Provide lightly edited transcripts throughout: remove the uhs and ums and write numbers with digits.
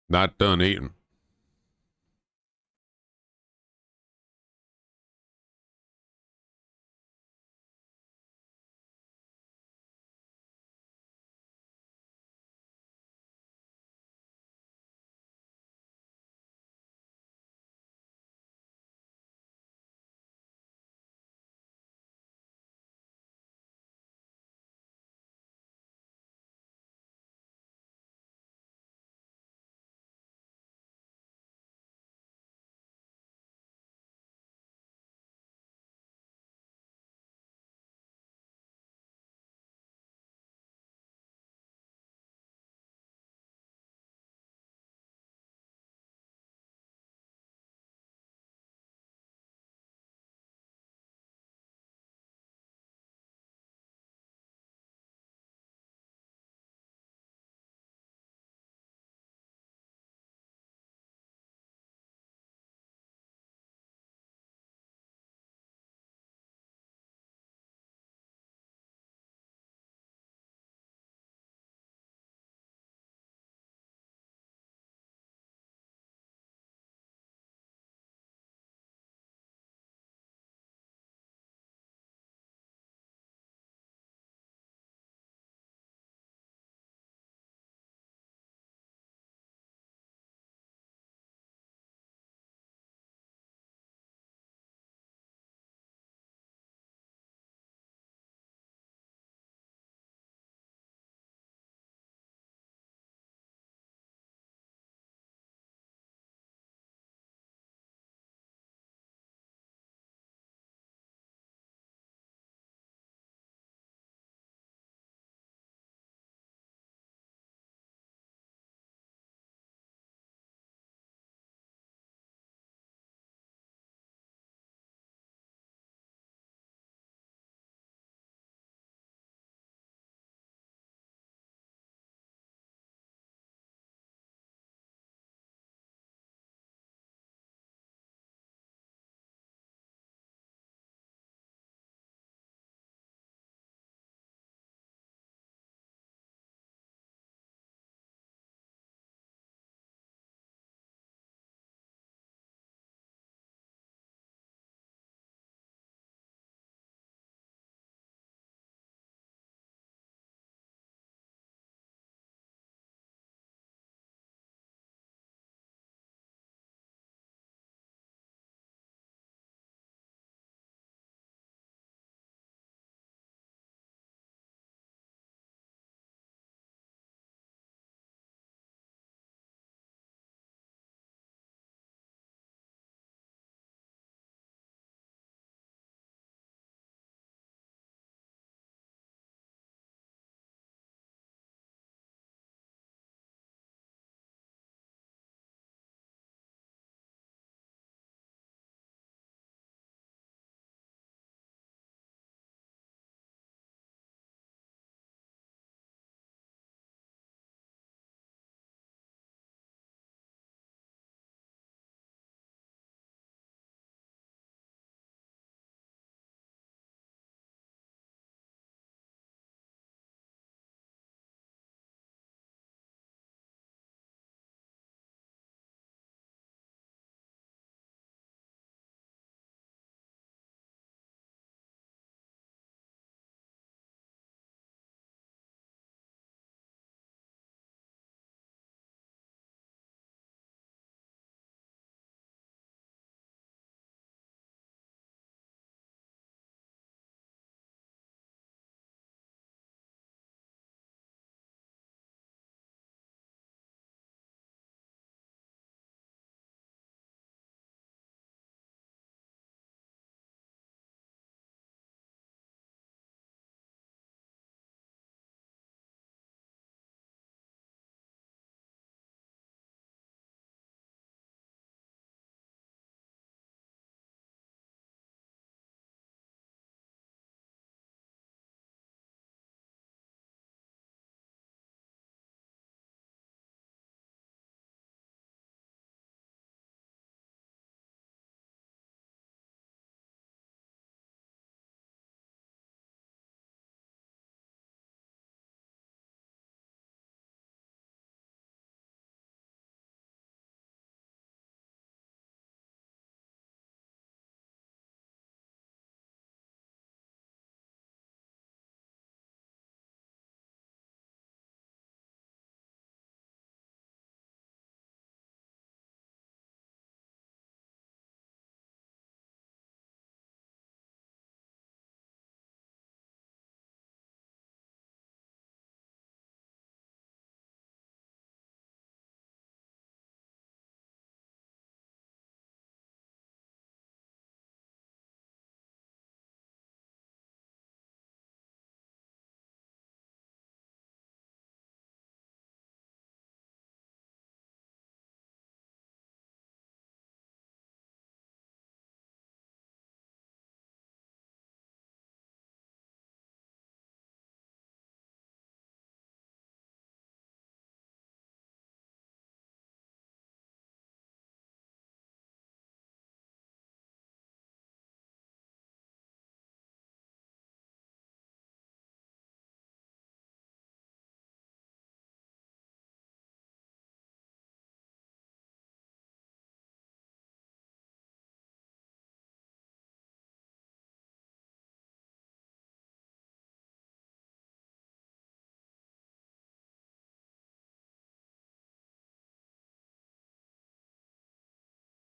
Not done eating.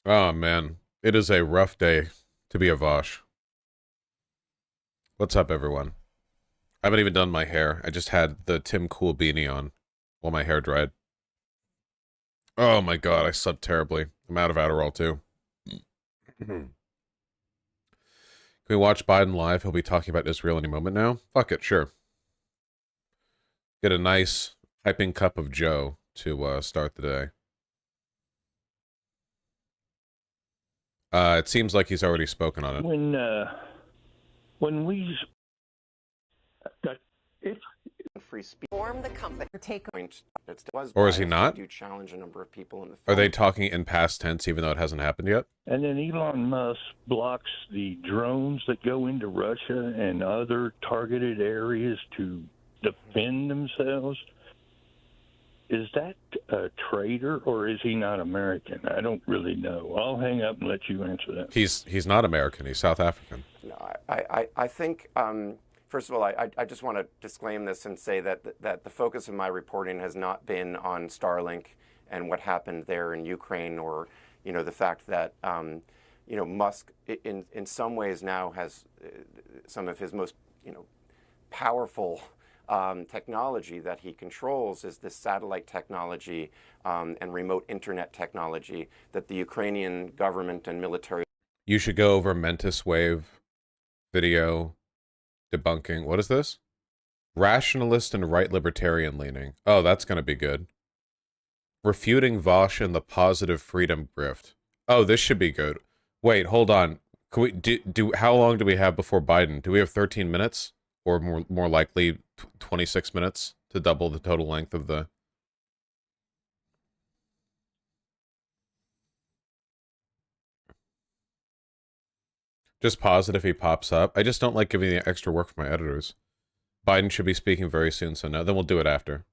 Oh man, it is a rough day to be a Vosh. What's up, everyone? I haven't even done my hair. I just had the Tim Cool beanie on while my hair dried. Oh my god, I slept terribly. I'm out of Adderall too. Can we watch Biden live? He'll be talking about Israel any moment now. Fuck it, sure. Get a nice piping cup of Joe to start the day. It seems like he's already spoken on it. When we if free speech form the company take point that was Or is he not? do challenge a number of people in the Are they talking in past tense even though it hasn't happened yet? and then Elon Musk blocks the drones that go into Russia and other targeted areas to defend themselves. Is that a traitor or is he not American? I don't really know. I'll hang up and let you answer that. He's not American. He's South African. No, I think first of all, I just want to disclaim this and say that the focus of my reporting has not been on Starlink and what happened there in Ukraine, or the fact that Musk in some ways now has some of his most powerful technology that he controls is this satellite technology and remote internet technology that the Ukrainian government and military. You should go over Mentis Wave video debunking. What is this? Rationalist and right libertarian leaning. Oh, that's going to be good. Refuting Vosh and the positive freedom grift. Oh, this should be good. Wait, hold on. Can we do how long do we have before Biden? Do we have 13 minutes? Or more likely 26 minutes to double the total length of the... Just pause it if he pops up. I just don't like giving the extra work for my editors. Biden should be speaking very soon, so no, then we'll do it after.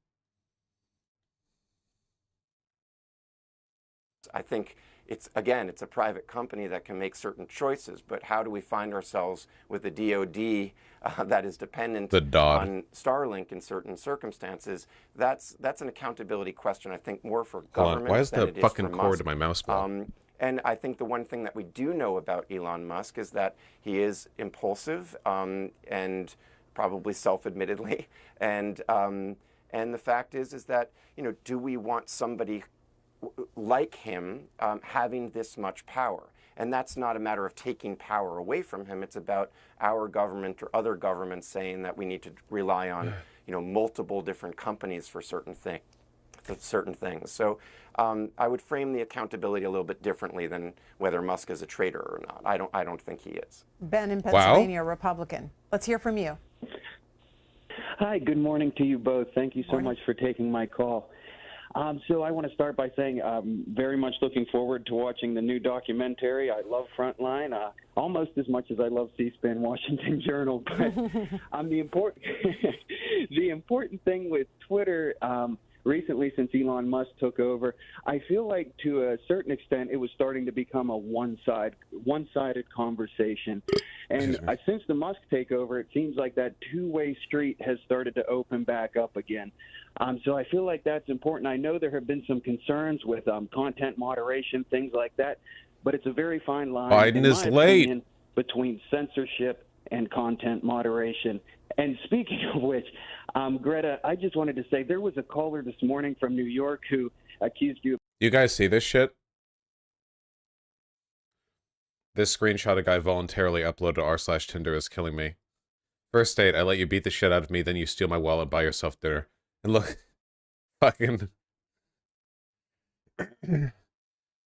I think it's a private company that can make certain choices, but how do we find ourselves with the DoD that is dependent on Starlink in certain circumstances? That's an accountability question, I think, more for government. Why is the fucking cord to my mouse ball? And I think the one thing that we do know about Elon Musk is that he is impulsive and probably self-admittedly, and the fact is that do we want somebody like him having this much power? And that's not a matter of taking power away from him. It's about our government or other governments saying that we need to rely on multiple different companies for certain things. So I would frame the accountability a little bit differently than whether Musk is a traitor or not. I don't think he is. Ben in Pennsylvania, Republican. Let's hear from you. Hi, good morning to you both. Thank you so much for taking my call. So I want to start by saying I'm very much looking forward to watching the new documentary. I love Frontline almost as much as I love C-SPAN Washington Journal. But the important thing with Twitter recently, since Elon Musk took over, I feel like to a certain extent it was starting to become a one-sided conversation. And since the Musk takeover, it seems like that two-way street has started to open back up again. So I feel like that's important. I know there have been some concerns with content moderation, things like that, but it's a very fine line. Biden is late. Between censorship and content moderation. And speaking of which, Greta, I just wanted to say there was a caller this morning from New York who accused you. You guys see this shit? This screenshot a guy voluntarily uploaded to r/Tinder is killing me. First date, I let you beat the shit out of me, then you steal my wallet and buy yourself dinner. And look, fucking...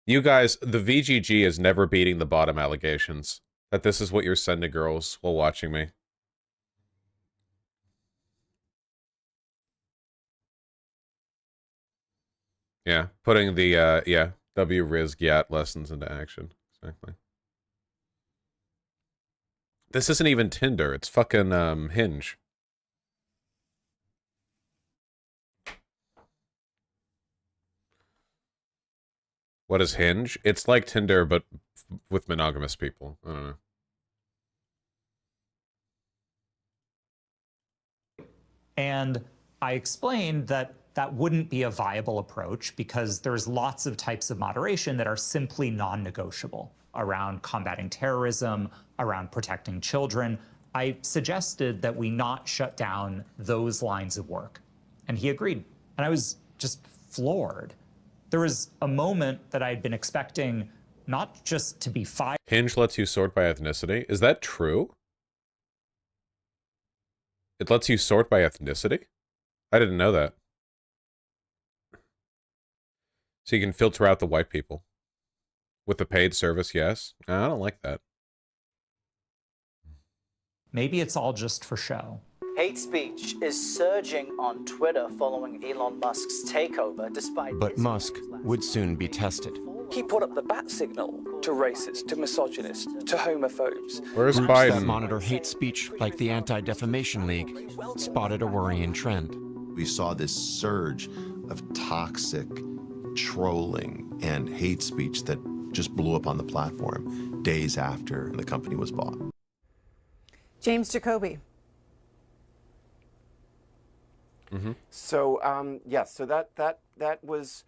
You guys, the VGG is never beating the bottom allegations. That this is what you're sending girls while watching me. Yeah, putting the, W-Riz GAT lessons into action. Exactly. This isn't even Tinder, it's fucking, Hinge. What is Hinge? It's like Tinder, but with monogamous people. I don't know. And I explained that that wouldn't be a viable approach because there's lots of types of moderation that are simply non-negotiable around combating terrorism, around protecting children. I suggested that we not shut down those lines of work. And he agreed. And I was just floored. There was a moment that I'd been expecting not just to be fired. Hinge lets you sort by ethnicity. Is that true? It lets you sort by ethnicity? I didn't know that. So you can filter out the white people. With the paid service, yes. I don't like that. Maybe it's all just for show. Hate speech is surging on Twitter following Elon Musk's takeover, despite... But Musk would soon be tested. He put up the bat signal to racists, to misogynists, to homophobes. Where's Groups Biden? that monitor hate speech, like the Anti-Defamation League, spotted a worrying trend. We saw this surge of toxic trolling and hate speech that just blew up on the platform days after the company was bought. James Jacoby. So yes, so that was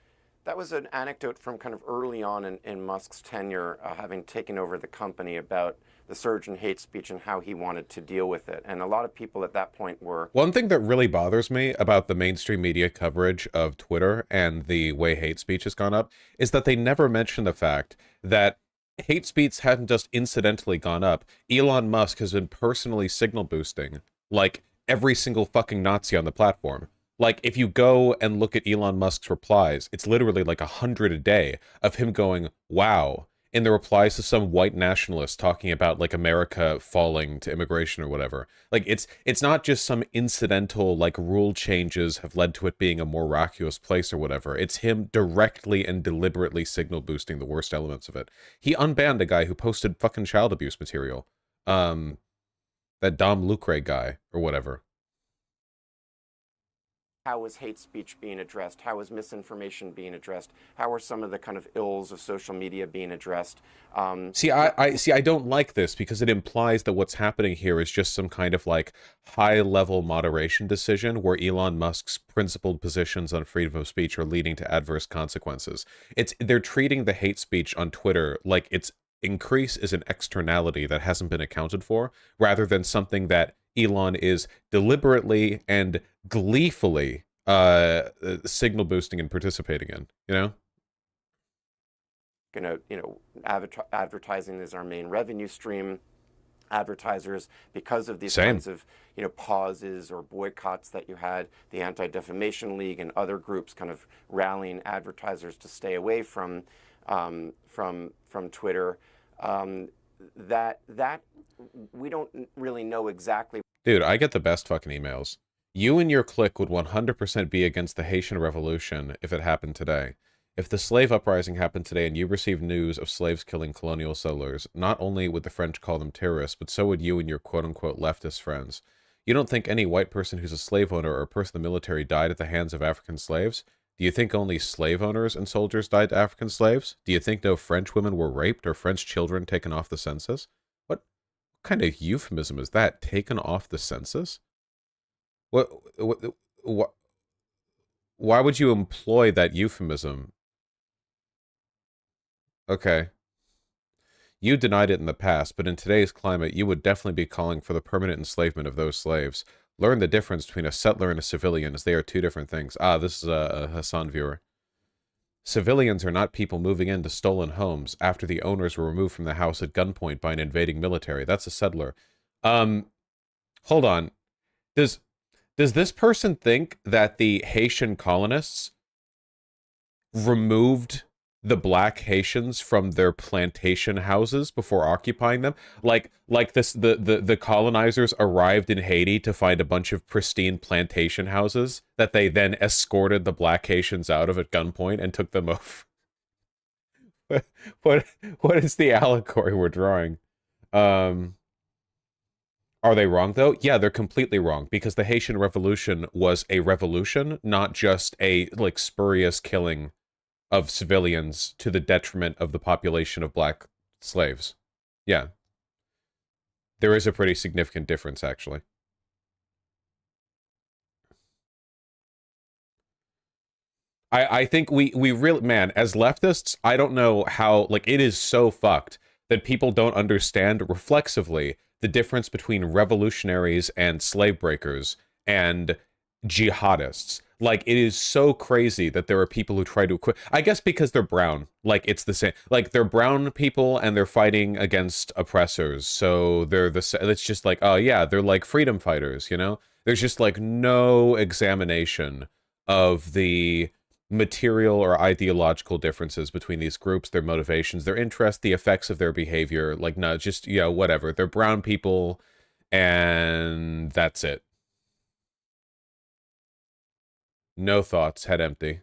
an anecdote from kind of early on in Musk's tenure, having taken over the company, about the surge in hate speech and how he wanted to deal with it. And a lot of people at that point were... One thing that really bothers me about the mainstream media coverage of Twitter and the way hate speech has gone up is that they never mention the fact that hate speech hadn't just incidentally gone up. Elon Musk has been personally signal boosting, like, every single fucking Nazi on the platform. Like, if you go and look at Elon Musk's replies, it's literally like 100 a day of him going, wow, in the replies to some white nationalist talking about, like, America falling to immigration or whatever. Like, it's not just some incidental, like, rule changes have led to it being a more raucous place or whatever. It's him directly and deliberately signal boosting the worst elements of it. He unbanned a guy who posted fucking child abuse material. That Dom Lucre guy, or whatever. How was hate speech being addressed? How was misinformation being addressed? How are some of the kind of ills of social media being addressed? I don't like this because it implies that what's happening here is just some kind of like high-level moderation decision where Elon Musk's principled positions on freedom of speech are leading to adverse consequences. They're treating the hate speech on Twitter like its increase is an externality that hasn't been accounted for, rather than something that Elon is deliberately and gleefully signal boosting and participating in, you know? Advertising is our main revenue stream. Advertisers, because of these Same. kinds of, pauses or boycotts that you had, the Anti-Defamation League and other groups kind of rallying advertisers to stay away from Twitter. That we don't really know exactly. Dude, I get the best fucking emails. You and your clique would 100% be against the Haitian Revolution if it happened today. If the slave uprising happened today and you received news of slaves killing colonial settlers, not only would the French call them terrorists, but so would you and your quote-unquote leftist friends. You don't think any white person who's a slave owner or a person in the military died at the hands of African slaves? Do you think only slave owners and soldiers died to African slaves? Do you think no French women were raped or French children taken off the census? What kind of euphemism is that? Taken off the census? What why would you employ that euphemism? Okay. You denied it in the past, but in today's climate, you would definitely be calling for the permanent enslavement of those slaves. Learn the difference between a settler and a civilian, as they are two different things. Ah, this is a Hassan viewer. Civilians are not people moving into stolen homes after the owners were removed from the house at gunpoint by an invading military. That's a settler. Hold on. Does this person think that the Haitian colonists removed the black Haitians from their plantation houses before occupying them? Like the colonizers arrived in Haiti to find a bunch of pristine plantation houses that they then escorted the black Haitians out of at gunpoint and took them over. What is the allegory we're drawing? Are they wrong though? Yeah, they're completely wrong, because the Haitian Revolution was a revolution, not just a like spurious killing of civilians to the detriment of the population of black slaves. Yeah. There is a pretty significant difference, actually. I think we really, man, as leftists, I don't know how, like, it is so fucked that people don't understand reflexively the difference between revolutionaries and slave breakers and jihadists. Like, it is so crazy that there are people who try to equip. I guess because they're brown. Like, it's the same. Like, they're brown people and they're fighting against oppressors. So they're it's just like, oh yeah, they're like freedom fighters, you know? There's just like no examination of the material or ideological differences between these groups, their motivations, their interests, the effects of their behavior. Like, no, just, you know, whatever. They're brown people and that's it. No thoughts, head empty.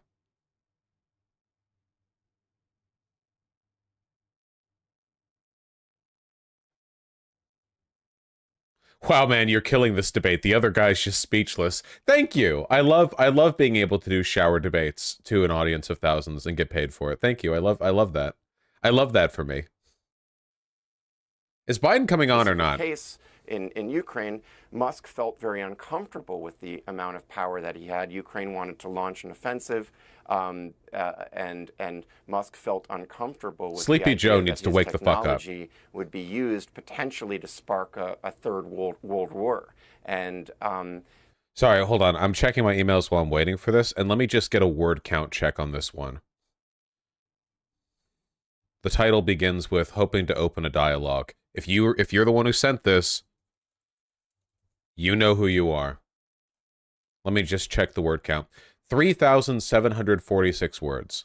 Wow, man, you're killing this debate. The other guy's just speechless. Thank you. I love being able to do shower debates to an audience of thousands and get paid for it. Thank you. I love that. I love that for me. Is Biden coming on or not? Case in Ukraine, Musk felt very uncomfortable with the amount of power that he had. Ukraine wanted to launch an offensive, and Musk felt uncomfortable with Sleepy the idea Joe needs to wake the fuck up. Technology would be used potentially to spark a third world war. And sorry, hold on. I'm checking my emails while I'm waiting for this, and let me just get a word count check on this one. The title begins with hoping to open a dialogue. If you're the one who sent this, you know who you are. Let me just check the word count. 3,746 words.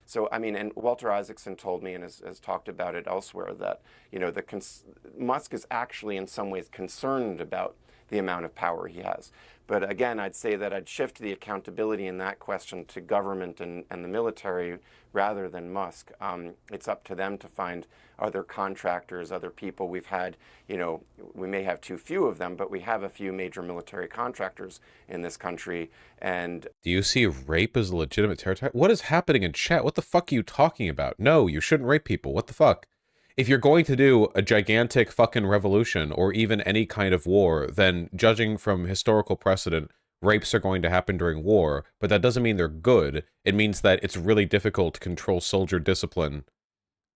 So, I mean, and Walter Isaacson told me and has talked about it elsewhere that, you know, Musk is actually in some ways concerned about the amount of power he has. But again, I'd say that I'd shift the accountability in that question to government and the military rather than Musk. It's up to them to find other contractors, other people. We've had, you know, we may have too few of them, but we have a few major military contractors in this country. And do you see rape as a legitimate territory? What is happening in chat? What the fuck are you talking about? No, you shouldn't rape people. What the fuck? If you're going to do a gigantic fucking revolution or even any kind of war, then judging from historical precedent, rapes are going to happen during war, but that doesn't mean they're good. It means that it's really difficult to control soldier discipline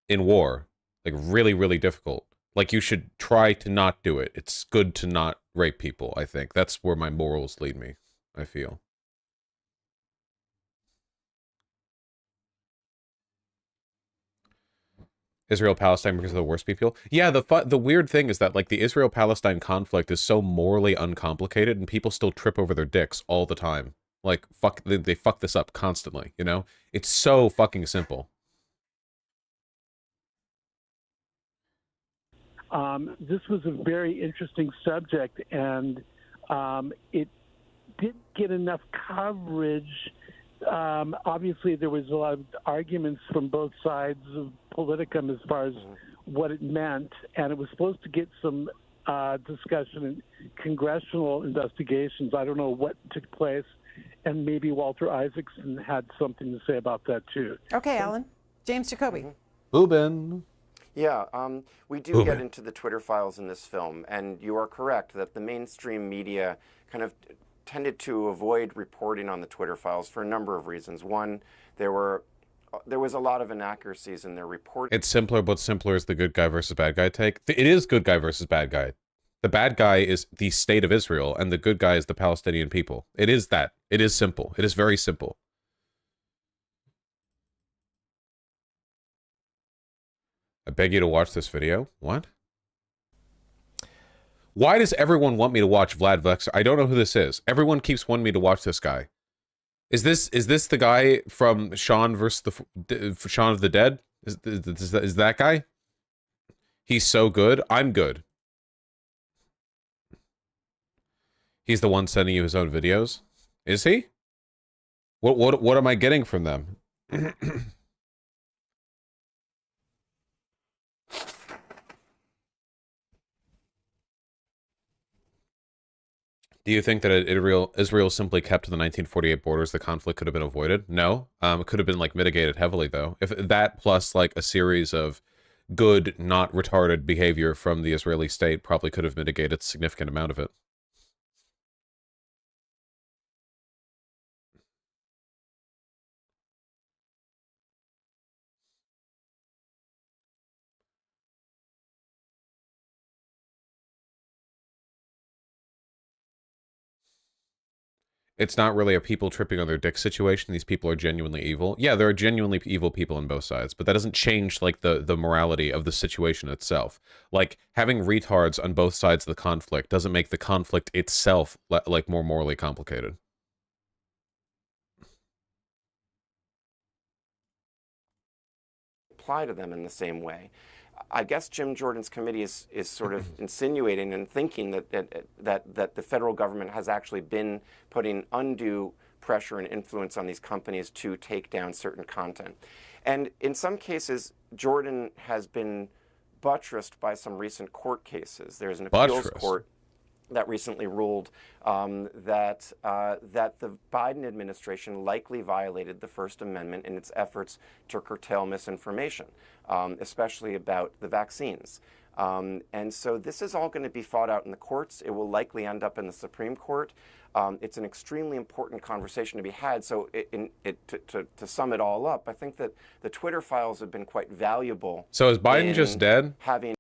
in war. Like, really, really difficult. Like, you should try to not do it. It's good to not rape people, I think. That's where my morals lead me, I feel. Israel-Palestine because of the worst people. Yeah, the weird thing is that, like, the Israel-Palestine conflict is so morally uncomplicated, and people still trip over their dicks all the time. Like, fuck, they fuck this up constantly, you know? It's so fucking simple. This was a very interesting subject, and it didn't get enough coverage. Obviously, there was a lot of arguments from both sides of Politicum as far as what it meant, and it was supposed to get some discussion in congressional investigations. I don't know what took place, and maybe Walter Isaacson had something to say about that too. Okay, Alan. James Jacoby. Boobin. Yeah, we do get into the Twitter files in this film, and you are correct that the mainstream media kind of tended to avoid reporting on the Twitter files for a number of reasons. One, there was a lot of inaccuracies in their report. It's simpler, but simpler is the good guy versus bad guy take. It is good guy versus bad guy. The bad guy is the state of Israel, and the good guy is the Palestinian people. It is that. It is simple. It is very simple. I beg you to watch this video. What? Why does everyone want me to watch Vlad Vexer? I don't know who this is. Everyone keeps wanting me to watch this guy. Is this the guy from Shaun versus Shaun of the Dead? Is that guy? He's so good. I'm good. He's the one sending you his own videos. Is he? What am I getting from them? Do you think that Israel simply kept to the 1948 borders, the conflict could have been avoided? No. It could have been like mitigated heavily though. If that plus like a series of good, not retarded behavior from the Israeli state probably could have mitigated a significant amount of it. It's not really a people tripping on their dick situation. These people are genuinely evil. Yeah, there are genuinely evil people on both sides, but that doesn't change like the morality of the situation itself. Like having retards on both sides of the conflict doesn't make the conflict itself like more morally complicated. Apply to them in the same way. I guess Jim Jordan's committee is sort of insinuating and thinking that the federal government has actually been putting undue pressure and influence on these companies to take down certain content. And in some cases, Jordan has been buttressed by some recent court cases. There's an appeals court that recently ruled that the Biden administration likely violated the First Amendment in its efforts to curtail misinformation, especially about the vaccines. And so this is all going to be fought out in the courts. It will likely end up in the Supreme Court. It's an extremely important conversation to be had. So to sum it all up, I think that the Twitter files have been quite valuable. So is Biden just dead? Having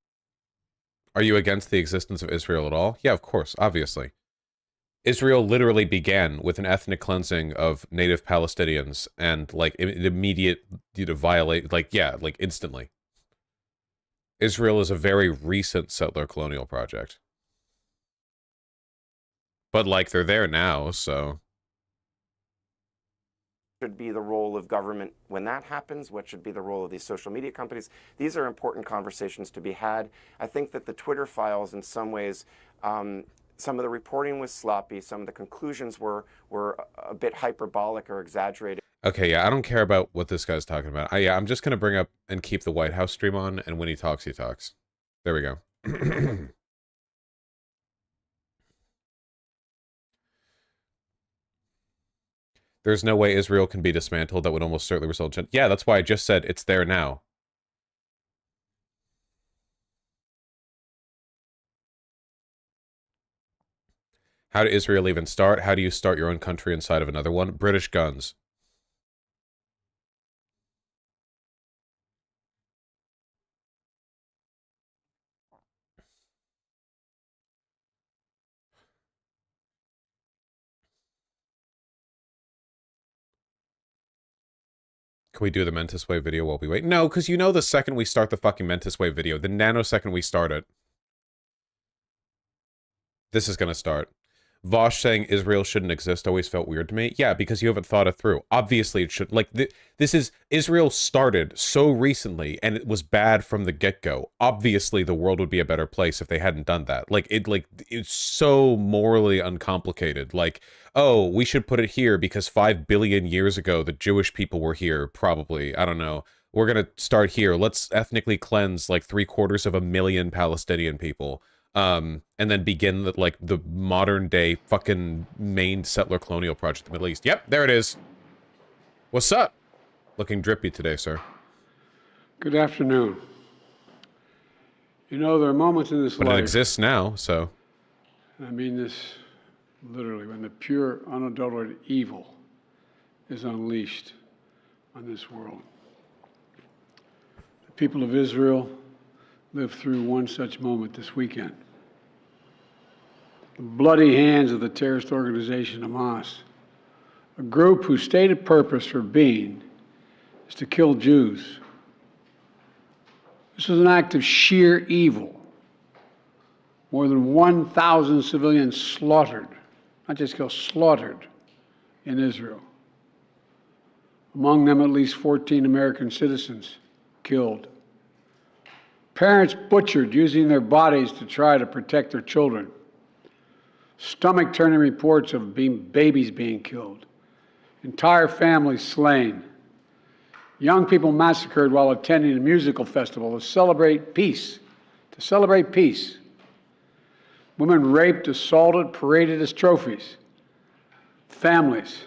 Are you against the existence of Israel at all? Yeah, of course, obviously. Israel literally began with an ethnic cleansing of native Palestinians and like immediate violate, like, yeah, like instantly. Israel is a very recent settler colonial project. But like they're there now, so. Should be the role of government when that happens? What should be the role of these social media companies? These are important conversations to be had. I think that the Twitter files, in some ways, some of the reporting was sloppy. Some of the conclusions were a bit hyperbolic or exaggerated. Okay, yeah, I don't care about what this guy's talking about. Yeah, I'm just going to bring up and keep the White House stream on, and when he talks, he talks. There we go. There's no way Israel can be dismantled. That would almost certainly result in... Yeah, that's why I just said it's there now. How did Israel even start? How do you start your own country inside of another one? British guns. Can we do the Mentis Wave video while we wait? No, because you know the second we start the fucking Mentis Wave video, the nanosecond we start it, this is going to start. Vosh saying Israel shouldn't exist always felt weird to me. Yeah, because you haven't thought it through. Obviously it should. Like, this is... Israel started so recently, and it was bad from the get-go. Obviously the world would be a better place if they hadn't done that. It's so morally uncomplicated. Like, oh, we should put it here because 5 billion years ago the Jewish people were here, probably. I don't know. We're gonna start here. Let's ethnically cleanse, like, 750,000 Palestinian people. And then begin the modern day fucking main settler colonial project in the Middle East. Yep, there it is. What's up? Looking drippy today, sir. Good afternoon. You know, there are moments in this life... But it exists now, so... I mean this literally, when the pure, unadulterated evil is unleashed on this world. The people of Israel lived through one such moment this weekend. The bloody hands of the terrorist organization Hamas, a group whose stated purpose for being is to kill Jews. This was an act of sheer evil. More than 1,000 civilians slaughtered, not just killed, slaughtered in Israel. Among them, at least 14 American citizens killed. Parents butchered using their bodies to try to protect their children. Stomach-turning reports of babies being killed. Entire families slain. Young people massacred while attending a musical festival to celebrate peace. To celebrate peace. Women raped, assaulted, paraded as trophies. Families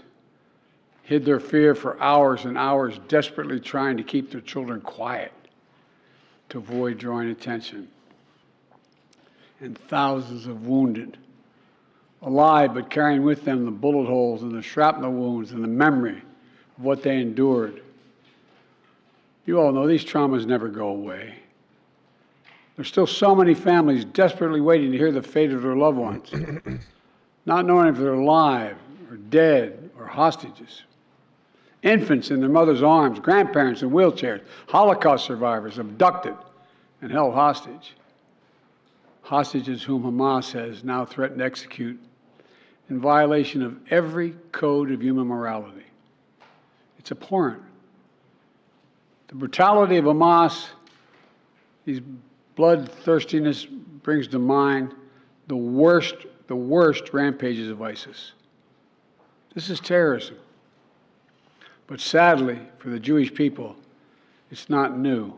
hid their fear for hours and hours, desperately trying to keep their children quiet to avoid drawing attention. And thousands of wounded, alive but carrying with them the bullet holes and the shrapnel wounds and the memory of what they endured. You all know these traumas never go away. There's still so many families desperately waiting to hear the fate of their loved ones, not knowing if they're alive or dead or hostages. Infants in their mother's arms, grandparents in wheelchairs, Holocaust survivors abducted and held hostage. Hostages whom Hamas has now threatened to execute in violation of every code of human morality. It's abhorrent. The brutality of Hamas, these bloodthirstiness brings to mind the worst rampages of ISIS. This is terrorism. But sadly, for the Jewish people, it's not new.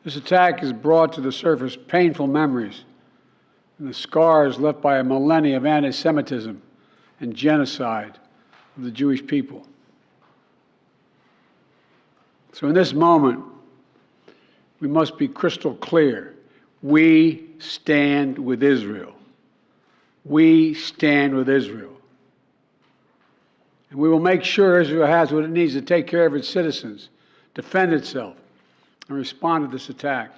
This attack has brought to the surface painful memories and the scars left by a millennia of anti-Semitism and genocide of the Jewish people. So in this moment, we must be crystal clear. We stand with Israel. We stand with Israel. And we will make sure Israel has what it needs to take care of its citizens, defend itself, and respond to this attack.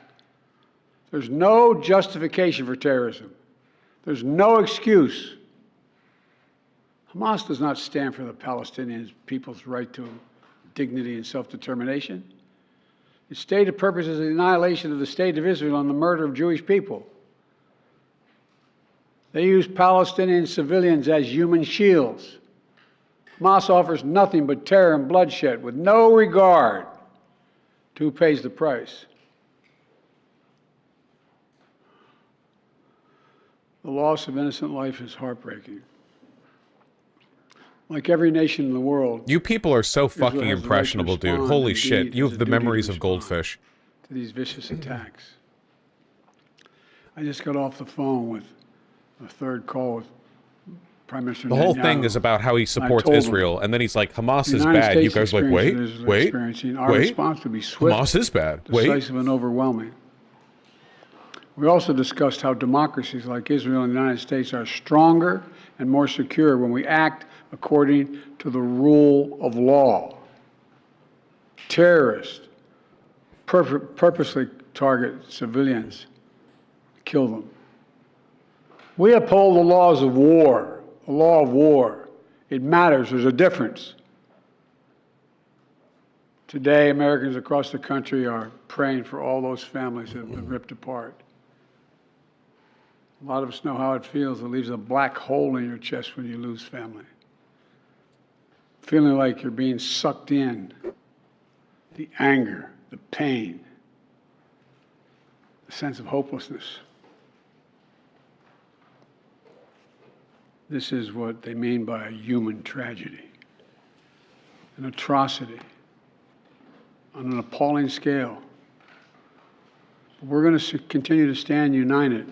There's no justification for terrorism. There's no excuse. Hamas does not stand for the Palestinian people's right to dignity and self-determination. Its stated purpose is the annihilation of the state of Israel and the murder of Jewish people. They use Palestinian civilians as human shields. Hamas offers nothing but terror and bloodshed with no regard to who pays the price. The loss of innocent life is heartbreaking. Like every nation in the world, you people are so fucking Israel has the right to impressionable, dude. respond. Holy Indeed, shit. You has have a the duty to memories of respond goldfish. to these vicious attacks. I just got off the phone with a third call with Prime Minister The whole Netanyahu. thing is about how he supports told him, Israel, and then he's like, Hamas the is United bad. States You guys are like, wait, experience that Israel is wait, experiencing, our wait. response would be swift, Hamas is bad. Wait. decisive, and overwhelming. We also discussed how democracies like Israel and the United States are stronger and more secure when we act according to the rule of law. Terrorists purposely target civilians, kill them. We uphold the laws of war, the law of war. It matters. There's a difference. Today, Americans across the country are praying for all those families that have been ripped apart. A lot of us know how it feels. It leaves a black hole in your chest when you lose family. Feeling like you're being sucked in. The anger, the pain, the sense of hopelessness. This is what they mean by a human tragedy, an atrocity on an appalling scale. But we're going to continue to stand united,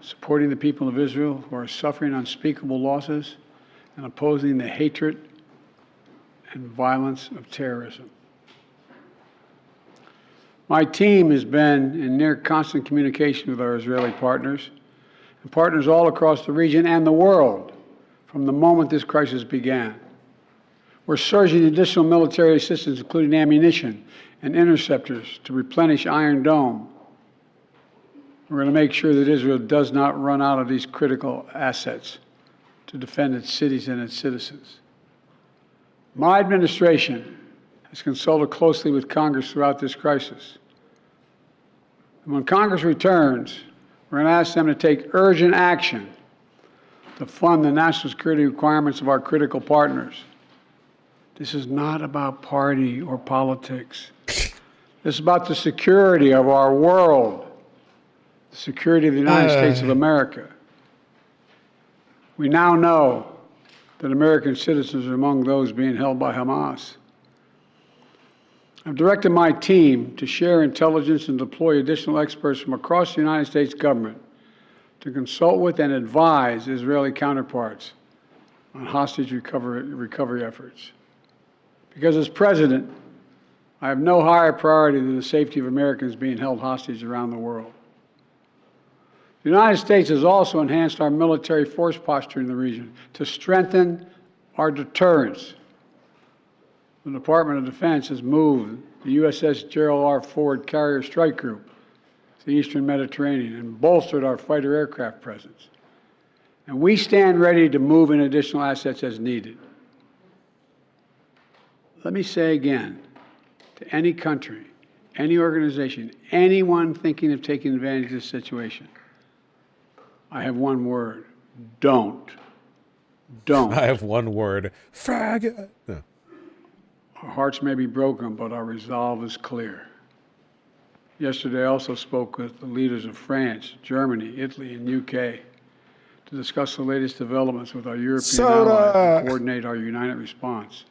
supporting the people of Israel who are suffering unspeakable losses and opposing the hatred and violence of terrorism. My team has been in near constant communication with our Israeli partners and partners all across the region and the world from the moment this crisis began. We're surging additional military assistance, including ammunition and interceptors, to replenish Iron Dome. We're going to make sure that Israel does not run out of these critical assets to defend its cities and its citizens. My administration has consulted closely with Congress throughout this crisis. And when Congress returns, we're going to ask them to take urgent action to fund the national security requirements of our critical partners. This is not about party or politics. This is about the security of our world, the security of the United States of America. We now know that American citizens are among those being held by Hamas. I've directed my team to share intelligence and deploy additional experts from across the United States government to consult with and advise Israeli counterparts on hostage recovery efforts. Because as president, I have no higher priority than the safety of Americans being held hostage around the world. The United States has also enhanced our military force posture in the region to strengthen our deterrence. The Department of Defense has moved the USS Gerald R. Ford Carrier Strike Group to the Eastern Mediterranean and bolstered our fighter aircraft presence. And we stand ready to move in additional assets as needed. Let me say again, to any country, any organization, anyone thinking of taking advantage of this situation, I have one word: don't. Don't. I have one word: faggot. No. Our hearts may be broken, but our resolve is clear. Yesterday, I also spoke with the leaders of France, Germany, Italy, and UK to discuss the latest developments with our European allies and coordinate our united response.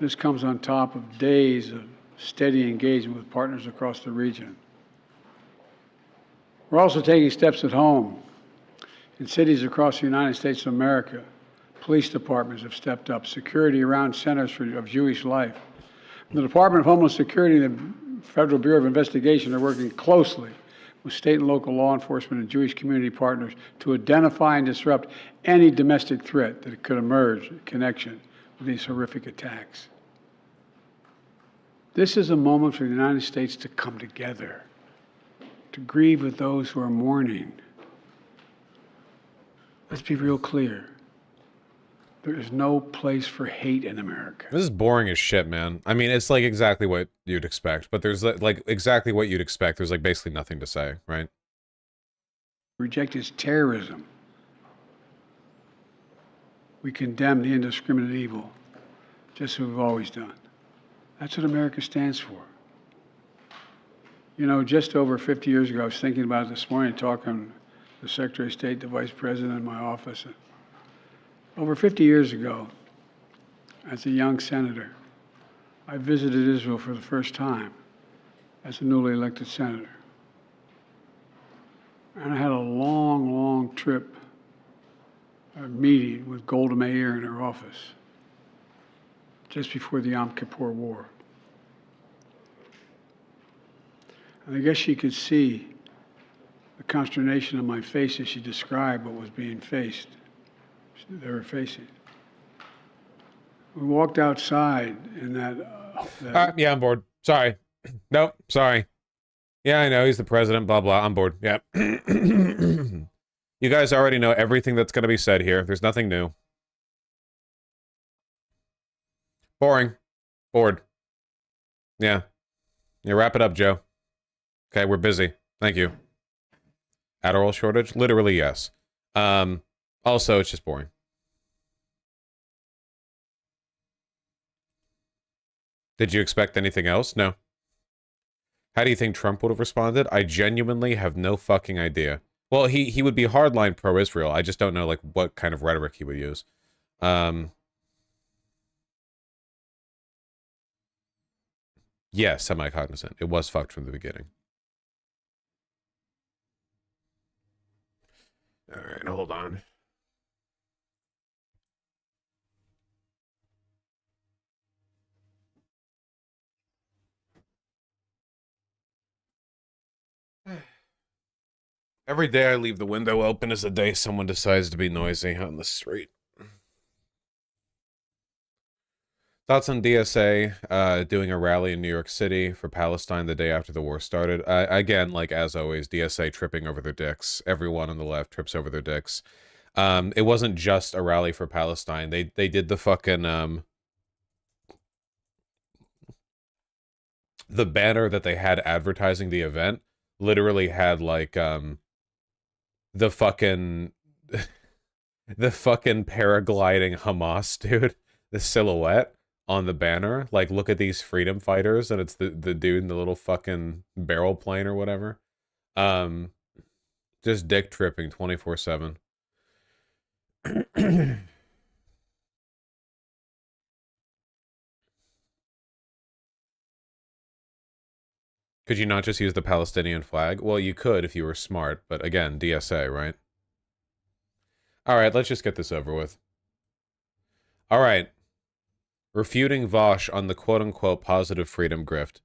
This comes on top of days of steady engagement with partners across the region. We're also taking steps at home. In cities across the United States of America, police departments have stepped up. Security around centers of Jewish life. The Department of Homeland Security and the Federal Bureau of Investigation are working closely with state and local law enforcement and Jewish community partners to identify and disrupt any domestic threat that could emerge in connection with these horrific attacks. This is a moment for the United States to come together, to grieve with those who are mourning. Let's be real clear. There is no place for hate in America. This is boring as shit, man. I mean, it's like exactly what you'd expect, but there's like exactly what you'd expect. There's like basically nothing to say, right? Reject is terrorism. We condemn the indiscriminate evil, just as we've always done. That's what America stands for. You know, just over 50 years ago, I was thinking about it this morning, talking to the Secretary of State, the Vice President in my office. Over 50 years ago, as a young senator, I visited Israel for the first time as a newly elected senator. And I had a long, long trip, a meeting with Golda Meir in her office just before the Yom Kippur War. And I guess she could see the consternation on my face as she described what was being faced. They were facing. We walked outside in that. Yeah, I'm bored. Sorry. Nope. Sorry. Yeah, I know he's the president. Blah blah. I'm bored. Yeah. You guys already know everything that's going to be said here. There's nothing new. Boring. Bored. Yeah. Yeah. Wrap it up, Joe. Okay, we're busy. Thank you. Adderall shortage? Literally, yes. Also, it's just boring. Did you expect anything else? No. How do you think Trump would have responded? I genuinely have no fucking idea. Well, he would be hardline pro-Israel. I just don't know, like, what kind of rhetoric he would use. Yeah, semi-cognizant. It was fucked from the beginning. All right, hold on. Every day I leave the window open is the day someone decides to be noisy on the street. Thoughts on DSA doing a rally in New York City for Palestine the day after the war started? Again, like as always, DSA tripping over their dicks. Everyone on the left trips over their dicks. It wasn't just a rally for Palestine. They did the fucking the banner that they had advertising the event literally had like the fucking paragliding Hamas dude, the silhouette on the banner. Like, look at these freedom fighters, and it's the dude in the little fucking barrel plane or whatever. Just dick tripping 24/7. Could you not just use the Palestinian flag? Well, you could if you were smart, but again, DSA, right? All right, let's just get this over with. All right. Refuting Vosh on the quote-unquote positive freedom grift.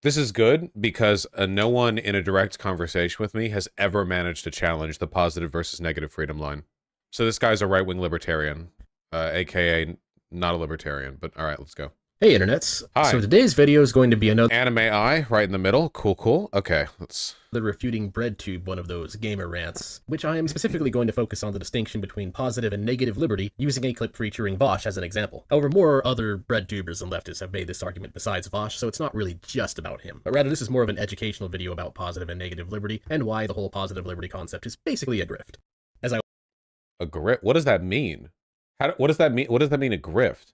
This is good because no one in a direct conversation with me has ever managed to challenge the positive versus negative freedom line. So this guy's a right-wing libertarian, aka not a libertarian, but all right, let's go. Hey, internets. Hi. So today's video is going to be another anime eye right in the middle. Cool, cool. Okay, let's... The refuting BreadTube, one of those gamer rants, which I am specifically going to focus on the distinction between positive and negative liberty, using a clip featuring Vosh as an example. However, more other BreadTubers and leftists have made this argument besides Vosh, so it's not really just about him. But rather, this is more of an educational video about positive and negative liberty, and why the whole positive liberty concept is basically a grift. A grift? What does that mean? What does that mean? What does that mean, a grift?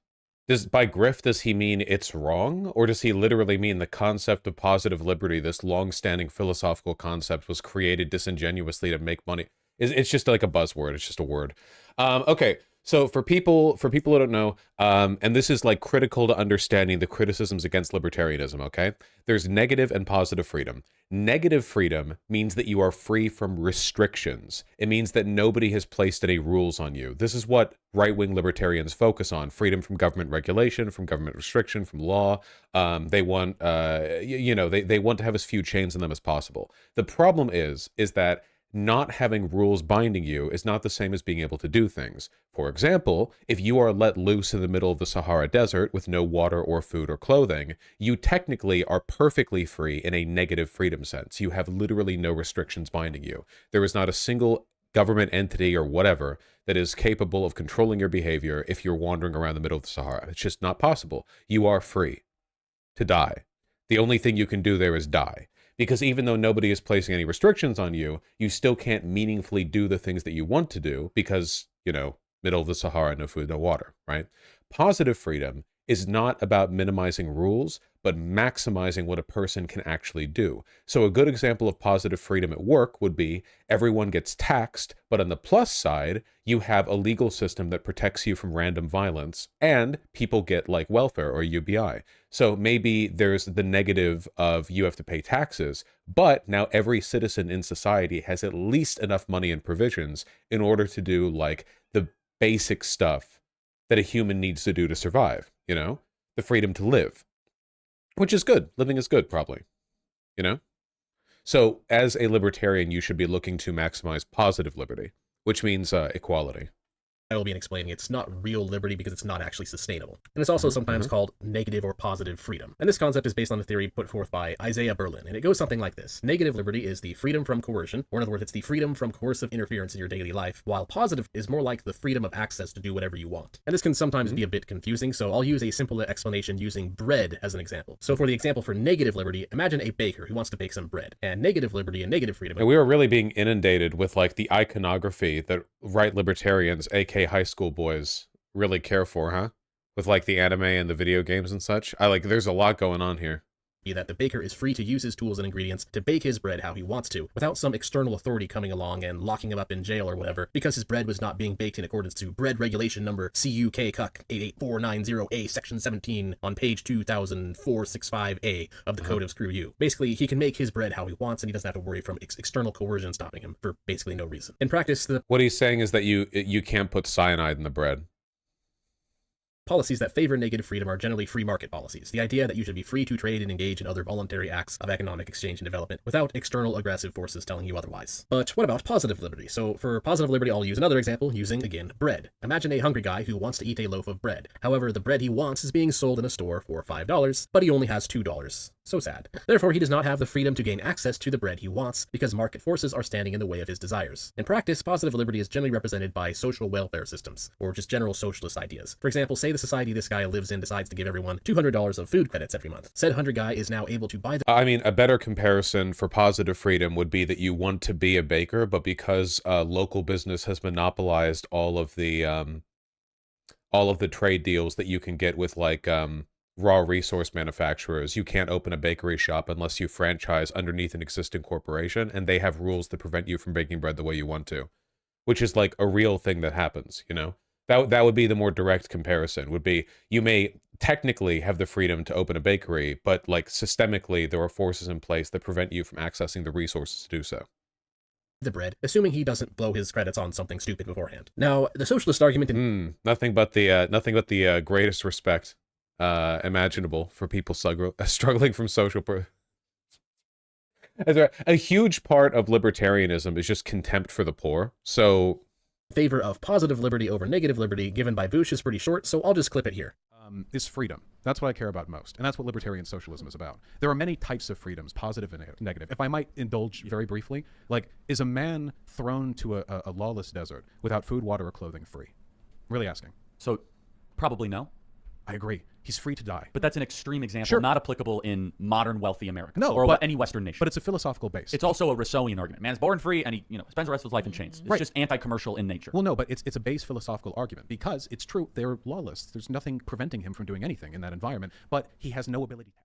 By grift, does he mean it's wrong? Or does he literally mean the concept of positive liberty, this long-standing philosophical concept, was created disingenuously to make money? It's just like a buzzword. It's just a word. Okay, so for people who don't know, and this is like critical to understanding the criticisms against libertarianism, okay? There's negative and positive freedom. Negative freedom means that you are free from restrictions. It means that nobody has placed any rules on you. This is what right-wing libertarians focus on: freedom from government regulation, from government restriction, from law. They want, they want to have as few chains in them as possible. The problem is that not having rules binding you is not the same as being able to do things. For example, if you are let loose in the middle of the Sahara Desert with no water or food or clothing, you technically are perfectly free in a negative freedom sense. You have literally no restrictions binding you. There is not a single government entity or whatever that is capable of controlling your behavior if you're wandering around the middle of the Sahara. It's just not possible. You are free to die. The only thing you can do there is die. Because even though nobody is placing any restrictions on you, you still can't meaningfully do the things that you want to do because, middle of the Sahara, no food, no water, right? Positive freedom is not about minimizing rules, but maximizing what a person can actually do. So a good example of positive freedom at work would be everyone gets taxed, but on the plus side, you have a legal system that protects you from random violence, and people get like welfare or UBI. So maybe there's the negative of you have to pay taxes, but now every citizen in society has at least enough money and provisions in order to do like the basic stuff that a human needs to do to survive, the freedom to live, which is good. Living is good, probably, So as a libertarian, you should be looking to maximize positive liberty, which means equality. I will be explaining it's not real liberty because it's not actually sustainable. And it's also sometimes called negative or positive freedom. And this concept is based on the theory put forth by Isaiah Berlin, and it goes something like this. Negative liberty is the freedom from coercion, or in other words, it's the freedom from coercive interference in your daily life, while positive is more like the freedom of access to do whatever you want. And this can sometimes be a bit confusing, so I'll use a simple explanation using bread as an example. So for the example for negative liberty, imagine a baker who wants to bake some bread. And negative liberty and negative freedom... And we are really being inundated with like the iconography that right libertarians, aka high school boys, really care for, huh? With like the anime and the video games and such. There's a lot going on here. That the baker is free to use his tools and ingredients to bake his bread how he wants to, without some external authority coming along and locking him up in jail or whatever, because his bread was not being baked in accordance to bread regulation number CUK 88490A section 17 on page 2465A of the Code of Screw You. Basically, he can make his bread how he wants, and he doesn't have to worry from external coercion stopping him for basically no reason. In practice, what he's saying is that you can't put cyanide in the bread. Policies that favor negative freedom are generally free market policies. The idea that you should be free to trade and engage in other voluntary acts of economic exchange and development without external aggressive forces telling you otherwise. But what about positive liberty? So for positive liberty, I'll use another example using, again, bread. Imagine a hungry guy who wants to eat a loaf of bread. However, the bread he wants is being sold in a store for $5, but he only has $2. So sad. Therefore, he does not have the freedom to gain access to the bread he wants because market forces are standing in the way of his desires. In practice, positive liberty is generally represented by social welfare systems, or just general socialist ideas. For example, say the society this guy lives in decides to give everyone $200 of food credits every month. Said hungry guy is now able to buy the... a better comparison for positive freedom would be that you want to be a baker, but because local business has monopolized all of the trade deals that you can get with like raw resource manufacturers, you can't open a bakery shop unless you franchise underneath an existing corporation, and they have rules that prevent you from baking bread the way you want to, which is like a real thing that happens, That would be the more direct comparison, would be you may technically have the freedom to open a bakery, but like systemically, there are forces in place that prevent you from accessing the resources to do so. The bread, assuming he doesn't blow his credits on something stupid beforehand. Now, the socialist argument... Nothing but the greatest respect imaginable for people struggling from social... A huge part of libertarianism is just contempt for the poor, so... favor of positive liberty over negative liberty given by Bush is pretty short, so I'll just clip it here. Is freedom. That's what I care about most, and that's what libertarian socialism is about. There are many types of freedoms, positive and negative. If I might indulge very briefly, like, is a man thrown to a lawless desert without food, water, or clothing free? Really asking. So, probably no. I agree. He's free to die. But that's an extreme example, Sure. not applicable in modern wealthy America. No, or but- any Western nation. But it's a philosophical base. It's also a Rousseauian argument. Man's born free, and he spends the rest of his life in chains. It's Right. just anti-commercial in nature. Well, no, but it's a base philosophical argument because it's true. They're lawless. There's nothing preventing him from doing anything in that environment, but he has no ability to act.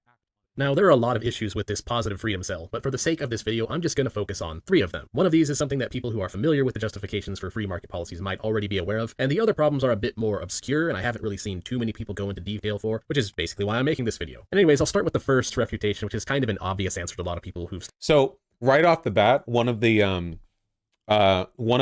Now, there are a lot of issues with this positive freedom cell, but for the sake of this video, I'm just going to focus on 3 of them. One of these is something that people who are familiar with the justifications for free market policies might already be aware of, and the other problems are a bit more obscure, and I haven't really seen too many people go into detail for, which is basically why I'm making this video. Anyways, I'll start with the first refutation, which is kind of an obvious answer to a lot of people who've... So, right off the bat, one of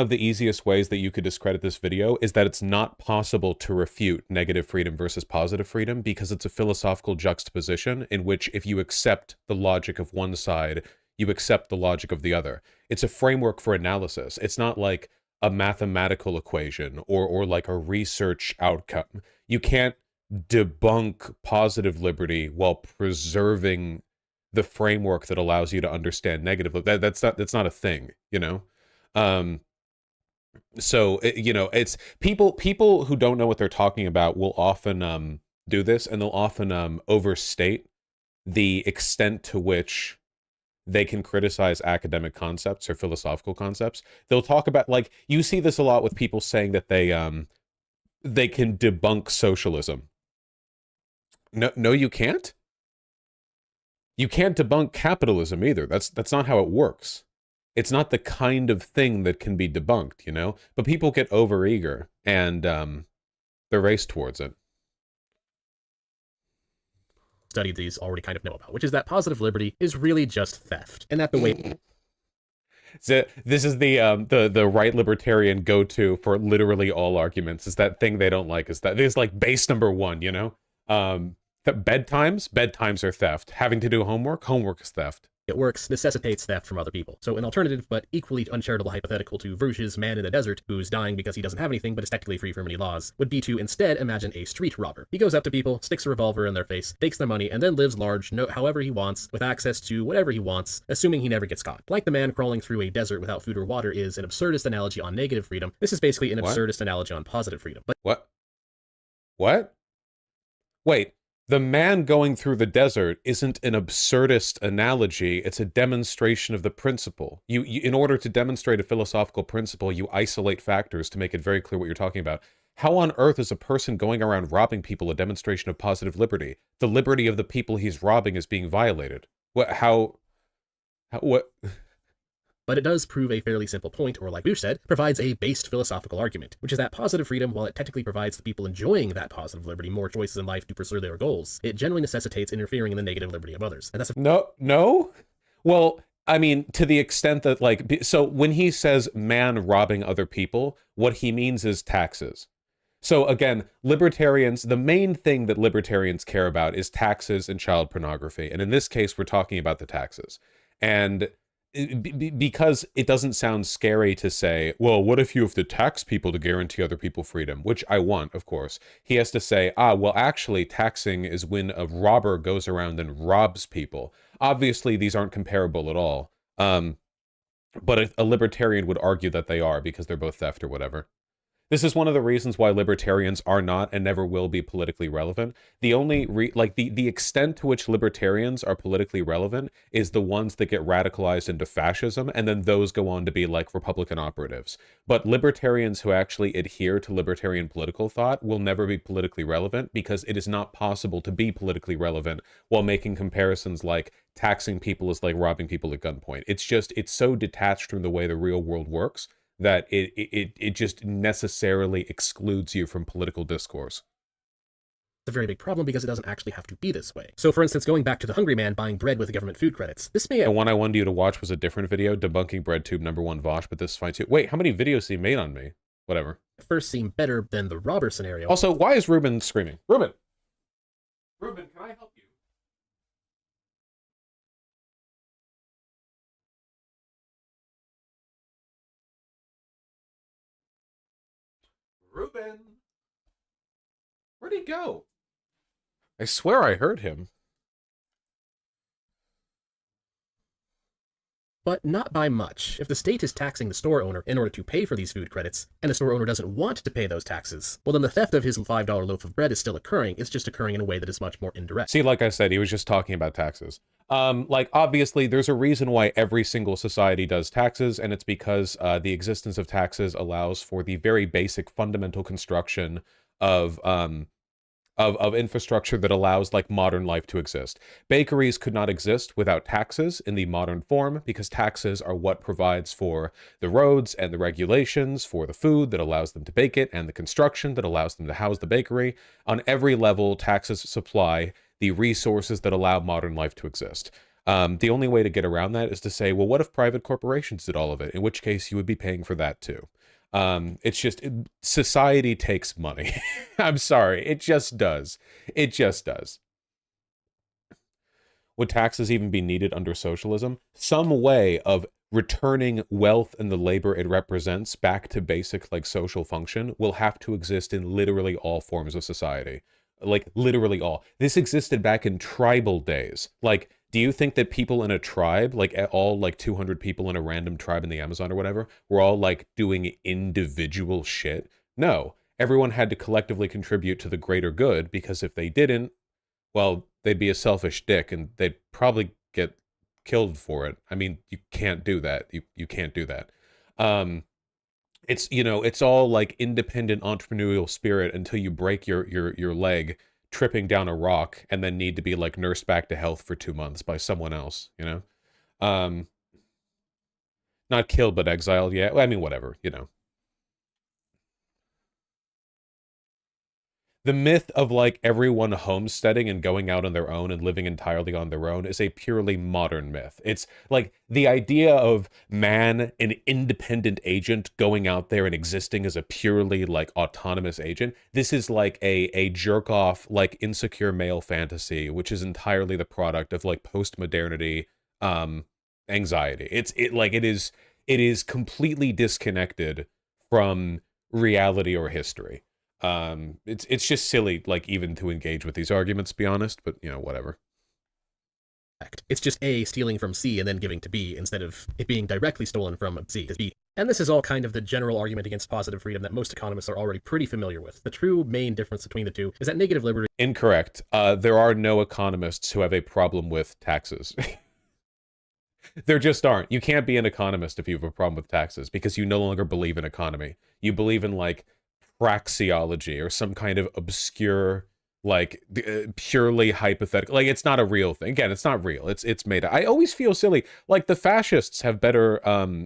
the easiest ways that you could discredit this video is that it's not possible to refute negative freedom versus positive freedom because it's a philosophical juxtaposition in which if you accept the logic of one side, you accept the logic of the other. It's a framework for analysis. It's not like a mathematical equation or like a research outcome. You can't debunk positive liberty while preserving the framework that allows you to understand negative. That's not a thing, you know? So it's people who don't know what they're talking about will often do this, and they'll often overstate the extent to which they can criticize academic concepts or philosophical concepts. They'll talk about, like, you see this a lot with people saying that they can debunk socialism. No, you can't. You can't debunk capitalism either. That's not how it works. It's not the kind of thing that can be debunked, you know? But people get overeager and they race towards it. Studied these already kind of know about, which is that positive liberty is really just theft, and that the way... So this is the right libertarian go-to for literally all arguments. Is that thing they don't like is that it's like base number 1, you know? Bedtimes are theft. Having to do homework is theft. It works necessitates theft from other people. So an alternative, but equally uncharitable hypothetical to Verge's man in the desert, who's dying because he doesn't have anything but is technically free from any laws, would be to instead imagine a street robber. He goes up to people, sticks a revolver in their face, takes their money, and then lives large however he wants, with access to whatever he wants, assuming he never gets caught. Like the man crawling through a desert without food or water is an absurdist analogy on negative freedom, this is basically an absurdist analogy on positive freedom. But What? Wait. The man going through the desert isn't an absurdist analogy, it's a demonstration of the principle. You in order to demonstrate a philosophical principle, you isolate factors to make it very clear what you're talking about. How on earth is a person going around robbing people a demonstration of positive liberty? The liberty of the people he's robbing is being violated. What? But it does prove a fairly simple point, or like Bush said, provides a based philosophical argument, which is that positive freedom, while it technically provides the people enjoying that positive liberty more choices in life to pursue their goals, it generally necessitates interfering in the negative liberty of others. And that's No? Well, I mean, to the extent that, like, so when he says man robbing other people, what he means is taxes. So again, libertarians, the main thing that libertarians care about is taxes and child pornography. And in this case, we're talking about the taxes. And because it doesn't sound scary to say, well, what if you have to tax people to guarantee other people freedom, which I want, of course. He has to say, well, actually, taxing is when a robber goes around and robs people. Obviously, these aren't comparable at all. But a libertarian would argue that they are because they're both theft or whatever. This is one of the reasons why libertarians are not and never will be politically relevant. The only the extent to which libertarians are politically relevant is the ones that get radicalized into fascism, and then those go on to be like Republican operatives. But libertarians who actually adhere to libertarian political thought will never be politically relevant because it is not possible to be politically relevant while making comparisons like taxing people is like robbing people at gunpoint. It's so detached from the way the real world works that it just necessarily excludes you from political discourse. a very big problem because it doesn't actually have to be this way. So for instance, going back to the hungry man buying bread with government food credits, this may... The one I wanted you to watch was a different video, debunking BreadTube #1 Vosh, but this is fine too. Wait, how many videos he made on me? Whatever. First seem better than the robber scenario. Also, why is Ruben screaming? Ruben! Ruben, can I help you? Ruben! Where'd he go? I swear I heard him. But not by much. If the state is taxing the store owner in order to pay for these food credits, and the store owner doesn't want to pay those taxes, well then the theft of his $5 loaf of bread is still occurring, it's just occurring in a way that is much more indirect. See, like I said, he was just talking about taxes. Like, obviously, there's a reason why every single society does taxes, and it's because the existence of taxes allows for the very basic fundamental construction of infrastructure that allows like modern life to exist. Bakeries could not exist without taxes in the modern form because taxes are what provides for the roads and the regulations for the food that allows them to bake it and the construction that allows them to house the bakery. On every level, taxes supply the resources that allow modern life to exist. The only way to get around that is to say, well, what if private corporations did all of it? In which case you would be paying for that too. It's just, society takes money. I'm sorry. It just does. It just does. Would taxes even be needed under socialism? Some way of returning wealth and the labor it represents back to basic, like, social function will have to exist in literally all forms of society. Like, literally all. This existed back in tribal days. Like, do you think that people in a tribe, like all like 200 people in a random tribe in the Amazon or whatever, were all like doing individual shit? No. Everyone had to collectively contribute to the greater good, because if they didn't, well, they'd be a selfish dick and they'd probably get killed for it. I mean, you can't do that. You can't do that. It's, you know, it's all like independent entrepreneurial spirit until you break your leg tripping down a rock and then need to be like nursed back to health for 2 months by someone else, you know? Not killed, but exiled. Yeah. I mean, whatever, you know. The myth of like everyone homesteading and going out on their own and living entirely on their own is a purely modern myth. It's like the idea of man, an independent agent, going out there and existing as a purely like autonomous agent. This is like a jerk off, like insecure male fantasy, which is entirely the product of like post-modernity anxiety. It is completely disconnected from reality or history. It's just silly, like, even to engage with these arguments, to be honest, but, you know, whatever. It's just A stealing from C and then giving to B instead of it being directly stolen from C to B. And this is all kind of the general argument against positive freedom that most economists are already pretty familiar with. The true main difference between the two is that negative liberty... Incorrect. There are no economists who have a problem with taxes. There just aren't. You can't be an economist if you have a problem with taxes, because you no longer believe in economy. You believe in, like, praxeology or some kind of obscure, like, purely hypothetical, like, it's not a real thing. Again, it's not real. It's made up. I always feel silly. Like, the fascists have better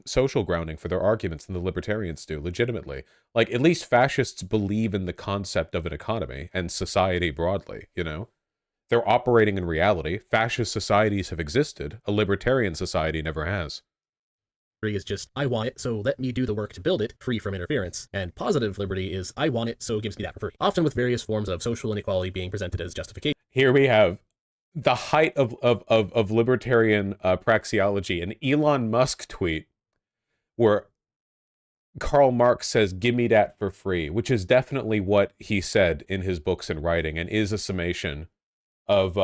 social grounding for their arguments than the libertarians do, legitimately. Like, at least fascists believe in the concept of an economy and society broadly, you know? They're operating in reality. Fascist societies have existed. A libertarian society never has. Is just, I want it, so let me do the work to build it, free from interference. And positive liberty is, I want it, so it gives me that for free. Often with various forms of social inequality being presented as justification. Here we have the height of libertarian praxeology, an Elon Musk tweet where Karl Marx says, "Give me that for free," which is definitely what he said in his books and writing, and is a summation of,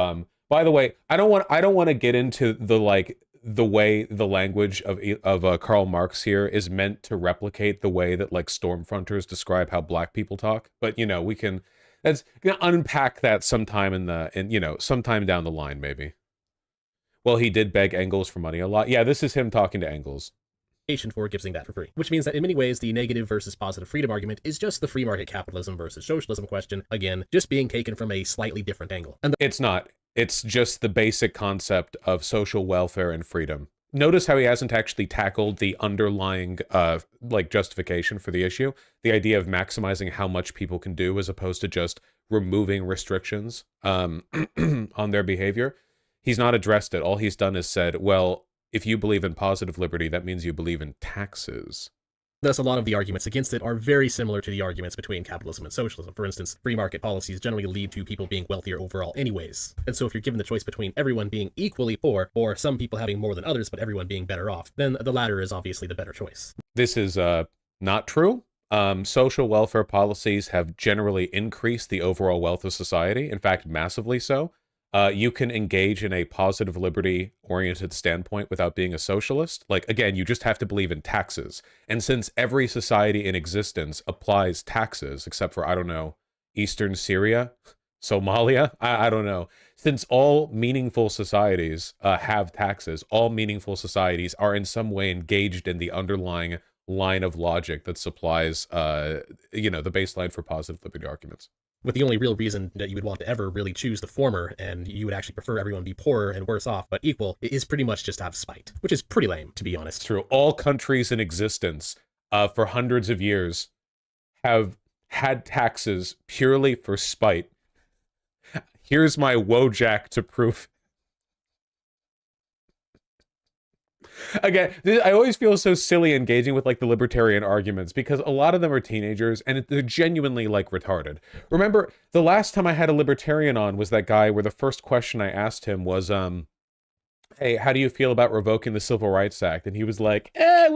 by the way, I don't want to get into the, like, the way the language of Karl Marx here is meant to replicate the way that, like, Stormfronters describe how black people talk, but, you know, we can, that's gonna unpack that sometime you know, sometime down the line, maybe. Well, he did beg Engels for money a lot. Yeah, this is him talking to Engels. For giving that for free, which means that in many ways the negative versus positive freedom argument is just the free market capitalism versus socialism question, again, just being taken from a slightly different angle. And it's not. It's just the basic concept of social welfare and freedom. Notice how he hasn't actually tackled the underlying, like, justification for the issue. The idea of maximizing how much people can do as opposed to just removing restrictions on their behavior. He's not addressed it. All he's done is said, well, if you believe in positive liberty, that means you believe in taxes. Thus, a lot of the arguments against it are very similar to the arguments between capitalism and socialism. For instance, free market policies generally lead to people being wealthier overall anyways. And so if you're given the choice between everyone being equally poor or some people having more than others but everyone being better off, then the latter is obviously the better choice. This is not true. Social welfare policies have generally increased the overall wealth of society. In fact, massively so. You can engage in a positive liberty-oriented standpoint without being a socialist. Like, again, you just have to believe in taxes. And since every society in existence applies taxes, except for, I don't know, Eastern Syria, Somalia, I don't know. Since all meaningful societies have taxes, all meaningful societies are in some way engaged in the underlying line of logic that supplies, the baseline for positive liberty arguments. With the only real reason that you would want to ever really choose the former, and you would actually prefer everyone be poorer and worse off, but equal, is pretty much just out of spite, which is pretty lame, to be honest. True. All countries in existence for hundreds of years have had taxes purely for spite. Here's my Wojak to prove. Again, I always feel so silly engaging with like the libertarian arguments because a lot of them are teenagers and they're genuinely like retarded. Remember, the last time I had a libertarian on was that guy where the first question I asked him was, hey, how do you feel about revoking the Civil Rights Act? And he was like, And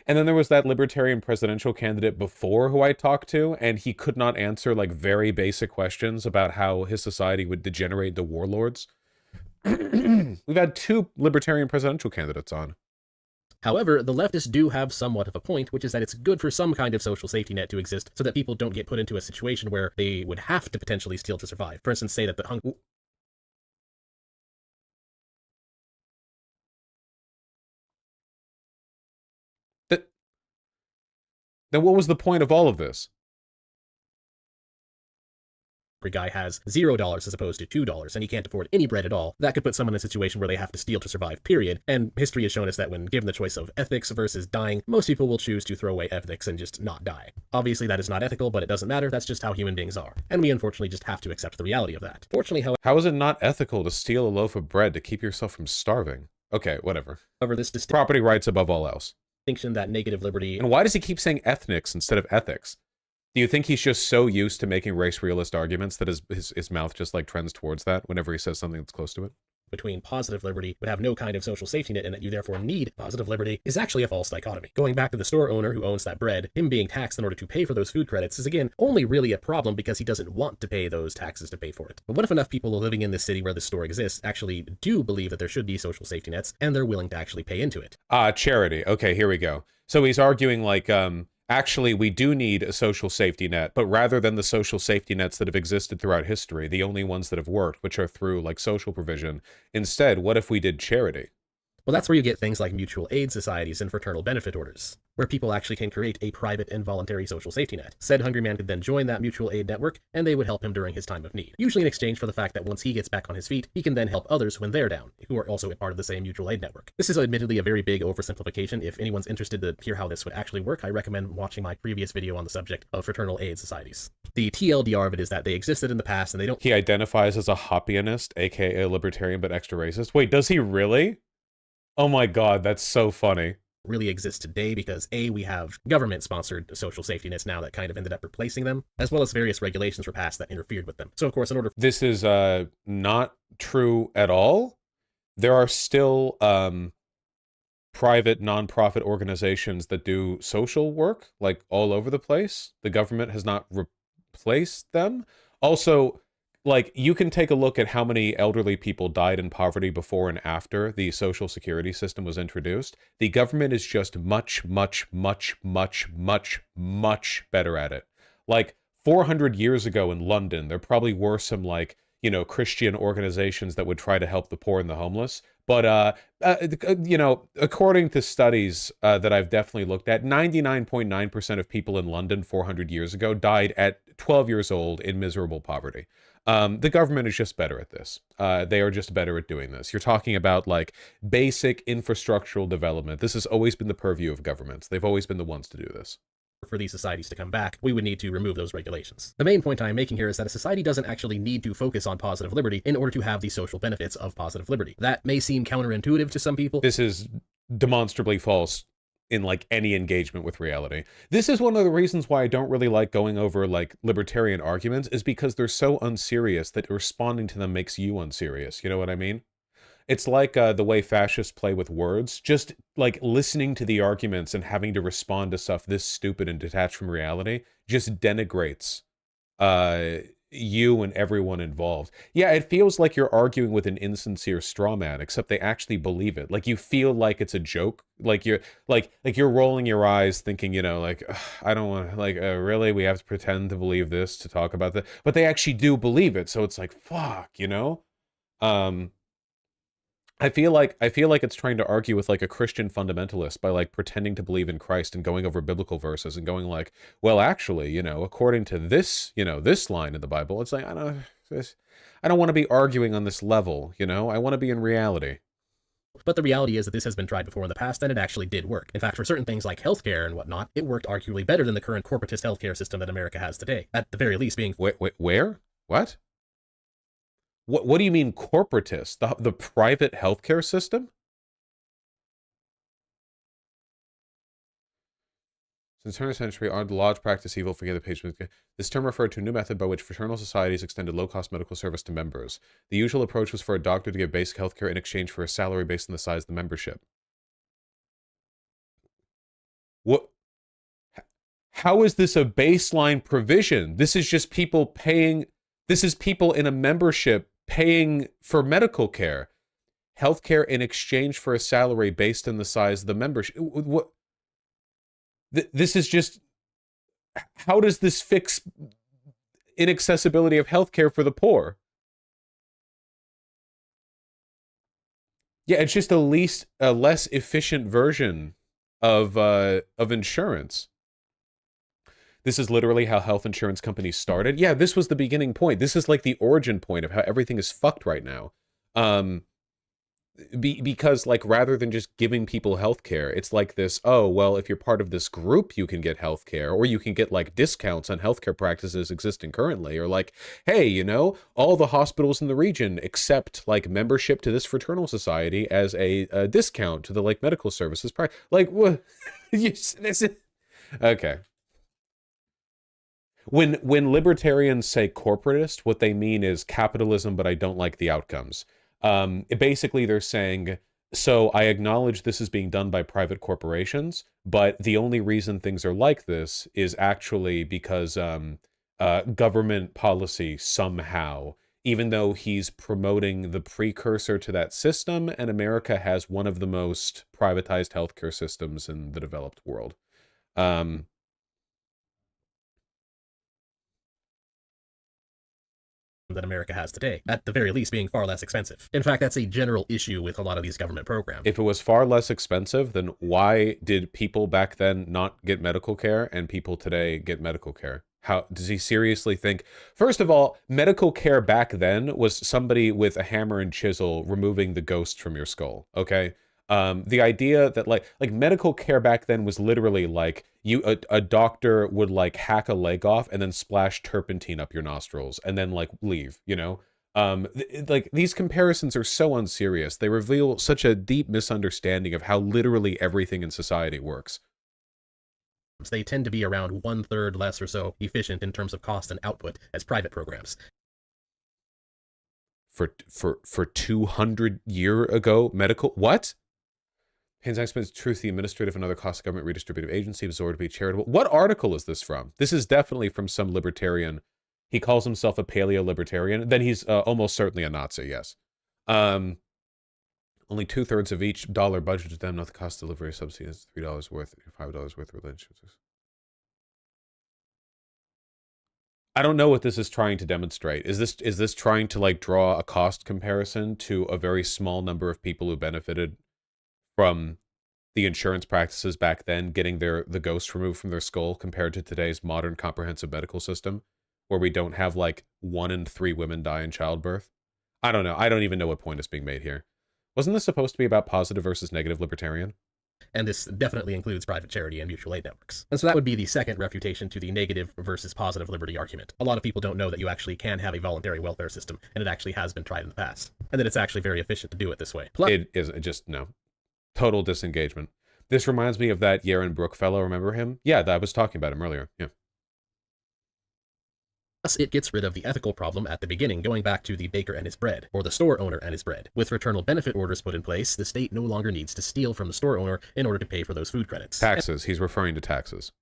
then there was that libertarian presidential candidate before who I talked to, and he could not answer like very basic questions about how his society would degenerate to warlords. We've had 2 libertarian presidential candidates on. However, the leftists do have somewhat of a point, which is that it's good for some kind of social safety net to exist so that people don't get put into a situation where they would have to potentially steal to survive. For instance, say that the Then what was the point of all of this? guy has $0 as opposed to $2 and he can't afford any bread at all, that could put someone in a situation where they have to steal to survive, period. And history has shown us that when given the choice of ethics versus dying, most people will choose to throw away ethics and just not die. Obviously that is not ethical, but it doesn't matter, that's just how human beings are. And we unfortunately just have to accept the reality of that. Fortunately, how is it not ethical to steal a loaf of bread to keep yourself from starving? Okay, whatever. However, this property rights above all else. Distinction that negative liberty... And why does he keep saying ethnics instead of ethics? Do you think he's just so used to making race realist arguments that his mouth just like trends towards that whenever he says something that's close to it? Between positive liberty would have no kind of social safety net and that you therefore need positive liberty is actually a false dichotomy. Going back to the store owner who owns that bread, him being taxed in order to pay for those food credits is again only really a problem because he doesn't want to pay those taxes to pay for it. But what if enough people living in this city where the store exists actually do believe that there should be social safety nets and they're willing to actually pay into it? Charity. Okay, here we go. So he's arguing like, actually, we do need a social safety net, but rather than the social safety nets that have existed throughout history, the only ones that have worked, which are through like social provision, instead, what if we did charity? Well, that's where you get things like mutual aid societies and fraternal benefit orders, where people actually can create a private and voluntary social safety net. Said hungry man could then join that mutual aid network, and they would help him during his time of need, usually in exchange for the fact that once he gets back on his feet, he can then help others when they're down, who are also a part of the same mutual aid network. This is admittedly a very big oversimplification. If anyone's interested to hear how this would actually work, I recommend watching my previous video on the subject of fraternal aid societies. The TLDR of it is that they existed in the past, and they don't... He identifies as a Hoppianist, aka a libertarian but extra racist. Wait, does he really? Oh my god, that's so funny. Really exist today because A, we have government-sponsored social safety nets now that kind of ended up replacing them, as well as various regulations were passed that interfered with them. So of course, in order... This is not true at all. There are still private nonprofit organizations that do social work, like all over the place. The government has not replaced them. Also, like, you can take a look at how many elderly people died in poverty before and after the social security system was introduced. The government is just much, much, much, much, much, much better at it. Like, 400 years ago in London, there probably were some, like, you know, Christian organizations that would try to help the poor and the homeless. But, you know, according to studies that I've definitely looked at, 99.9% of people in London 400 years ago died at 12 years old in miserable poverty. The government is just better at this. They are just better at doing this. You're talking about like basic infrastructural development. This has always been the purview of governments. They've always been the ones to do this. for these societies to come back, we would need to remove those regulations. The main point I'm making here is that a society doesn't actually need to focus on positive liberty in order to have the social benefits of positive liberty. That may seem counterintuitive to some people. This is demonstrably false in like any engagement with reality. This is one of the reasons why I don't really like going over like libertarian arguments, is because they're so unserious that responding to them makes you unserious. You know what I mean? It's like the way fascists play with words. Just like listening to the arguments and having to respond to stuff this stupid and detached from reality just denigrates you and everyone involved. Yeah, it feels like you're arguing with an insincere straw man, except they actually believe it. Like you feel like it's a joke. Like you're you're rolling your eyes thinking, you know, like, I don't want to, like, really, we have to pretend to believe this to talk about that. But they actually do believe it. So it's like, fuck, you know? I feel like it's trying to argue with like a Christian fundamentalist by like pretending to believe in Christ and going over biblical verses and going like, well, actually, you know, according to this, you know, this line in the Bible, it's like, I don't want to be arguing on this level, you know, I want to be in reality. But the reality is that this has been tried before in the past, and it actually did work. In fact, for certain things like healthcare and whatnot, it worked arguably better than the current corporatist healthcare system that America has today. At the very least being... Wait, where? What? What do you mean corporatist? The private healthcare system? Since the 20th century, our laws practice evil, forgive the patient. This term referred to a new method by which fraternal societies extended low-cost medical service to members. The usual approach was for a doctor to give basic healthcare in exchange for a salary based on the size of the membership. What? How is this a baseline provision? This is just people paying... This is people in a membership paying for medical care. Healthcare in exchange for a salary based on the size of the membership. What? This is just... How does this fix inaccessibility of healthcare for the poor? Yeah, it's just a less efficient version of insurance. This is literally how health insurance companies started. Yeah, this was the beginning point. This is like the origin point of how everything is fucked right now. Because like rather than just giving people healthcare, it's like this, oh, well, if you're part of this group, you can get healthcare, or you can get like discounts on healthcare practices existing currently, or like, hey, you know, all the hospitals in the region accept like membership to this fraternal society as a discount to the like medical services. Like, what? Okay. When libertarians say corporatist, what they mean is capitalism, but I don't like the outcomes. Basically, they're saying, so I acknowledge this is being done by private corporations, but the only reason things are like this is actually because government policy somehow, even though he's promoting the precursor to that system, and America has one of the most privatized healthcare systems in the developed world. That America has today, at the very least being far less expensive. In fact, that's a general issue with a lot of these government programs. If it was far less expensive, then why did people back then not get medical care and people today get medical care? How does he seriously think? First of all, medical care back then was somebody with a hammer and chisel removing the ghost from your skull, okay? The idea that like medical care back then was literally like a doctor would like hack a leg off and then splash turpentine up your nostrils and then like leave, you know? Like these comparisons are so unserious. They reveal such a deep misunderstanding of how literally everything in society works. They tend to be around 1/3 less or so efficient in terms of cost and output as private programs. For 200 year ago medical what? Hands expense truth, the administrative and other costs of government redistributive agency absorbed to be charitable. What article is this from? This is definitely from some libertarian. He calls himself a paleo-libertarian. Then he's almost certainly a Nazi, yes. Only 2/3 of each dollar budgeted to them, not the cost of delivery subsidies, $3 worth, $5 worth of religion. I don't know what this is trying to demonstrate. Is this trying to like draw a cost comparison to a very small number of people who benefited from the insurance practices back then, getting the ghost removed from their skull, compared to today's modern comprehensive medical system, where we don't have like 1 in 3 women die in childbirth? I don't know. I don't even know what point is being made here. Wasn't this supposed to be about positive versus negative libertarian? And this definitely includes private charity and mutual aid networks. And so that would be the second refutation to the negative versus positive liberty argument. A lot of people don't know that you actually can have a voluntary welfare system, and it actually has been tried in the past, and that it's actually very efficient to do it this way. Plus, it is just, no. Total disengagement. This reminds me of that Yaron Brook fellow, remember him? Yeah, I was talking about him earlier, yeah. Plus, it gets rid of the ethical problem at the beginning, going back to the baker and his bread, or the store owner and his bread. With fraternal benefit orders put in place, the state no longer needs to steal from the store owner in order to pay for those food credits. Taxes. He's referring to taxes.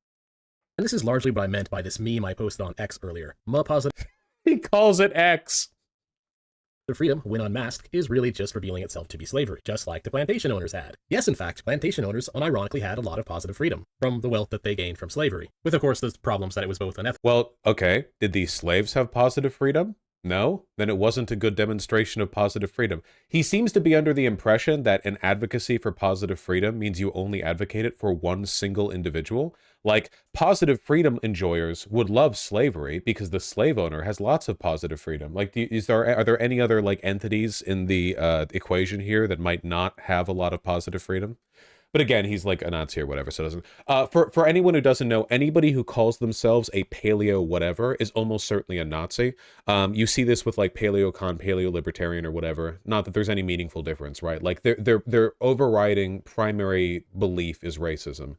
And this is largely what I meant by this meme I posted on X earlier. Positive. He calls it X. The freedom, when unmasked, is really just revealing itself to be slavery, just like the plantation owners had. Yes, in fact, plantation owners unironically had a lot of positive freedom from the wealth that they gained from slavery, with of course the problems that it was both unethical. Well, okay, did these slaves have positive freedom? No? Then it wasn't a good demonstration of positive freedom. He seems to be under the impression that an advocacy for positive freedom means you only advocate it for one single individual. Like, positive freedom enjoyers would love slavery because the slave owner has lots of positive freedom. Like, are there any other, like, entities in the equation here that might not have a lot of positive freedom? But again, he's like a Nazi or whatever, so it doesn't. For anyone who doesn't know, anybody who calls themselves a paleo whatever is almost certainly a Nazi. You see this with like paleocon, paleo-libertarian or whatever. Not that there's any meaningful difference, right? Like their overriding primary belief is racism.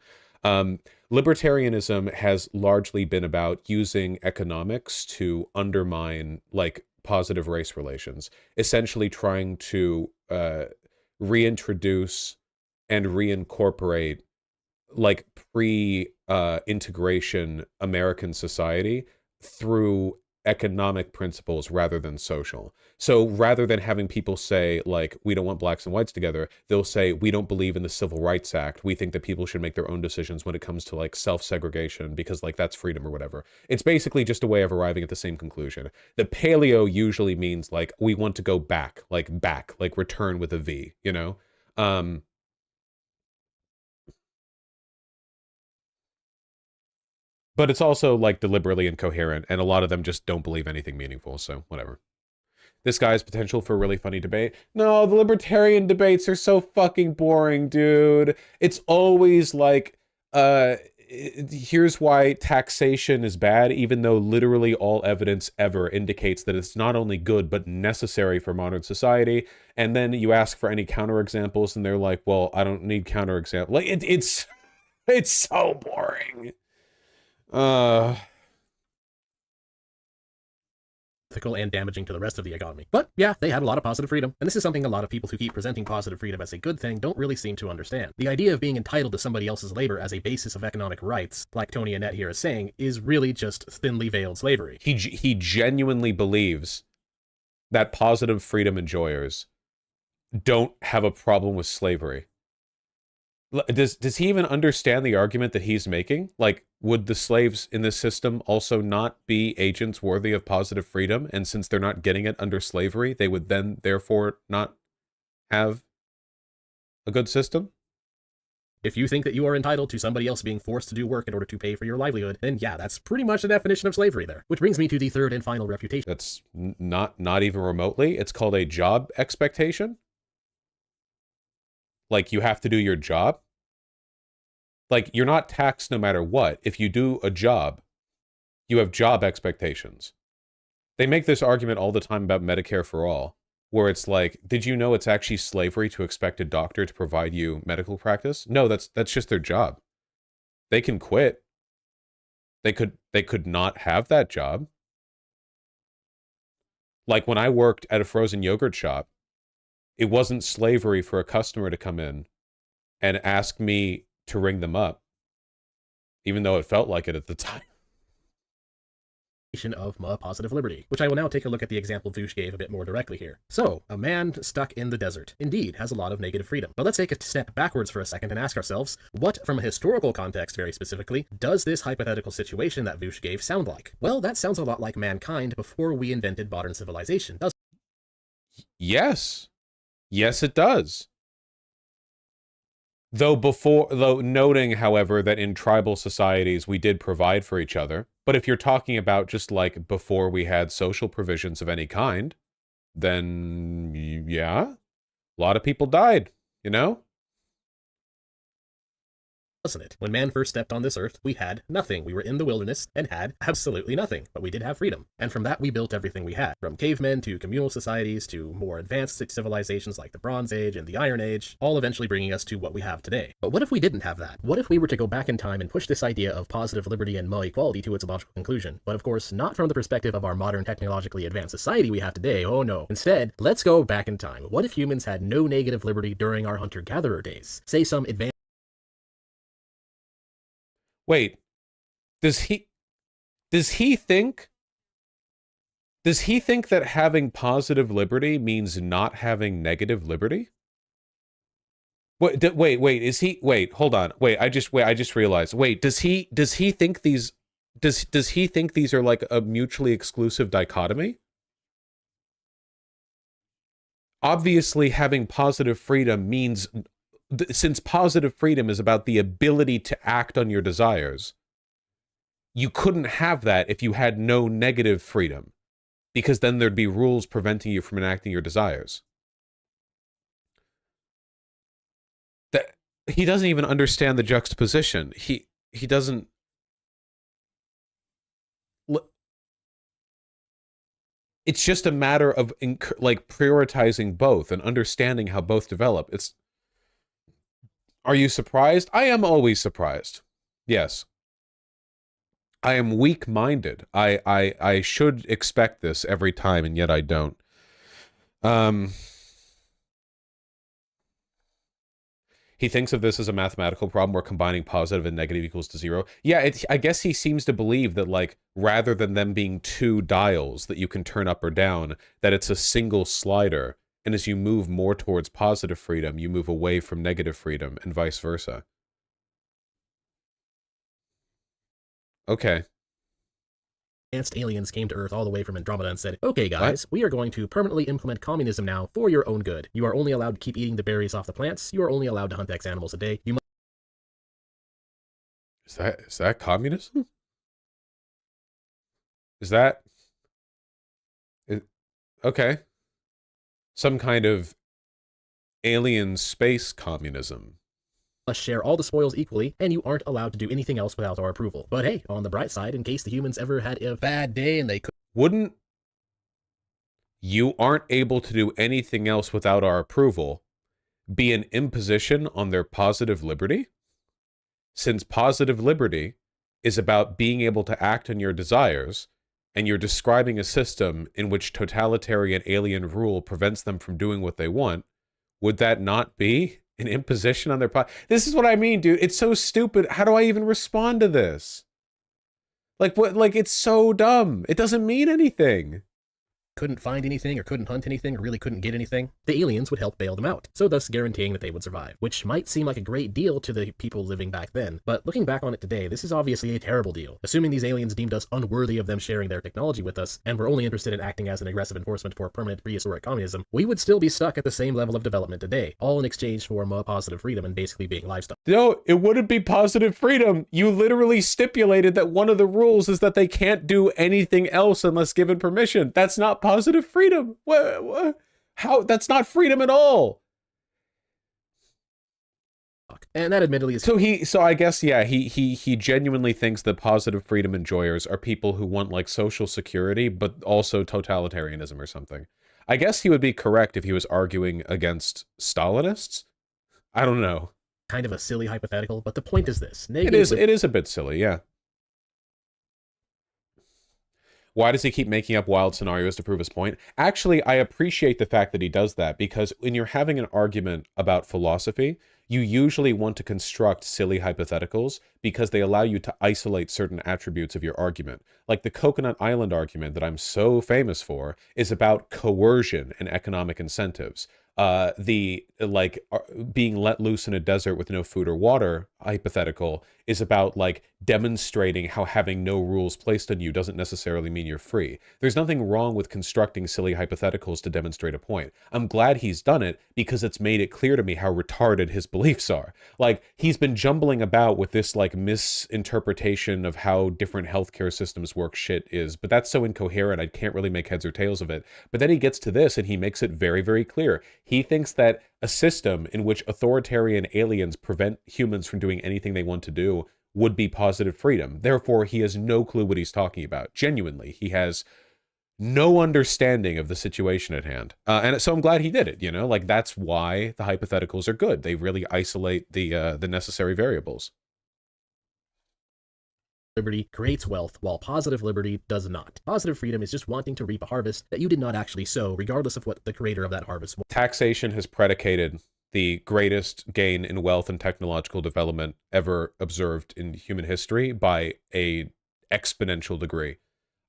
Libertarianism has largely been about using economics to undermine like positive race relations, essentially trying to reintroduce and reincorporate like pre-integration American society through economic principles rather than social. So rather than having people say like, we don't want blacks and whites together, they'll say, we don't believe in the Civil Rights Act. We think that people should make their own decisions when it comes to like self-segregation because like that's freedom or whatever. It's basically just a way of arriving at the same conclusion. The paleo usually means like, we want to go back, like return with a V, you know? But it's also like deliberately incoherent, and a lot of them just don't believe anything meaningful, so whatever. This guy's potential for a really funny debate. No, the libertarian debates are so fucking boring, dude. It's always like, here's why taxation is bad, even though literally all evidence ever indicates that it's not only good, but necessary for modern society. And then you ask for any counterexamples, and they're like, well, I don't need counterexamples. Like, it's so boring. Ethical and damaging to the rest of the economy. But yeah, they had a lot of positive freedom, and this is something a lot of people who keep presenting positive freedom as a good thing don't really seem to understand. The idea of being entitled to somebody else's labor as a basis of economic rights, like Tony Annette here is saying, is really just thinly veiled slavery. He genuinely believes that positive freedom enjoyers don't have a problem with slavery. Does he even understand the argument that he's making? Like, would the slaves in this system also not be agents worthy of positive freedom? And since they're not getting it under slavery, they would then therefore not have a good system? If you think that you are entitled to somebody else being forced to do work in order to pay for your livelihood, then yeah, that's pretty much the definition of slavery there. Which brings me to the third and final refutation. That's not even remotely. It's called a job expectation. Like, you have to do your job. Like, you're not taxed no matter what. If you do a job, you have job expectations. They make this argument all the time about Medicare for all, where it's like, did you know it's actually slavery to expect a doctor to provide you medical practice? No, that's just their job. They can quit. They could not have that job. Like, when I worked at a frozen yogurt shop, it wasn't slavery for a customer to come in and ask me to ring them up, even though it felt like it at the time. Of positive liberty, which I will now take a look at the example Vush gave a bit more directly here. So, a man stuck in the desert, indeed, has a lot of negative freedom. But let's take a step backwards for a second and ask ourselves, what, from a historical context very specifically, does this hypothetical situation that Vush gave sound like? Well, that sounds a lot like mankind before we invented modern civilization, doesn't it? Yes. Yes, it does. Though noting, however, that in tribal societies we did provide for each other. But if you're talking about just like before we had social provisions of any kind, then yeah, a lot of people died, you know? wasn't it? When man first stepped on this earth, we had nothing. We were in the wilderness and had absolutely nothing, but we did have freedom. And from that, we built everything we had. From cavemen to communal societies to more advanced civilizations like the Bronze Age and the Iron Age, all eventually bringing us to what we have today. But what if we didn't have that? What if we were to go back in time and push this idea of positive liberty and more equality to its logical conclusion? But of course, not from the perspective of our modern technologically advanced society we have today, oh no. Instead, let's go back in time. What if humans had no negative liberty during our hunter-gatherer days? Say some advanced... Wait, does he think that having positive liberty means not having negative liberty? Wait, hold on. I just realized. Wait, does he think these are like a mutually exclusive dichotomy? Obviously, having positive freedom means, since positive freedom is about the ability to act on your desires, you couldn't have that if you had no negative freedom, because then there'd be rules preventing you from enacting your desires. That he doesn't even understand the juxtaposition. He doesn't. It's just a matter of like prioritizing both and understanding how both develop. Are you surprised? I am always surprised. Yes. I am weak-minded. I should expect this every time, and yet I don't. He thinks of this as a mathematical problem where combining positive and negative equals to 0. Yeah, I guess he seems to believe that, like, rather than them being two dials that you can turn up or down, that it's a single slider. And as you move more towards positive freedom, you move away from negative freedom, and vice versa. Okay. Advanced aliens came to Earth all the way from Andromeda and said, okay guys, we are going to permanently implement communism now for your own good. You are only allowed to keep eating the berries off the plants. You are only allowed to hunt X animals a day. You Is that communism? Is that... Okay. Some kind of alien space communism. Must share all the spoils equally, and you aren't allowed to do anything else without our approval. But hey, on the bright side, in case the humans ever had a bad day and they could... Wouldn't... You aren't able to do anything else without our approval be an imposition on their positive liberty? Since positive liberty is about being able to act on your desires, and you're describing a system in which totalitarian alien rule prevents them from doing what they want, would that not be an imposition on their This is what I mean, dude. It's so stupid. How do I even respond to this? Like, what? Like, it's so dumb. It doesn't mean anything. Couldn't find anything or couldn't hunt anything or really couldn't get anything, the aliens would help bail them out, so thus guaranteeing that they would survive, which might seem like a great deal to the people living back then, but looking back on it today, this is obviously a terrible deal. Assuming these aliens deemed us unworthy of them sharing their technology with us, and were only interested in acting as an aggressive enforcement for permanent prehistoric communism, we would still be stuck at the same level of development today, all in exchange for more positive freedom and basically being livestock. No, it wouldn't be positive freedom. You literally stipulated that one of the rules is that they can't do anything else unless given permission. That's not positive freedom. What? How? That's not freedom at all. And that admittedly is... So I guess, yeah, he genuinely thinks that positive freedom enjoyers are people who want, like, social security, but also totalitarianism or something. I guess he would be correct if he was arguing against Stalinists. I don't know. Kind of a silly hypothetical, but the point is this. It is a bit silly, yeah. Why does he keep making up wild scenarios to prove his point? Actually, I appreciate the fact that he does that, because when you're having an argument about philosophy, you usually want to construct silly hypotheticals because they allow you to isolate certain attributes of your argument. Like the Coconut Island argument that I'm so famous for is about coercion and economic incentives. Being let loose in a desert with no food or water hypothetical is about, like, demonstrating how having no rules placed on you doesn't necessarily mean you're free. There's nothing wrong with constructing silly hypotheticals to demonstrate a point. I'm glad he's done it because it's made it clear to me how retarded his beliefs are. Like, he's been jumbling about with this, like, misinterpretation of how different healthcare systems work shit is, but that's so incoherent I can't really make heads or tails of it. But then he gets to this and he makes it very, very clear. He thinks that a system in which authoritarian aliens prevent humans from doing anything they want to do would be positive freedom. Therefore, he has no clue what he's talking about. Genuinely, he has no understanding of the situation at hand. And so I'm glad he did it, you know? Like, that's why the hypotheticals are good. They really isolate the necessary variables. Liberty creates wealth, while positive liberty does not. Positive freedom is just wanting to reap a harvest that you did not actually sow, regardless of what the creator of that harvest was. Taxation has predicated the greatest gain in wealth and technological development ever observed in human history by a exponential degree.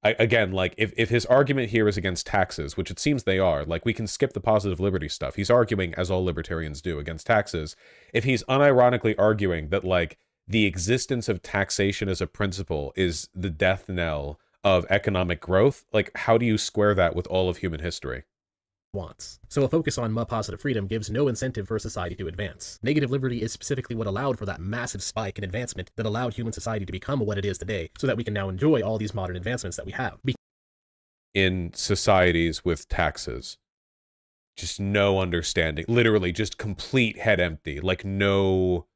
Again, like, if his argument here is against taxes, which it seems they are, like, we can skip the positive liberty stuff. He's arguing, as all libertarians do, against taxes. If he's unironically arguing that, like, the existence of taxation as a principle is the death knell of economic growth, like, how do you square that with all of human history? Wants. So a focus on positive freedom gives no incentive for society to advance. Negative liberty is specifically what allowed for that massive spike in advancement that allowed human society to become what it is today, so that we can now enjoy all these modern advancements that we have. In societies with taxes, just no understanding, literally just complete head empty, like no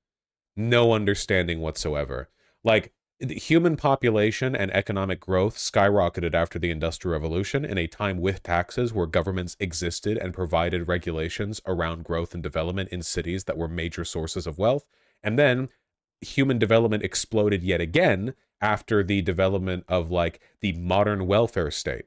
understanding whatsoever. Like, the human population and economic growth skyrocketed after the Industrial Revolution in a time with taxes where governments existed and provided regulations around growth and development in cities that were major sources of wealth. And then human development exploded yet again after the development of, like, the modern welfare state.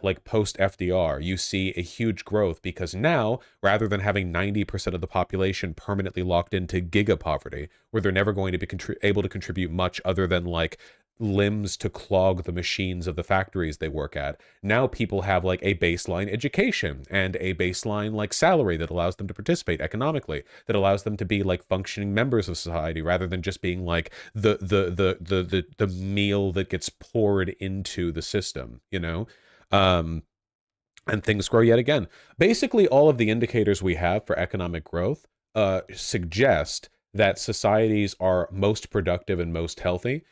Like post FDR, you see a huge growth because now, rather than having 90% of the population permanently locked into giga poverty, where they're never going to be able to contribute much other than, like, limbs to clog the machines of the factories they work at, now people have, like, a baseline education and a baseline, like, salary that allows them to participate economically, that allows them to be, like, functioning members of society rather than just being, like, the meal that gets poured into the system, you know? And things grow yet again. Basically, all of the indicators we have for economic growth suggest that societies are most productive and most healthy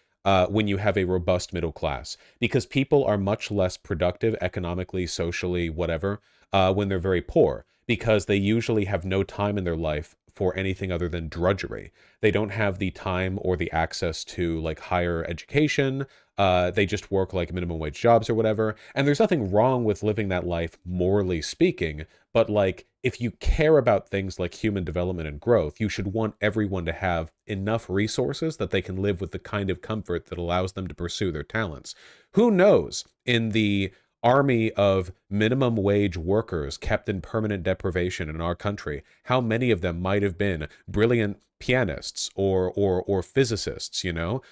when you have a robust middle class, because people are much less productive economically, socially, whatever, when they're very poor, because they usually have no time in their life for anything other than drudgery. They don't have the time or the access to, like, higher education. They just work, like, minimum wage jobs or whatever. And there's nothing wrong with living that life, morally speaking. But, like, if you care about things like human development and growth, you should want everyone to have enough resources that they can live with the kind of comfort that allows them to pursue their talents. Who knows, in the army of minimum wage workers kept in permanent deprivation in our country, how many of them might have been brilliant pianists or physicists, you know?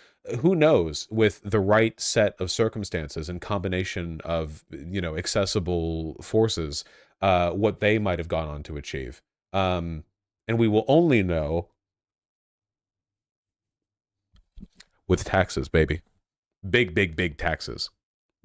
Who knows, with the right set of circumstances and combination of, you know, accessible forces, what they might have gone on to achieve. And we will only know with taxes, baby. Big, big, big taxes.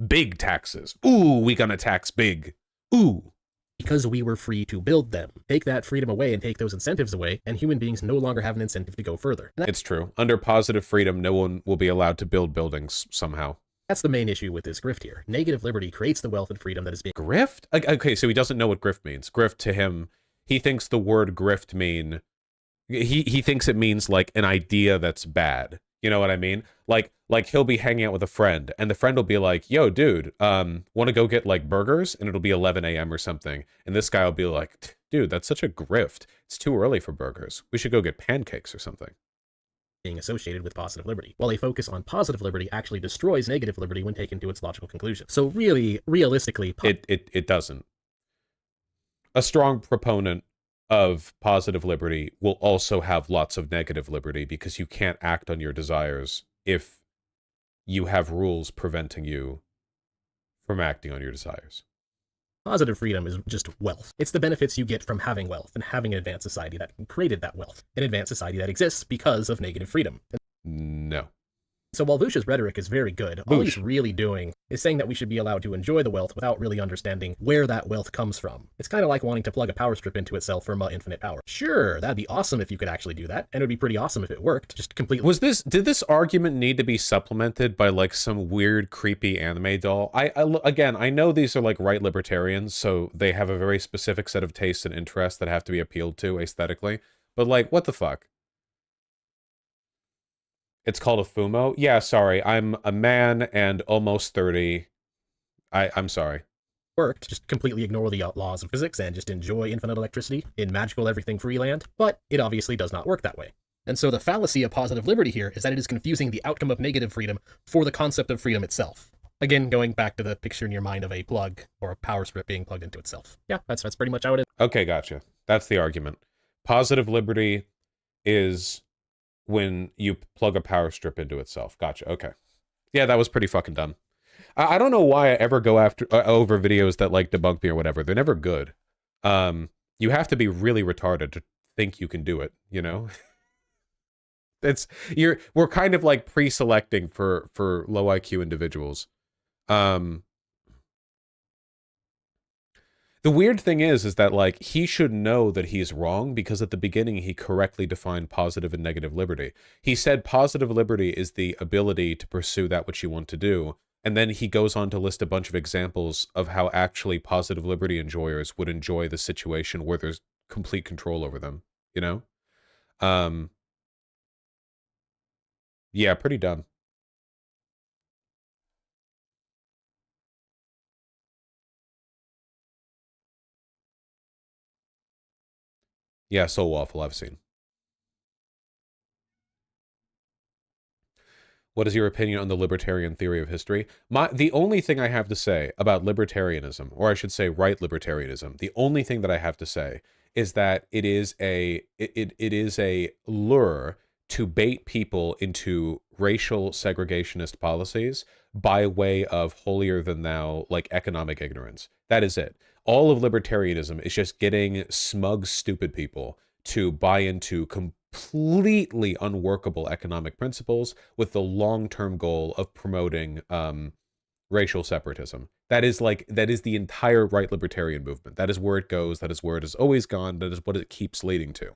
Big taxes. Ooh, we gonna tax big. Ooh. Because we were free to build them. Take that freedom away and take those incentives away, and human beings no longer have an incentive to go further. It's true. Under positive freedom, no one will be allowed to build buildings somehow. That's the main issue with this grift here. Negative liberty creates the wealth and freedom that is being... Grift? Okay, so he doesn't know what grift means. Grift, to him, he thinks the word grift mean... He thinks it means, like, an idea that's bad. You know what I mean? Like he'll be hanging out with a friend, and the friend will be like, yo, dude, want to go get, like, burgers? And it'll be 11 a.m. or something. And this guy will be like, dude, that's such a grift. It's too early for burgers. We should go get pancakes or something. Being associated with positive liberty, while a focus on positive liberty actually destroys negative liberty when taken to its logical conclusion. So really, realistically... It doesn't. A strong proponent of positive liberty will also have lots of negative liberty, because you can't act on your desires if you have rules preventing you from acting on your desires. Positive freedom is just wealth. It's the benefits you get from having wealth and having an advanced society that created that wealth. An advanced society that exists because of negative freedom. No. So while Vush's rhetoric is very good, all he's really doing is saying that we should be allowed to enjoy the wealth without really understanding where that wealth comes from. It's kind of like wanting to plug a power strip into itself for infinite power. Sure, that'd be awesome if you could actually do that, and it would be pretty awesome if it worked, just completely. Did this argument need to be supplemented by like some weird, creepy anime doll? Again, I know these are like right libertarians, so they have a very specific set of tastes and interests that have to be appealed to aesthetically, but like, what the fuck? It's called a Fumo? Yeah, sorry. I'm a man and almost 30. I'm sorry. Worked, just completely ignore the laws of physics and just enjoy infinite electricity in magical everything free land, but it obviously does not work that way. And so the fallacy of positive liberty here is that it is confusing the outcome of negative freedom for the concept of freedom itself. Again, going back to the picture in your mind of a plug or a power strip being plugged into itself. Yeah, that's pretty much how it is. Okay, gotcha. That's the argument. Positive liberty is when you plug a power strip into itself. Gotcha. Okay. Yeah, that was pretty fucking dumb. I don't know why I ever go after over videos that like debunk me or whatever. They're never good. You have to be really retarded to think you can do it, you know? We're kind of like pre-selecting for low IQ individuals. The weird thing is that, like, he should know that he's wrong because at the beginning he correctly defined positive and negative liberty. He said positive liberty is the ability to pursue that which you want to do, and then he goes on to list a bunch of examples of how actually positive liberty enjoyers would enjoy the situation where there's complete control over them, you know? Yeah, pretty dumb. Yeah, so waffle, I've seen. What is your opinion on the libertarian theory of history? The only thing I have to say about libertarianism, or I should say right libertarianism, the only thing that I have to say is that it is a lure to bait people into racial segregationist policies by way of holier than thou, like economic ignorance. That is it. All of libertarianism is just getting smug, stupid people to buy into completely unworkable economic principles with the long-term goal of promoting racial separatism. That is the entire right libertarian movement. That is where it goes. That is where it has always gone. That is what it keeps leading to.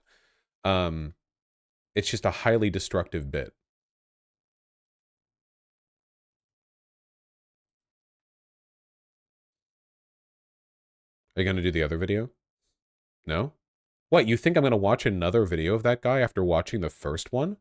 It's just a highly destructive bit. Are you going to do the other video? No? What, you think I'm going to watch another video of that guy after watching the first one?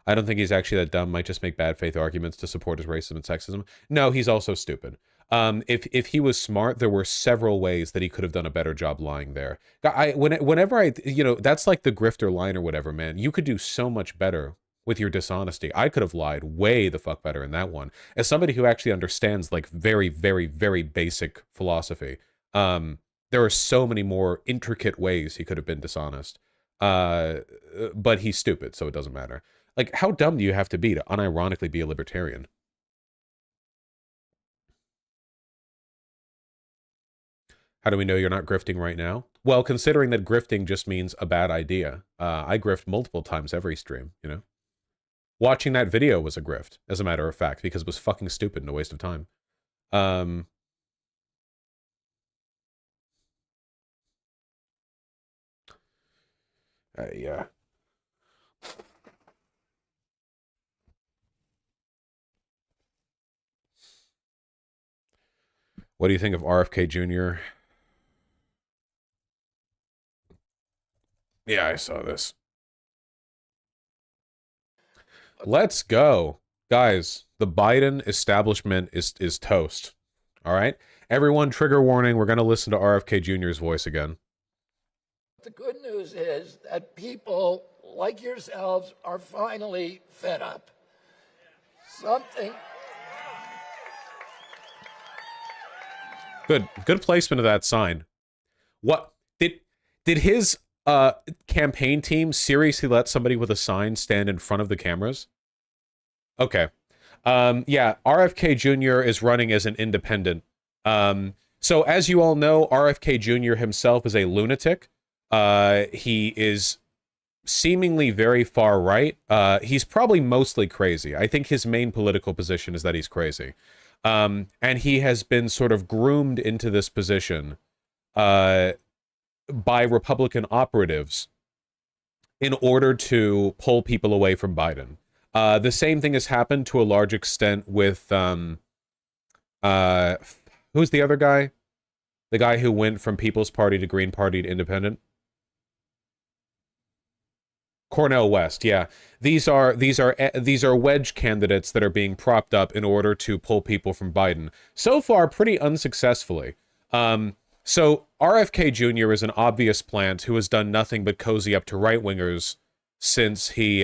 I don't think he's actually that dumb. Might just make bad faith arguments to support his racism and sexism. No, he's also stupid. If he was smart, there were several ways that he could have done a better job lying there. Whenever I, you know, that's like the grifter line or whatever, man. You could do so much better with your dishonesty. I could have lied way the fuck better in that one. As somebody who actually understands like very, very, very basic philosophy, there are so many more intricate ways he could have been dishonest. But he's stupid, so it doesn't matter. Like, how dumb do you have to be to unironically be a libertarian? How do we know you're not grifting right now? Well, considering that grifting just means a bad idea. I grift multiple times every stream, you know? Watching that video was a grift, as a matter of fact, because it was fucking stupid and a waste of time. Yeah. What do you think of RFK Jr.? Yeah, I saw this. Let's go. Guys, the Biden establishment is toast. All right? Everyone, trigger warning. We're going to listen to RFK Jr.'s voice again. The good news is that people like yourselves are finally fed up. Something. Good placement of that sign. What did his campaign team seriously let somebody with a sign stand in front of the cameras? Okay. Yeah, RFK Jr. is running as an independent. So as you all know, RFK Jr. himself is a lunatic. He is seemingly very far right. He's probably mostly crazy. I think his main political position is that he's crazy. And he has been sort of groomed into this position by Republican operatives in order to pull people away from Biden. The same thing has happened to a large extent with who's the other guy? The guy who went from People's Party to Green Party to Independent? Cornel West, yeah. These are wedge candidates that are being propped up in order to pull people from Biden. So far, pretty unsuccessfully. So RFK Jr. is an obvious plant who has done nothing but cozy up to right-wingers since he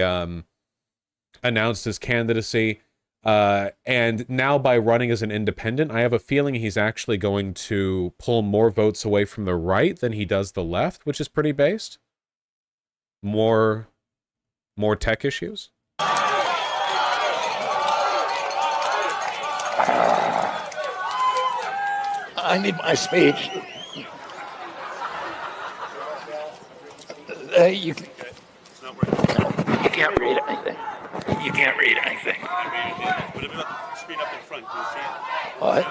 announced his candidacy. And now by running as an independent, I have a feeling he's actually going to pull more votes away from the right than he does the left, which is pretty based. More tech issues. I need my speech. You can't read anything. You can't read anything. What about the screen up in front? Can you see it? What?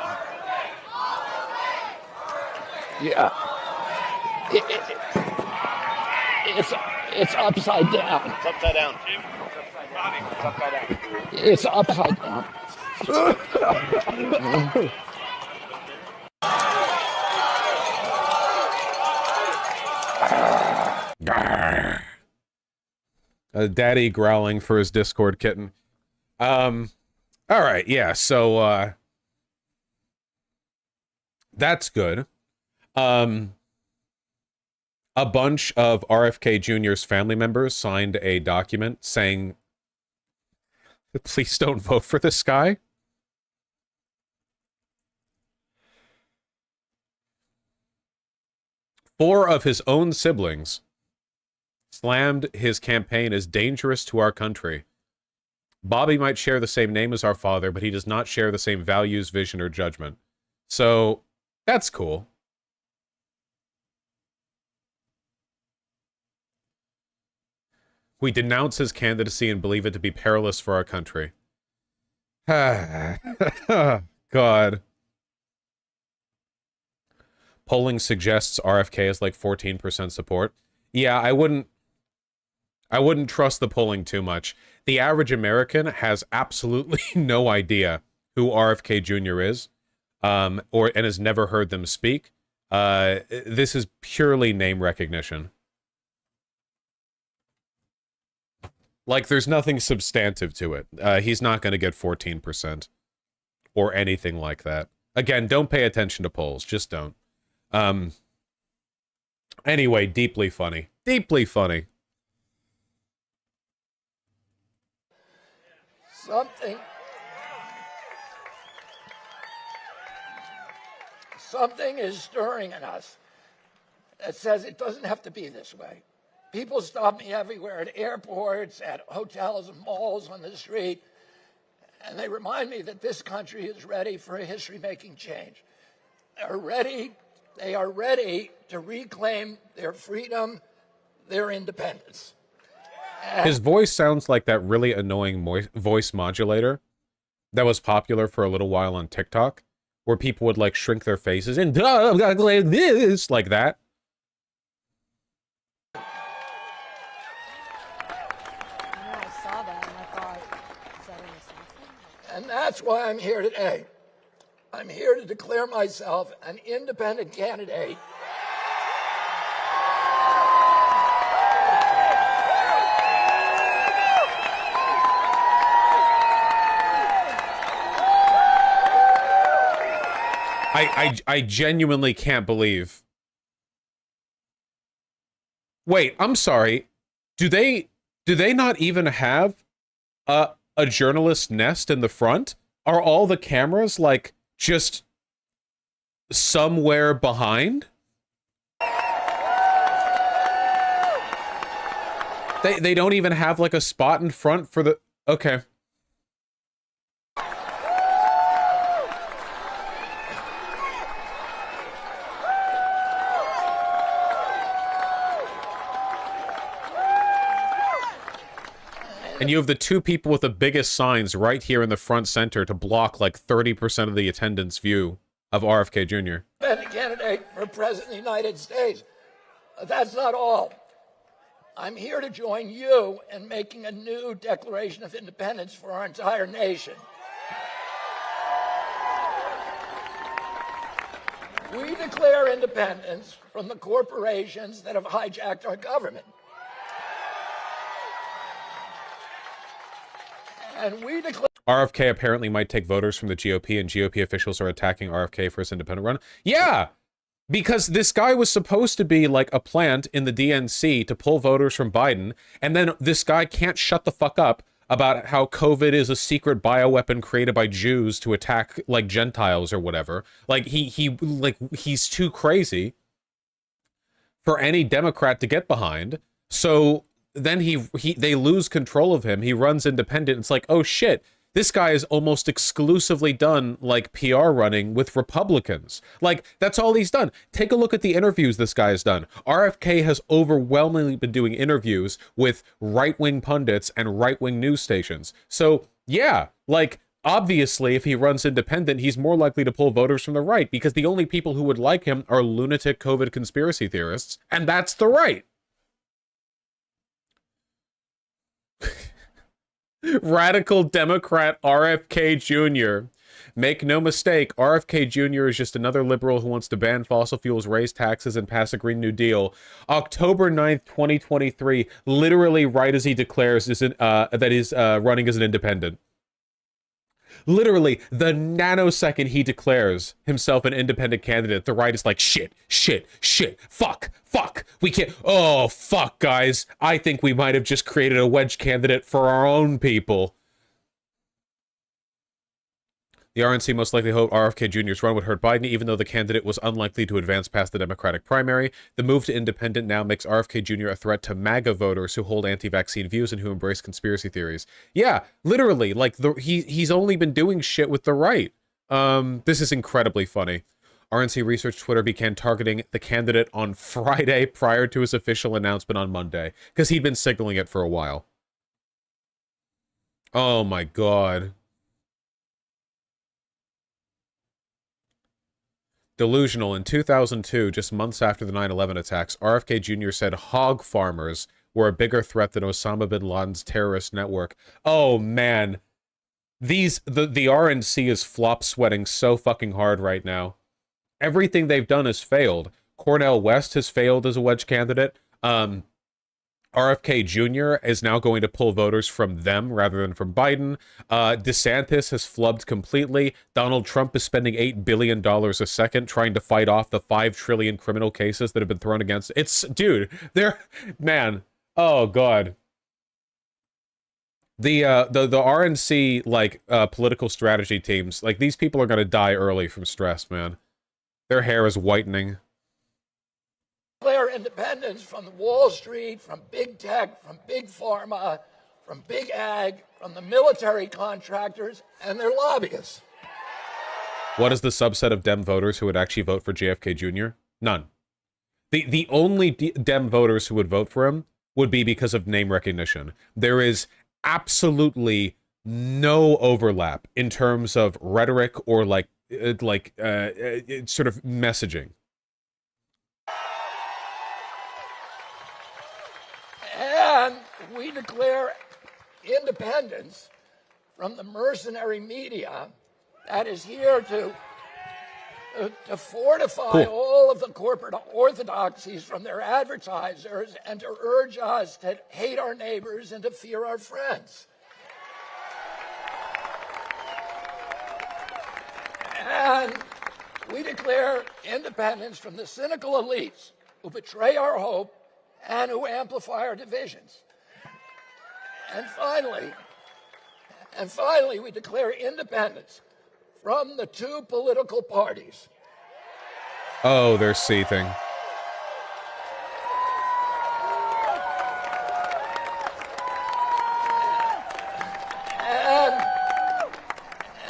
Yeah. It's upside down. It's upside down. It's upside down. Daddy growling for his Discord kitten. All right, yeah, so that's good. A bunch of RFK Jr.'s family members signed a document saying, please don't vote for this guy. Four of his own siblings slammed his campaign as dangerous to our country. Bobby might share the same name as our father, but he does not share the same values, vision, or judgment. So, that's cool. We denounce his candidacy and believe it to be perilous for our country. God. Polling suggests RFK is like 14% support. Yeah, I wouldn't trust the polling too much. The average American has absolutely no idea who RFK Jr. is, and has never heard them speak. This is purely name recognition. Like, there's nothing substantive to it. He's not going to get 14% or anything like that. Again, don't pay attention to polls. Just don't. Anyway, deeply funny. Deeply funny. Something is stirring in us that says it doesn't have to be this way. People stop me everywhere at airports, at hotels and malls, on the street, and they remind me that this country is ready for a history-making change. They are ready to reclaim their freedom, their independence. His voice sounds like that really annoying voice modulator that was popular for a little while on TikTok, where people would like shrink their faces and like this, like that. And that's why I'm here today. I'm here to declare myself an independent candidate. I genuinely can't believe. Wait, I'm sorry. Do they not even have a journalist nest in the front? Are all the cameras like just somewhere behind? They don't even have like a spot in front for the... Okay. And you have the two people with the biggest signs right here in the front center to block like 30% of the attendance view of RFK Jr. Independent candidate for President of the United States. That's not all. I'm here to join you in making a new Declaration of Independence for our entire nation. We declare independence from the corporations that have hijacked our government. And we declare... RFK apparently might take voters from the GOP, and GOP officials are attacking RFK for his independent run. Yeah! Because this guy was supposed to be like a plant in the DNC to pull voters from Biden, and then this guy can't shut the fuck up about how COVID is a secret bioweapon created by Jews to attack like Gentiles or whatever. Like he's too crazy for any Democrat to get behind. So then they lose control of him. He runs independent. It's like, oh shit. This guy is almost exclusively done, like, PR running with Republicans. Like, that's all he's done. Take a look at the interviews this guy has done. RFK has overwhelmingly been doing interviews with right-wing pundits and right-wing news stations. So, yeah, like, obviously, if he runs independent, he's more likely to pull voters from the right, because the only people who would like him are lunatic COVID conspiracy theorists, and that's the right. Radical Democrat RFK Jr. Make no mistake, RFK Jr. is just another liberal who wants to ban fossil fuels, raise taxes, and pass a Green New Deal. October 9th, 2023, literally right as he declares that he's running as an independent. Literally, the nanosecond he declares himself an independent candidate, the right is like, shit, fuck, we can't, oh, fuck, guys. I think we might have just created a wedge candidate for our own people. The RNC most likely hoped RFK Jr.'s run would hurt Biden, even though the candidate was unlikely to advance past the Democratic primary. The move to independent now makes RFK Jr. a threat to MAGA voters who hold anti-vaccine views and who embrace conspiracy theories. Yeah, literally, like, he's only been doing shit with the right. This is incredibly funny. RNC Research Twitter began targeting the candidate on Friday prior to his official announcement on Monday, because he'd been signaling it for a while. Oh my god. Delusional. In 2002, just months after the 9/11 attacks, RFK Jr. said hog farmers were a bigger threat than Osama bin Laden's terrorist network. Oh man, the RNC is flop sweating so fucking hard right now. Everything they've done has failed. Cornel West has failed as a wedge candidate. RFK Jr. is now going to pull voters from them rather than from Biden. DeSantis has flubbed completely. Donald Trump is spending $8 billion a second trying to fight off the 5 trillion criminal cases that have been thrown against. Dude, man, oh god. The RNC, like, political strategy teams, like, these people are gonna die early from stress, man. Their hair is whitening. Declare independence from Wall Street, from big tech, from big pharma, from big ag, from the military contractors, and their lobbyists. What is the subset of Dem voters who would actually vote for JFK Jr.? None. The only Dem voters who would vote for him would be because of name recognition. There is absolutely no overlap in terms of rhetoric or sort of messaging. And we declare independence from the mercenary media that is here to fortify all of the corporate orthodoxies from their advertisers and to urge us to hate our neighbors and to fear our friends. And we declare independence from the cynical elites who betray our hope and who amplify our divisions. And finally, we declare independence from the 2 political parties. Oh, they're seething.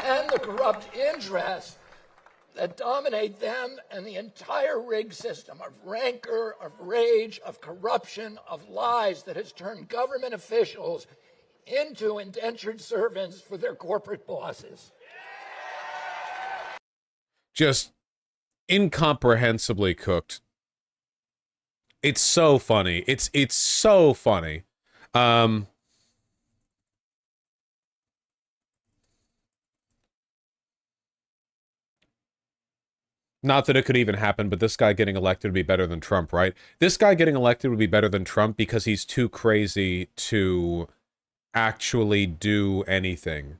And the corrupt interests that dominate them and the entire rigged system of rancor, of rage, of corruption, of lies that has turned government officials into indentured servants for their corporate bosses. Just incomprehensibly cooked. It's so funny. It's so funny. Not that it could even happen, but this guy getting elected would be better than Trump, right? This guy getting elected would be better than Trump because he's too crazy to actually do anything.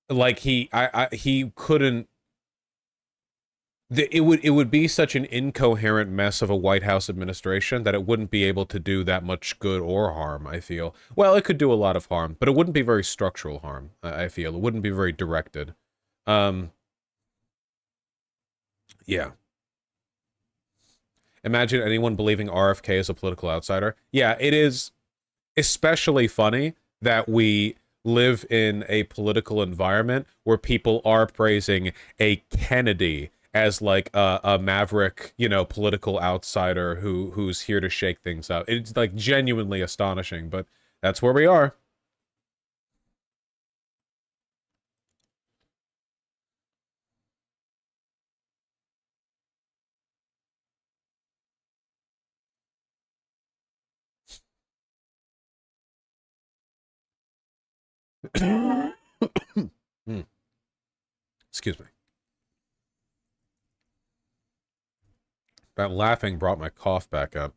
Like he couldn't. It would be such an incoherent mess of a White House administration that it wouldn't be able to do that much good or harm, I feel. Well, it could do a lot of harm, but it wouldn't be very structural harm, I feel. It wouldn't be very directed. Yeah. Imagine anyone believing RFK is a political outsider. Yeah, it is especially funny that we live in a political environment where people are praising a Kennedy as like a maverick, you know, political outsider who's here to shake things up. It's like genuinely astonishing, but that's where we are. Excuse me. That laughing brought my cough back up.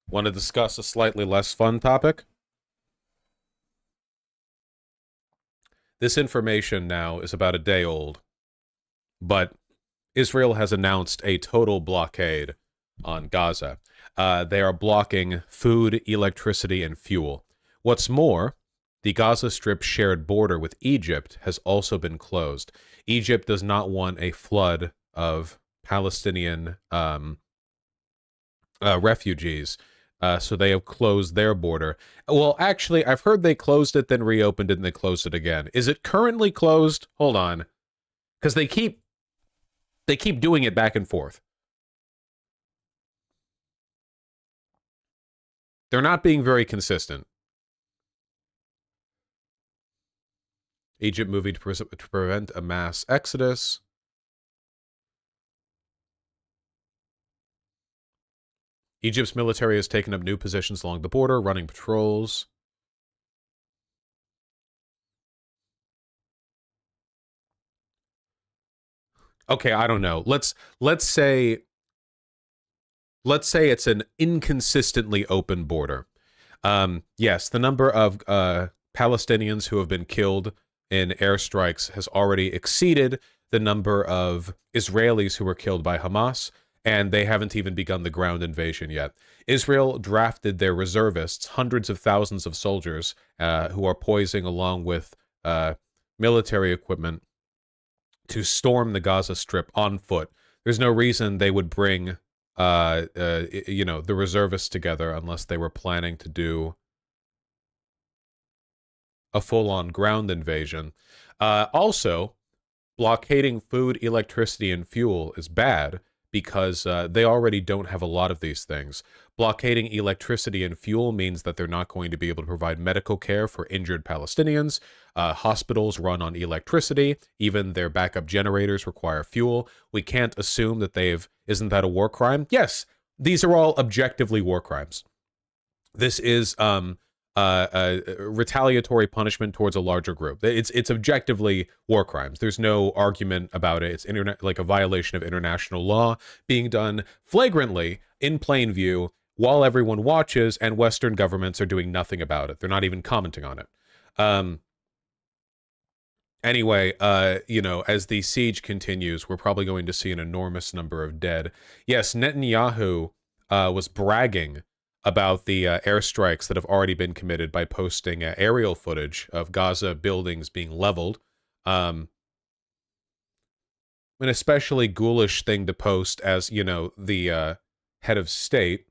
Want to discuss a slightly less fun topic? This information now is about a day old, but Israel has announced a total blockade on Gaza. They are blocking food, electricity, and fuel. What's more, the Gaza Strip shared border with Egypt has also been closed. Egypt does not want a flood of Palestinian refugees, so they have closed their border. Well, actually, I've heard they closed it, then reopened it, and they closed it again. Is it currently closed? Hold on. Because they keep doing it back and forth. They're not being very consistent. Egypt moving to prevent a mass exodus. Egypt's military has taken up new positions along the border, running patrols. Okay, I don't know. Let's say it's an inconsistently open border. Yes, the number of Palestinians who have been killed in airstrikes has already exceeded the number of Israelis who were killed by Hamas, and they haven't even begun the ground invasion yet. Israel drafted their reservists, hundreds of thousands of soldiers who are poising along with military equipment to storm the Gaza Strip on foot. There's no reason they would bring, you know, the reservists together unless they were planning to do a full-on ground invasion. Also, blockading food, electricity, and fuel is bad because they already don't have a lot of these things. Blockading electricity and fuel means that they're not going to be able to provide medical care for injured Palestinians. Hospitals run on electricity. Even their backup generators require fuel. We can't assume that isn't that a war crime? Yes, these are all objectively war crimes. This is retaliatory punishment towards a larger group. It's objectively war crimes. There's no argument about it. It's like a violation of international law being done flagrantly in plain view while everyone watches, and Western governments are doing nothing about it. They're not even commenting on it. Anyway, you know, as the siege continues, we're probably going to see an enormous number of dead. Yes, Netanyahu was bragging about the airstrikes that have already been committed by posting aerial footage of Gaza buildings being leveled. An especially ghoulish thing to post as, you know, the head of state.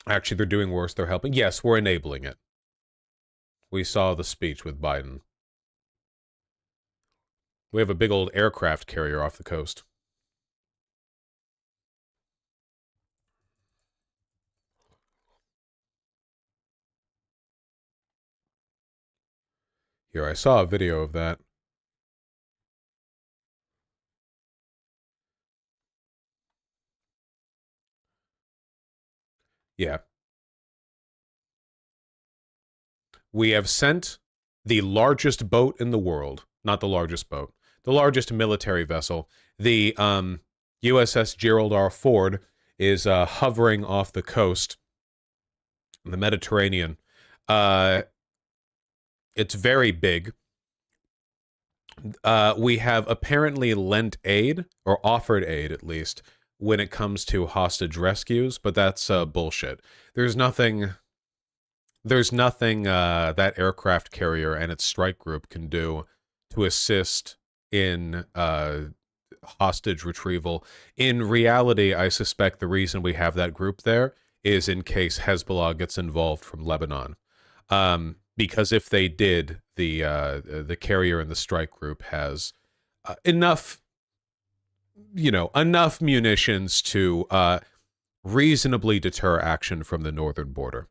Actually, they're doing worse. They're helping. Yes, we're enabling it. We saw the speech with Biden. We have a big old aircraft carrier off the coast. Here, I saw a video of that. Yeah. We have sent the largest boat in the world, not the largest boat, the largest military vessel. The USS Gerald R. Ford is hovering off the coast in the Mediterranean. It's very big. We have apparently lent aid, or offered aid at least, when it comes to hostage rescues, but that's bullshit. There's nothing that aircraft carrier and its strike group can do to assist in hostage retrieval. In reality, I suspect the reason we have that group there is in case Hezbollah gets involved from Lebanon. Because if they did, the carrier and the strike group has enough munitions to reasonably deter action from the northern border.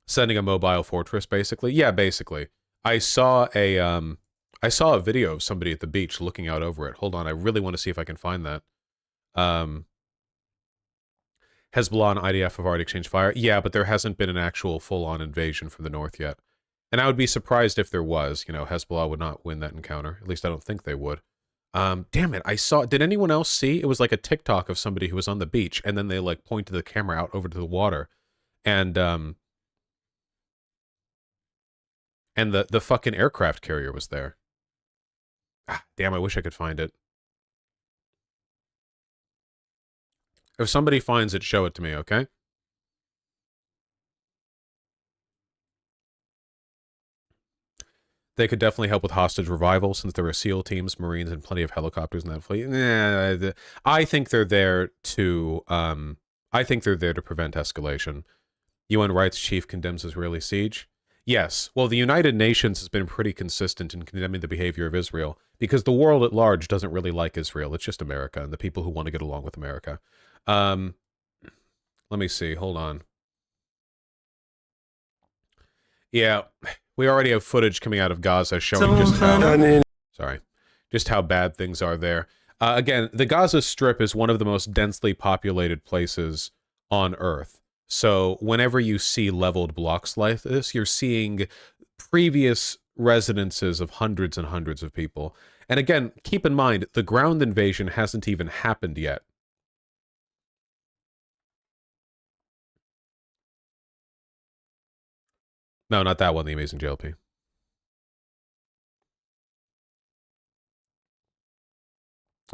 Sending a mobile fortress, basically. Yeah, basically. I saw a video of somebody at the beach looking out over it. Hold on, I really want to see if I can find that. Hezbollah and IDF have already exchanged fire. Yeah, but there hasn't been an actual full-on invasion from the north yet. And I would be surprised if there was. Hezbollah would not win that encounter. At least I don't think they would. Damn it, I saw... Did anyone else see? It was like a TikTok of somebody who was on the beach, and then they, like, pointed the camera out over to the water. And the fucking aircraft carrier was there. Ah, damn, I wish I could find it. If somebody finds it, show it to me, okay? They could definitely help with hostage revival since there are SEAL teams, Marines, and plenty of helicopters in that fleet. I think they're there to prevent escalation. UN rights chief condemns Israeli siege. Yes. Well, the United Nations has been pretty consistent in condemning the behavior of Israel because the world at large doesn't really like Israel. It's just America and the people who want to get along with America. Let me see. Hold on. Yeah, we already have footage coming out of Gaza showing just how bad things are there. Again, the Gaza Strip is one of the most densely populated places on Earth. So whenever you see leveled blocks like this, you're seeing previous residences of hundreds and hundreds of people. And again, keep in mind, the ground invasion hasn't even happened yet. No, not that one, the Amazing JLP.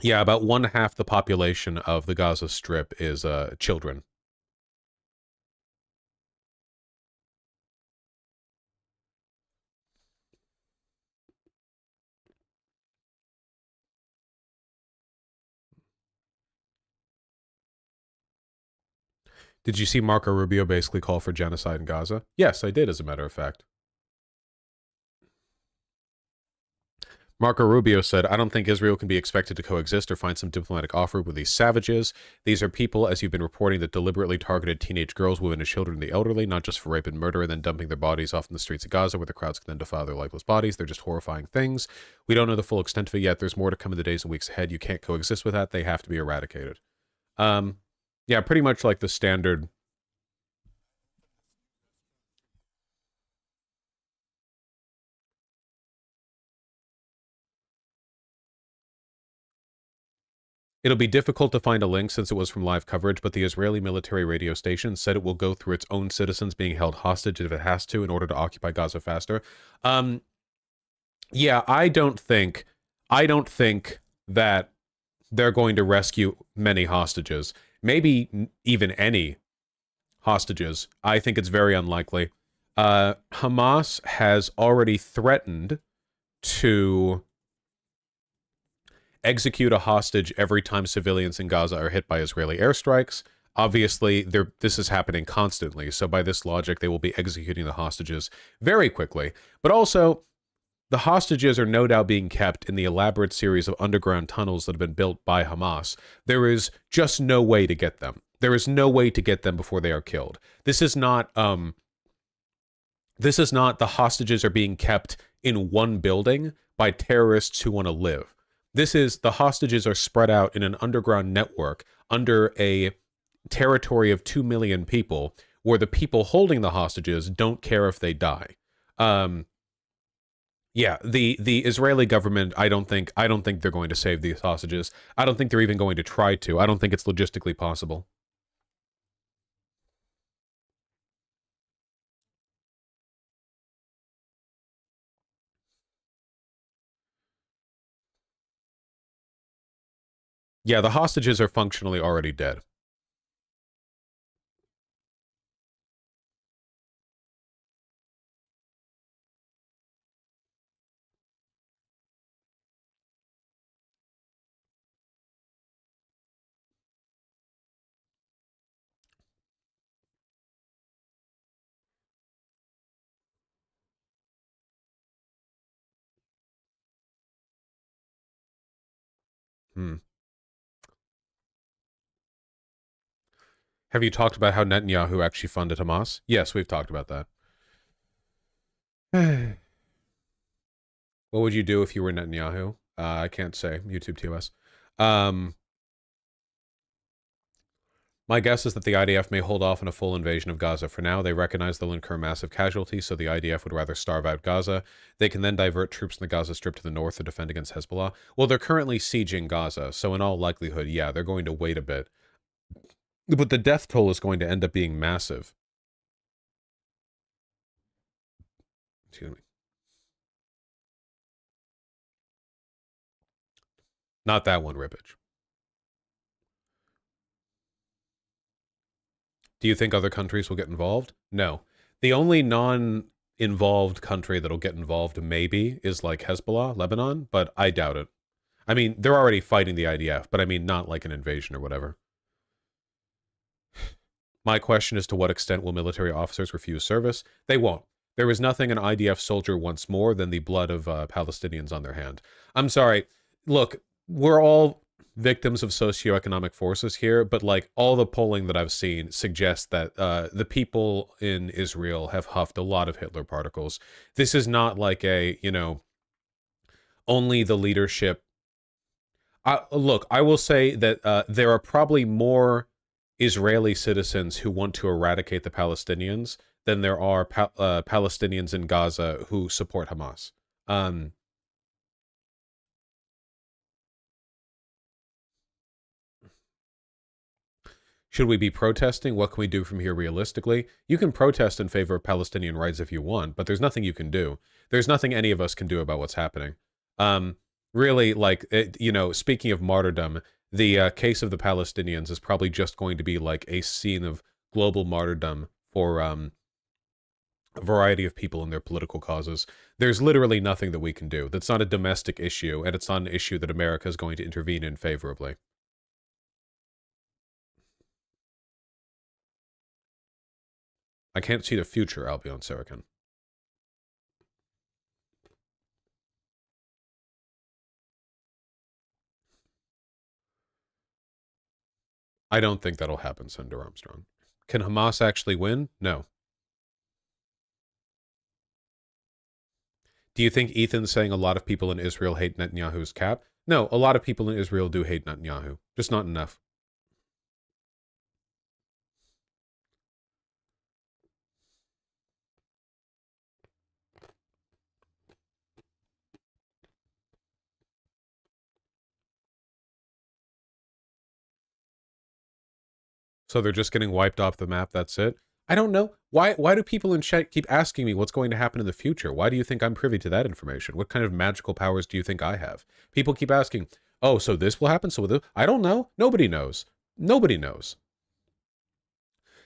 Yeah, about 1/2 the population of the Gaza Strip is children. Did you see Marco Rubio basically call for genocide in Gaza? Yes, I did, as a matter of fact. Marco Rubio said, I don't think Israel can be expected to coexist or find some diplomatic offer with these savages. These are people, as you've been reporting, that deliberately targeted teenage girls, women, and children, and the elderly, not just for rape and murder, and then dumping their bodies off in the streets of Gaza where the crowds can then defile their lifeless bodies. They're just horrifying things. We don't know the full extent of it yet. There's more to come in the days and weeks ahead. You can't coexist with that. They have to be eradicated. Yeah, pretty much like the standard... It'll be difficult to find a link since it was from live coverage, but the Israeli military radio station said it will go through its own citizens being held hostage if it has to in order to occupy Gaza faster. Yeah, I don't think that they're going to rescue many hostages. Maybe even any hostages. I think it's very unlikely. Hamas has already threatened to execute a hostage every time civilians in Gaza are hit by Israeli airstrikes. Obviously, this is happening constantly, so by this logic, they will be executing the hostages very quickly. But also, the hostages are no doubt being kept in the elaborate series of underground tunnels that have been built by Hamas. There is just no way to get them. There is no way to get them before they are killed. This is not the hostages are being kept in one building by terrorists who want to live. This is the hostages are spread out in an underground network under a territory of 2 million people, where the people holding the hostages don't care if they die. Yeah, the Israeli government, I don't think they're going to save these hostages. I don't think they're even going to try to. I don't think it's logistically possible. Yeah, the hostages are functionally already dead. Have you talked about how Netanyahu actually funded Hamas? Yes, we've talked about that. What would you do if you were Netanyahu? I can't say. YouTube TOS. My guess is that the IDF may hold off on a full invasion of Gaza. For now, they recognize they'll incur massive casualties, so the IDF would rather starve out Gaza. They can then divert troops in the Gaza Strip to the north to defend against Hezbollah. Well, they're currently sieging Gaza, so in all likelihood, yeah, they're going to wait a bit. But the death toll is going to end up being massive. Excuse me. Not that one, Rippage. Do you think other countries will get involved? No. The only non-involved country that'll get involved maybe is like Hezbollah, Lebanon, but I doubt it. I mean, they're already fighting the IDF, but I mean, not like an invasion or whatever. My question is, to what extent will military officers refuse service? They won't. There is nothing an IDF soldier wants more than the blood of Palestinians on their hand. I'm sorry. Look, we're all victims of socioeconomic forces here, but like all the polling that I've seen suggests that the people in Israel have huffed a lot of Hitler particles. This is not like a, you know, only the leadership. Look, I will say that there are probably more Israeli citizens who want to eradicate the Palestinians than there are Palestinians in Gaza who support Hamas. Should we be protesting? What can we do from here realistically? You can protest in favor of Palestinian rights if you want, but there's nothing you can do. There's nothing any of us can do about what's happening. Really, like, you know, speaking of martyrdom, the case of the Palestinians is probably just going to be like a scene of global martyrdom for a variety of people and their political causes. There's literally nothing that we can do. That's not a domestic issue, and it's not an issue that America is going to intervene in favorably. I can't see the future, Albion Serican. I don't think that'll happen, Senator Armstrong. Can Hamas actually win? No. Do you think Ethan's saying a lot of people in Israel hate Netanyahu's cap? No, a lot of people in Israel do hate Netanyahu. Just not enough. So they're just getting wiped off the map, that's it? I don't know. Why do people in chat keep asking me what's going to happen in the future? Why do you think I'm privy to that information? What kind of magical powers do you think I have? People keep asking, oh, so this will happen? So I don't know. Nobody knows. Nobody knows.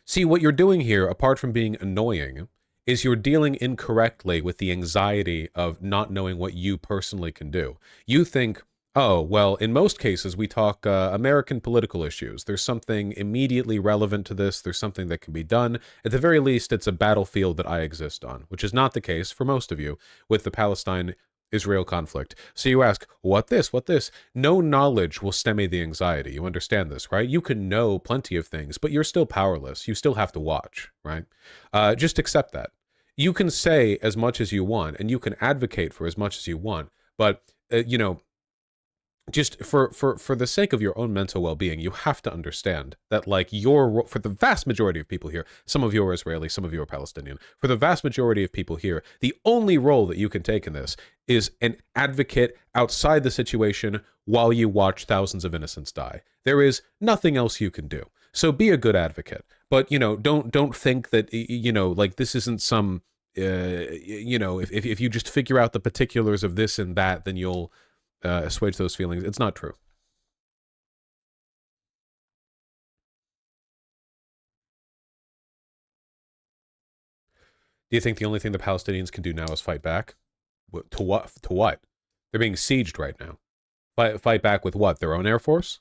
See, what you're doing here, apart from being annoying, is you're dealing incorrectly with the anxiety of not knowing what you personally can do. You think, Oh, well, in most cases, we talk American political issues. There's something immediately relevant to this. There's something that can be done. At the very least, it's a battlefield that I exist on, which is not the case for most of you with the Palestine-Israel conflict. So you ask, what this? What this? No knowledge will stem the anxiety. You understand this, right? You can know plenty of things, but you're still powerless. You still have to watch, right? Just accept that. You can say as much as you want, and you can advocate for as much as you want, but, you know, just for the sake of your own mental well-being, you have to understand that, like, for the vast majority of people here, some of you are Israeli, some of you are Palestinian, for the vast majority of people here, the only role that you can take in this is an advocate outside the situation while you watch thousands of innocents die. There is nothing else you can do. So be a good advocate, but, you know, don't think that, you know, like, this isn't some, you know, if you just figure out the particulars of this and that, then you'll assuage those feelings. It's not true. Do you think the only thing the Palestinians can do now is fight back? To what? To what? They're being sieged right now. Fight back with what? Their own air force?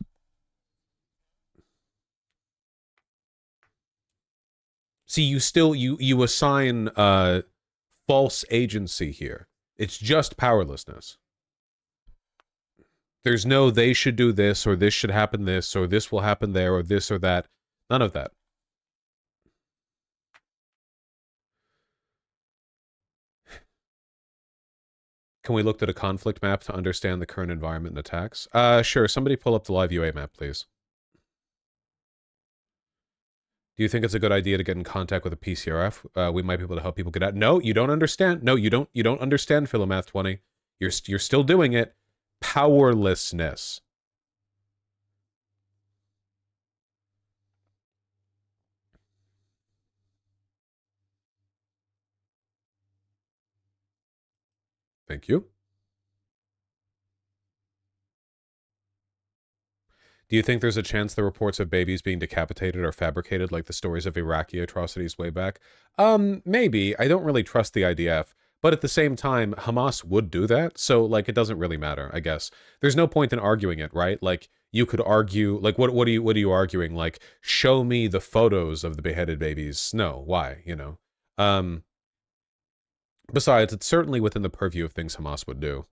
See, you assign false agency here. It's just powerlessness. There's no they should do this, or this should happen this, or this will happen there, or this or that. None of that. Can we look at a conflict map to understand the current environment and attacks? Sure. Somebody pull up the live UA map, please. Do you think it's a good idea to get in contact with a PCRF? We might be able to help people get out. No, you don't understand. No, you don't understand, Philomath 20. You're still doing it. Powerlessness. Thank you. Do you think there's a chance the reports of babies being decapitated are fabricated like the stories of Iraqi atrocities way back? Maybe. I don't really trust the IDF. But at the same time, Hamas would do that, so, like, it doesn't really matter, I guess. There's no point in arguing it, right? Like, you could argue, like, what are you arguing? Like, show me the photos of the beheaded babies. No, why, you know? Besides, it's certainly within the purview of things Hamas would do.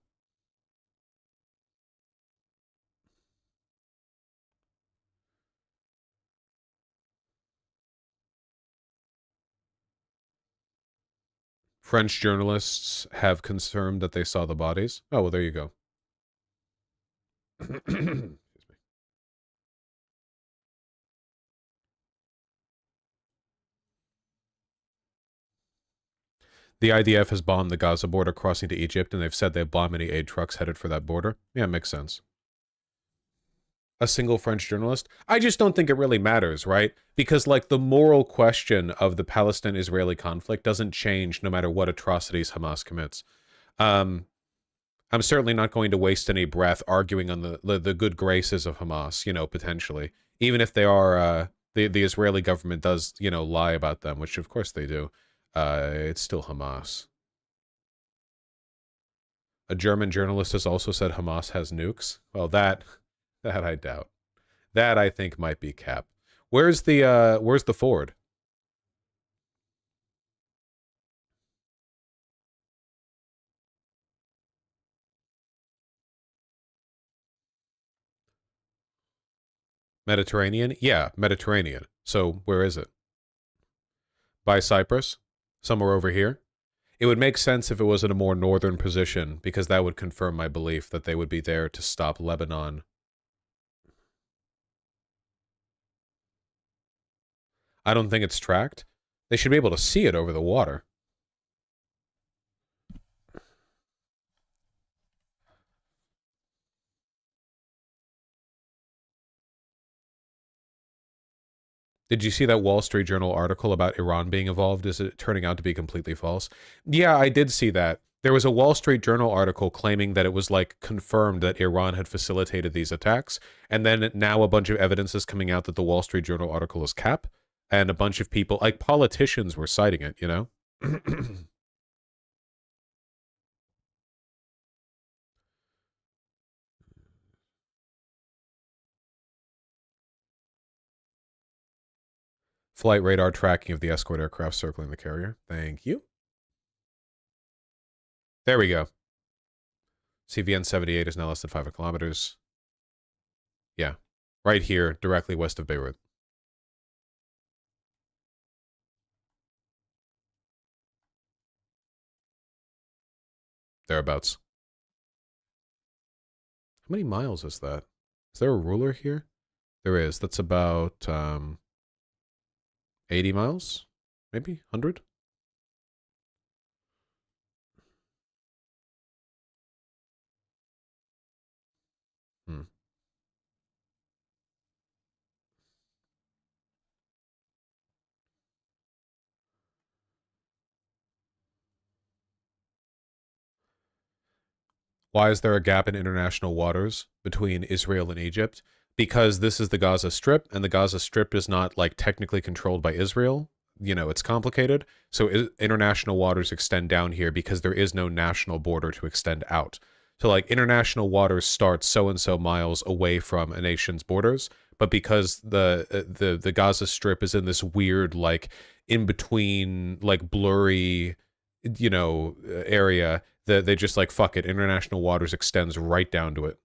French journalists have confirmed that they saw the bodies. Oh, well, there you go. Excuse me. The IDF has bombed the Gaza border crossing to Egypt, and they've said they've bombed any aid trucks headed for that border. Yeah, it makes sense. A single French journalist? I just don't think it really matters, right? Because, like, the moral question of the Palestine-Israeli conflict doesn't change no matter what atrocities Hamas commits. I'm certainly not going to waste any breath arguing on the good graces of Hamas, you know, potentially. Even if they are, the Israeli government does, you know, lie about them, which of course they do. It's still Hamas. A German journalist has also said Hamas has nukes. Well, that I doubt. That I think might be cap. Where's the Ford? Mediterranean? Yeah, Mediterranean. So where is it? By Cyprus? Somewhere over here? It would make sense if it was in a more northern position, because that would confirm my belief that they would be there to stop Lebanon. I don't think it's tracked. They should be able to see it over the water. Did you see that Wall Street Journal article about Iran being involved? Is it turning out to be completely false? Yeah, I did see that. There was a Wall Street Journal article claiming that it was, like, confirmed that Iran had facilitated these attacks. And then now a bunch of evidence is coming out that the Wall Street Journal article is cap. And a bunch of people, like politicians, were citing it, you know? Flight radar tracking of the escort aircraft circling the carrier. Thank you. There we go. CVN 78 is now less than 5 kilometers. Yeah. Right here, directly west of Beirut. Thereabouts. How many miles is that? Is there a ruler here? There is. That's about 80 miles? Maybe? 100? Hmm. Why is there a gap in international waters between Israel and Egypt? Because this is the Gaza Strip, and the Gaza Strip is not, like, technically controlled by Israel. You know, it's complicated. So international waters extend down here because there is no national border to extend out. So, like, international waters start so-and-so miles away from a nation's borders, but because the Gaza Strip is in this weird, like, in-between, like, blurry, you know, area, they just like, fuck it, international waters extends right down to it.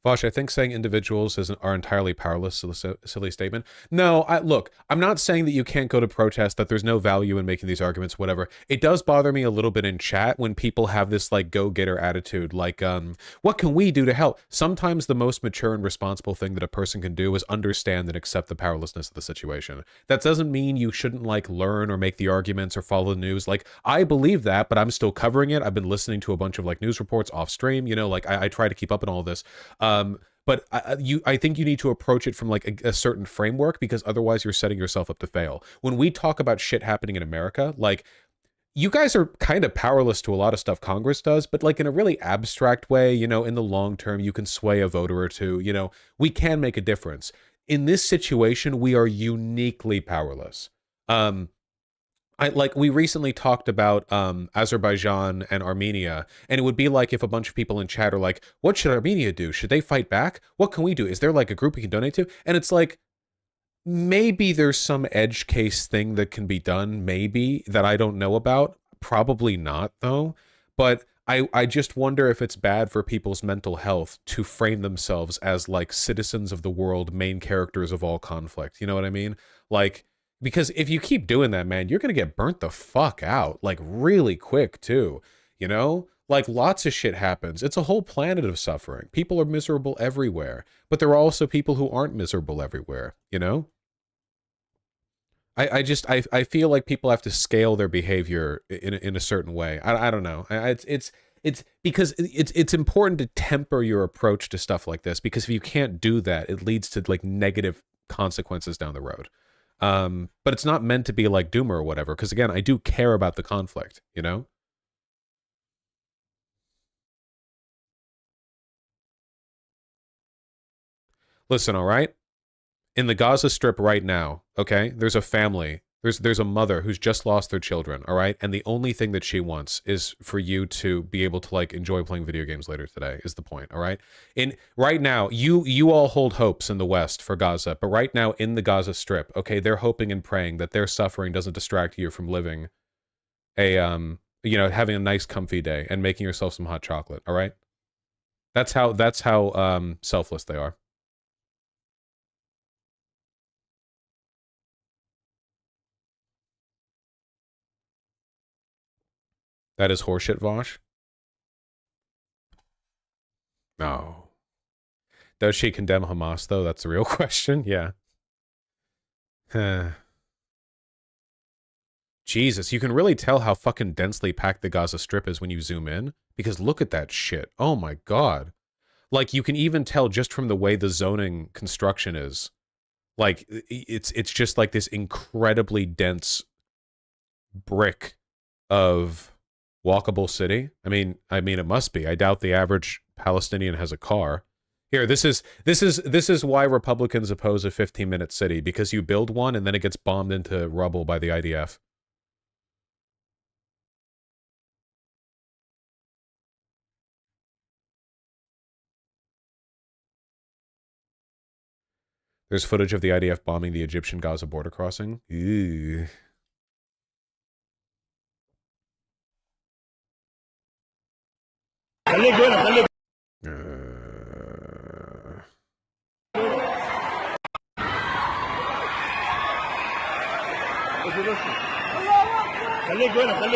Vosh, I think saying individuals are entirely powerless is a silly statement. No, look, I'm not saying that you can't go to protest, that there's no value in making these arguments, whatever. It does bother me a little bit in chat when people have this, like, go-getter attitude, like, what can we do to help? Sometimes the most mature and responsible thing that a person can do is understand and accept the powerlessness of the situation. That doesn't mean you shouldn't, like, learn or make the arguments or follow the news. Like, I believe that, but I'm still covering it. I've been listening to a bunch of, like, news reports off stream, you know, like, I try to keep up in all of this. But I think you need to approach it from, like, a certain framework, because otherwise you're setting yourself up to fail. When we talk about shit happening in America, like, you guys are kind of powerless to a lot of stuff Congress does, but, like, in a really abstract way, you know, in the long term, you can sway a voter or two, you know, we can make a difference. In this situation, we are uniquely powerless. We recently talked about Azerbaijan and Armenia, and it would be like if a bunch of people in chat are like, what should Armenia do? Should they fight back? What can we do? Is there, like, a group we can donate to? And it's like, maybe there's some edge case thing that can be done, maybe, that I don't know about. Probably not, though. But I just wonder if it's bad for people's mental health to frame themselves as, like, citizens of the world, main characters of all conflict. You know what I mean? Like, because if you keep doing that, man, you're going to get burnt the fuck out, like, really quick, too. You know? Like, lots of shit happens. It's a whole planet of suffering. People are miserable everywhere. But there are also people who aren't miserable everywhere, you know? I feel like people have to scale their behavior in a certain way. I don't know. It's because it's important to temper your approach to stuff like this, because if you can't do that, it leads to, like, negative consequences down the road. But it's not meant to be like Doomer or whatever, because again, I do care about the conflict, you know? Listen, all right? In the Gaza Strip right now, okay, there's a family, there's a mother who's just lost their children, all right? And the only thing that she wants is for you to be able to, like, enjoy playing video games later today, is the point, all right? Right now, you all hold hopes in the West for Gaza, but right now in the Gaza Strip, okay, they're hoping and praying that their suffering doesn't distract you from living a, you know, having a nice comfy day and making yourself some hot chocolate, all right? That's how selfless they are. That is horseshit, Vosh. No. Does she condemn Hamas, though? That's the real question. Yeah. Jesus, you can really tell how fucking densely packed the Gaza Strip is when you zoom in. Because look at that shit. Oh my god. Like, you can even tell just from the way the zoning construction is. Like, it's just like this incredibly dense brick of walkable city. I mean, it must be. I doubt the average Palestinian has a car. Here, this is why Republicans oppose a 15-minute city, because you build one and then it gets bombed into rubble by the IDF. There's footage of the IDF bombing the Egyptian Gaza border crossing. Ew. خليك هنا خليك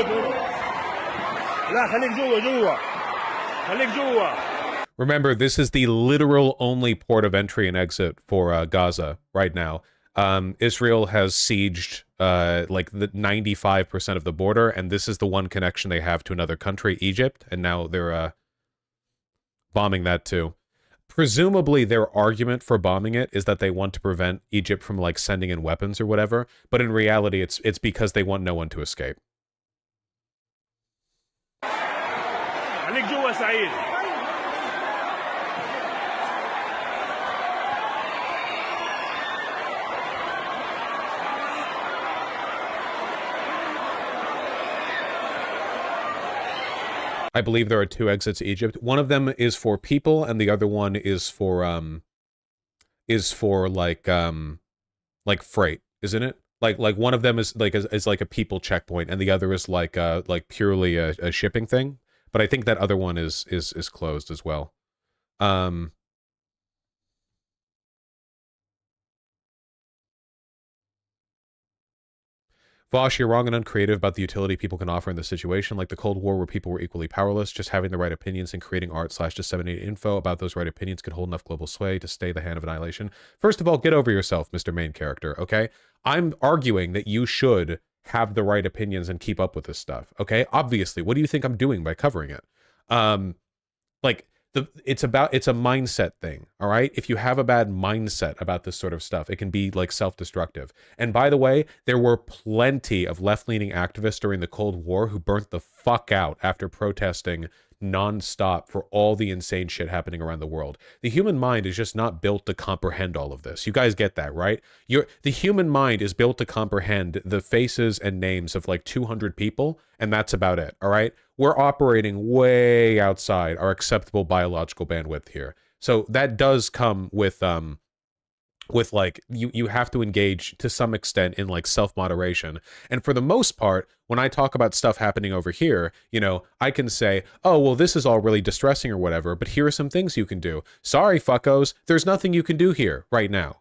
هنا لا خليك جوا جوا خليك جوا. Remember, this is the literal only port of entry and exit for Gaza right now. Israel has sieged like the 95% of the border, and this is the one connection they have to another country, Egypt, and now they're bombing that too. Presumably, their argument for bombing it is that they want to prevent Egypt from like sending in weapons or whatever, but in reality, it's because they want no one to escape. خليك جوا سعيد. I believe there are two exits to Egypt. One of them is for people, and the other one is for like freight, isn't it? Like one of them is like a people checkpoint, and the other is like purely a shipping thing. But I think that other one is closed as well. Vosh, you're wrong and uncreative about the utility people can offer in this situation, like the Cold War where people were equally powerless. Just having the right opinions and creating art / disseminating info about those right opinions could hold enough global sway to stay the hand of annihilation. First of all, get over yourself, Mr. Main Character, okay? I'm arguing that you should have the right opinions and keep up with this stuff, okay? Obviously, what do you think I'm doing by covering it? Like, it's a mindset thing, all right? If you have a bad mindset about this sort of stuff, it can be like self-destructive. And by the way, there were plenty of left-leaning activists during the Cold War who burnt the fuck out after protesting nonstop for all the insane shit happening around the world. The human mind is just not built to comprehend all of this. You guys get that, right? The human mind is built to comprehend the faces and names of like 200 people, and that's about it, all right? We're operating way outside our acceptable biological bandwidth here. So that does come with like you have to engage to some extent in like self-moderation. And for the most part, when I talk about stuff happening over here, you know, I can say, oh, well, this is all really distressing or whatever, but here are some things you can do. Sorry, fuckos, there's nothing you can do here right now.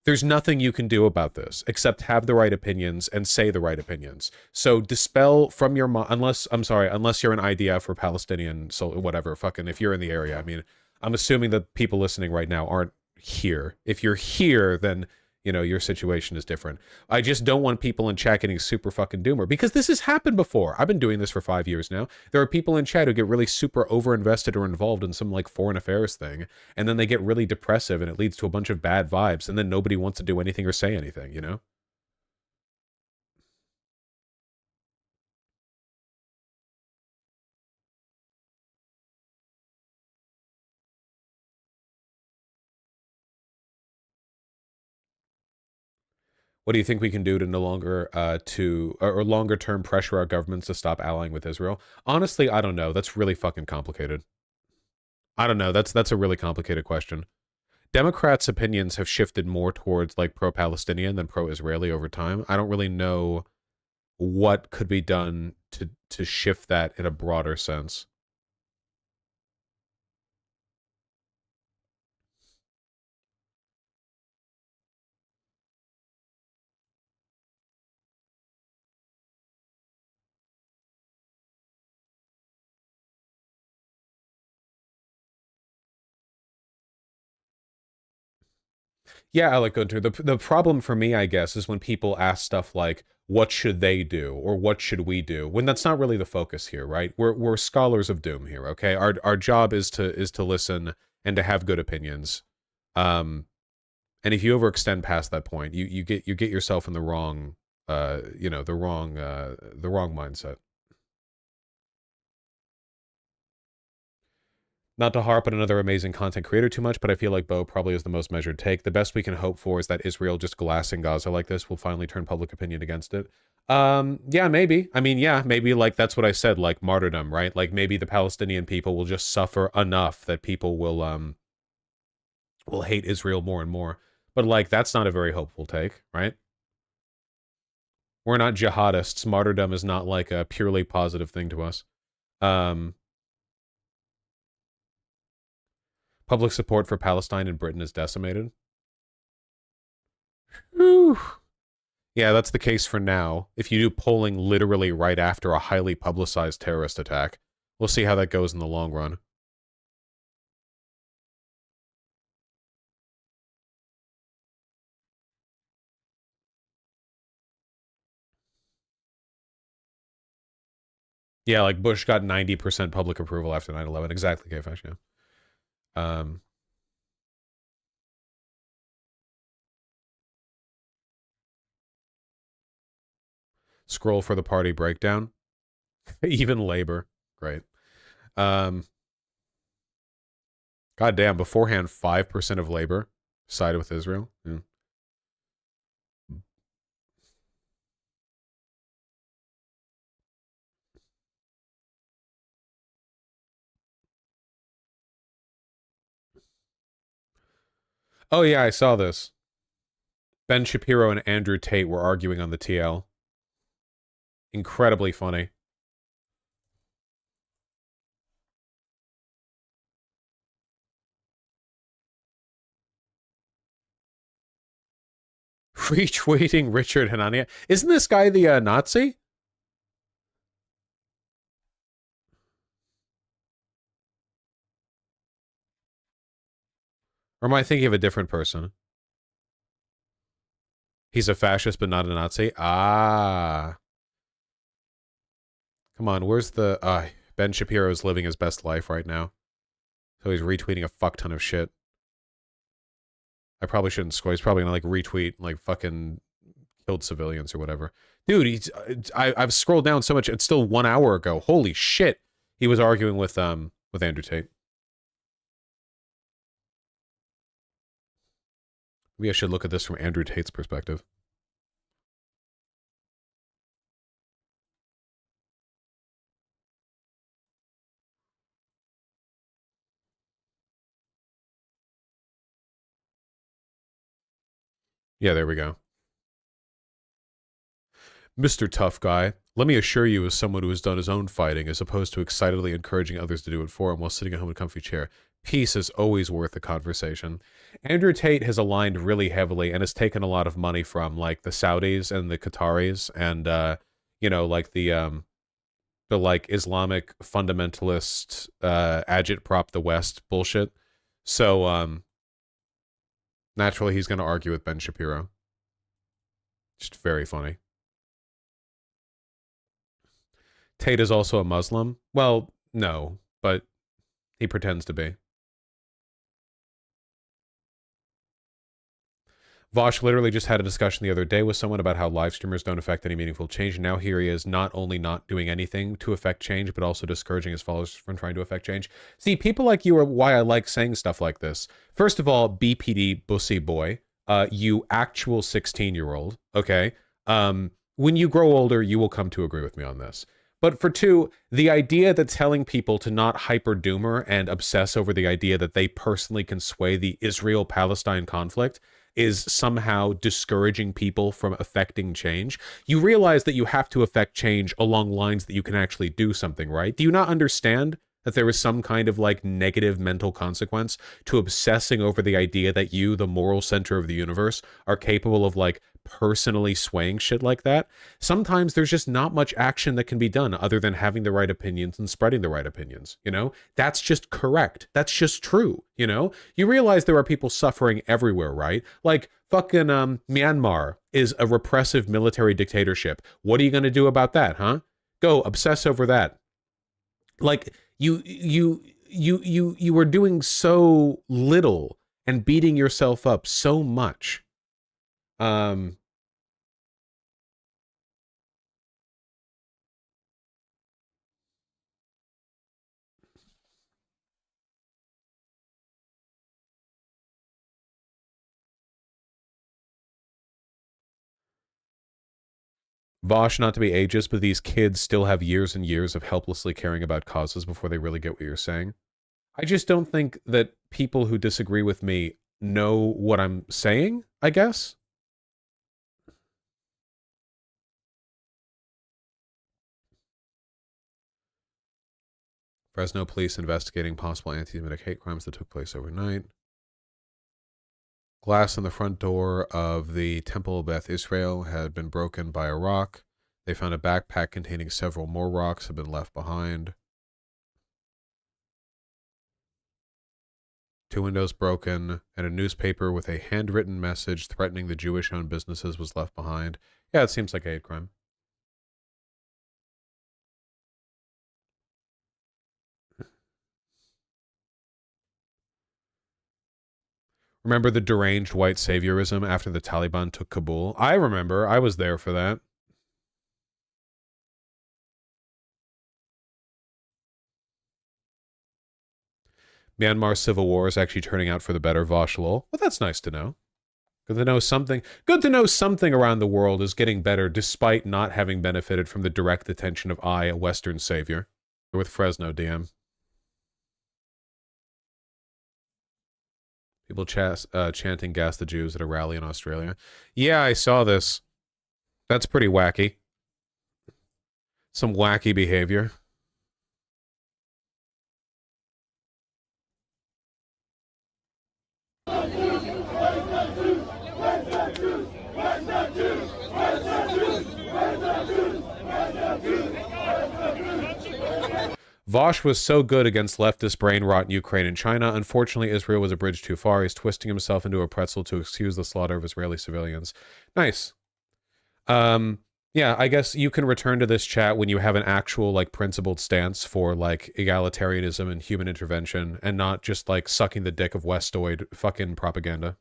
There's nothing you can do about this except have the right opinions and say the right opinions. So dispel from your mind, unless you're an IDF or Palestinian, so whatever, fucking, if you're in the area. I mean, I'm assuming that people listening right now aren't here. If you're here, then, you know, your situation is different. I just don't want people in chat getting super fucking doomer, because this has happened before. I've been doing this for 5 years now. There are people in chat who get really super over-invested or involved in some like foreign affairs thing, and then they get really depressive and it leads to a bunch of bad vibes, and then nobody wants to do anything or say anything, you know? What do you think we can do to no longer or longer term pressure our governments to stop allying with Israel? Honestly, I don't know. That's really fucking complicated. I don't know. That's a really complicated question. Democrats' opinions have shifted more towards like pro-Palestinian than pro-Israeli over time. I don't really know what could be done to shift that in a broader sense. Yeah, I like going to the problem for me, I guess, is when people ask stuff like, what should they do or what should we do, when that's not really the focus here, right? We're scholars of doom here, okay? Our job is to listen and to have good opinions. And if you overextend past that point, you get yourself in the wrong you know, the wrong mindset. Not to harp on another amazing content creator too much, but I feel like Bo probably is the most measured take. The best we can hope for is that Israel just glassing Gaza like this will finally turn public opinion against it. Yeah, maybe. I mean, yeah, maybe like that's what I said, like martyrdom, right? Like maybe the Palestinian people will just suffer enough that people will hate Israel more and more. But like that's not a very hopeful take, right? We're not jihadists. Martyrdom is not like a purely positive thing to us. Public support for Palestine in Britain is decimated. Whew. Yeah, that's the case for now. If you do polling literally right after a highly publicized terrorist attack, we'll see how that goes in the long run. Yeah, like Bush got 90% public approval after 9/11. Exactly, K-Fash, yeah. Scroll for the party breakdown. Even labor. Great. God damn, beforehand, 5% of labor sided with Israel. Yeah. Oh yeah, I saw this. Ben Shapiro and Andrew Tate were arguing on the TL. Incredibly funny. Retweeting Richard Hanania. Isn't this guy the Nazi? Or am I thinking of a different person? He's a fascist but not a Nazi? Ah. Come on, where's the... Ben Shapiro's living his best life right now. So he's retweeting a fuck ton of shit. I probably shouldn't score. He's probably gonna like retweet like fucking killed civilians or whatever. Dude, he's I've scrolled down so much. It's still 1 hour ago. Holy shit. He was arguing with Andrew Tate. Maybe I should look at this from Andrew Tate's perspective. Yeah, there we go. Mr. Tough Guy, let me assure you as someone who has done his own fighting as opposed to excitedly encouraging others to do it for him while sitting at home in a comfy chair, peace is always worth a conversation. Andrew Tate has aligned really heavily and has taken a lot of money from like the Saudis and the Qataris and you know, like the like Islamic fundamentalist agitprop the West bullshit. So naturally he's going to argue with Ben Shapiro. Just very funny. Tate is also a Muslim. Well, no, but he pretends to be. Vosh literally just had a discussion the other day with someone about how live streamers don't affect any meaningful change. And now here he is not only not doing anything to affect change, but also discouraging his followers from trying to affect change. See, people like you are why I like saying stuff like this. First of all, BPD, Bussy Boy, you actual 16-year-old, okay? When you grow older, you will come to agree with me on this. But for two, the idea that telling people to not hyper-doomer and obsess over the idea that they personally can sway the Israel-Palestine conflict is somehow discouraging people from affecting change. You realize that you have to affect change along lines that you can actually do something, right? Do you not understand that there is some kind of like negative mental consequence to obsessing over the idea that you, the moral center of the universe, are capable of like personally swaying shit like that? Sometimes there's just not much action that can be done other than having the right opinions and spreading the right opinions, you know? That's just correct. That's just true, you know? You realize there are people suffering everywhere, right? Like fucking Myanmar is a repressive military dictatorship. What are you going to do about that, huh? Go obsess over that. Like you were doing so little and beating yourself up so much. Vosh, not to be ageist, but these kids still have years and years of helplessly caring about causes before they really get what you're saying. I just don't think that people who disagree with me know what I'm saying, I guess. Fresno police investigating possible anti-Semitic hate crimes that took place overnight. Glass on the front door of the Temple of Beth Israel had been broken by a rock. They found a backpack containing several more rocks had been left behind. 2 windows broken, and a newspaper with a handwritten message threatening the Jewish-owned businesses was left behind. Yeah, it seems like a hate crime. Remember the deranged white saviorism after the Taliban took Kabul? I remember. I was there for that. Myanmar's civil war is actually turning out for the better, Vosh lol. Well, that's nice to know. Good to know something. Good to know something around the world is getting better despite not having benefited from the direct attention of I, a Western savior. With Fresno, DM. People chanting "Gas the Jews" at a rally in Australia. Yeah, I saw this. That's pretty wacky. Some wacky behavior. Vosh was so good against leftist brain rot in Ukraine and China. Unfortunately, Israel was a bridge too far. He's twisting himself into a pretzel to excuse the slaughter of Israeli civilians. Nice. Yeah, I guess you can return to this chat when you have an actual, like, principled stance for, like, egalitarianism and human intervention and not just, like, sucking the dick of Westoid fucking propaganda.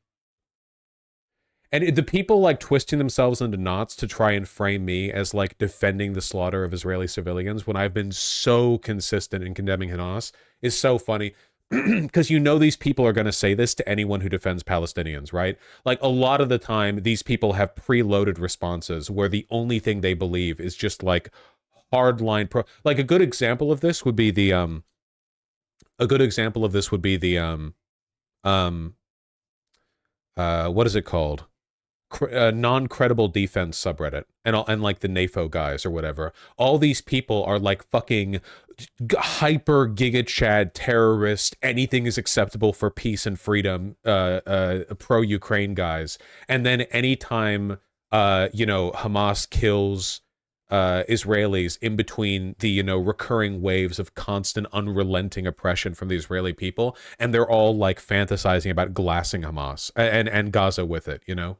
And the people, like, twisting themselves into knots to try and frame me as, like, defending the slaughter of Israeli civilians when I've been so consistent in condemning Hamas is so funny. Because you know these people are going to say this to anyone who defends Palestinians, right? Like, a lot of the time, these people have preloaded responses where the only thing they believe is just, like, hardline pro... Like, a good example of this would be the, what is it called? Non-credible defense subreddit and like the NAFO guys or whatever. All these people are like fucking hyper giga chad terrorist, anything is acceptable for peace and freedom pro-Ukraine guys. And then anytime you know, Hamas kills Israelis in between the, you know, recurring waves of constant unrelenting oppression from the Israeli people, and they're all like fantasizing about glassing Hamas and Gaza with it, you know.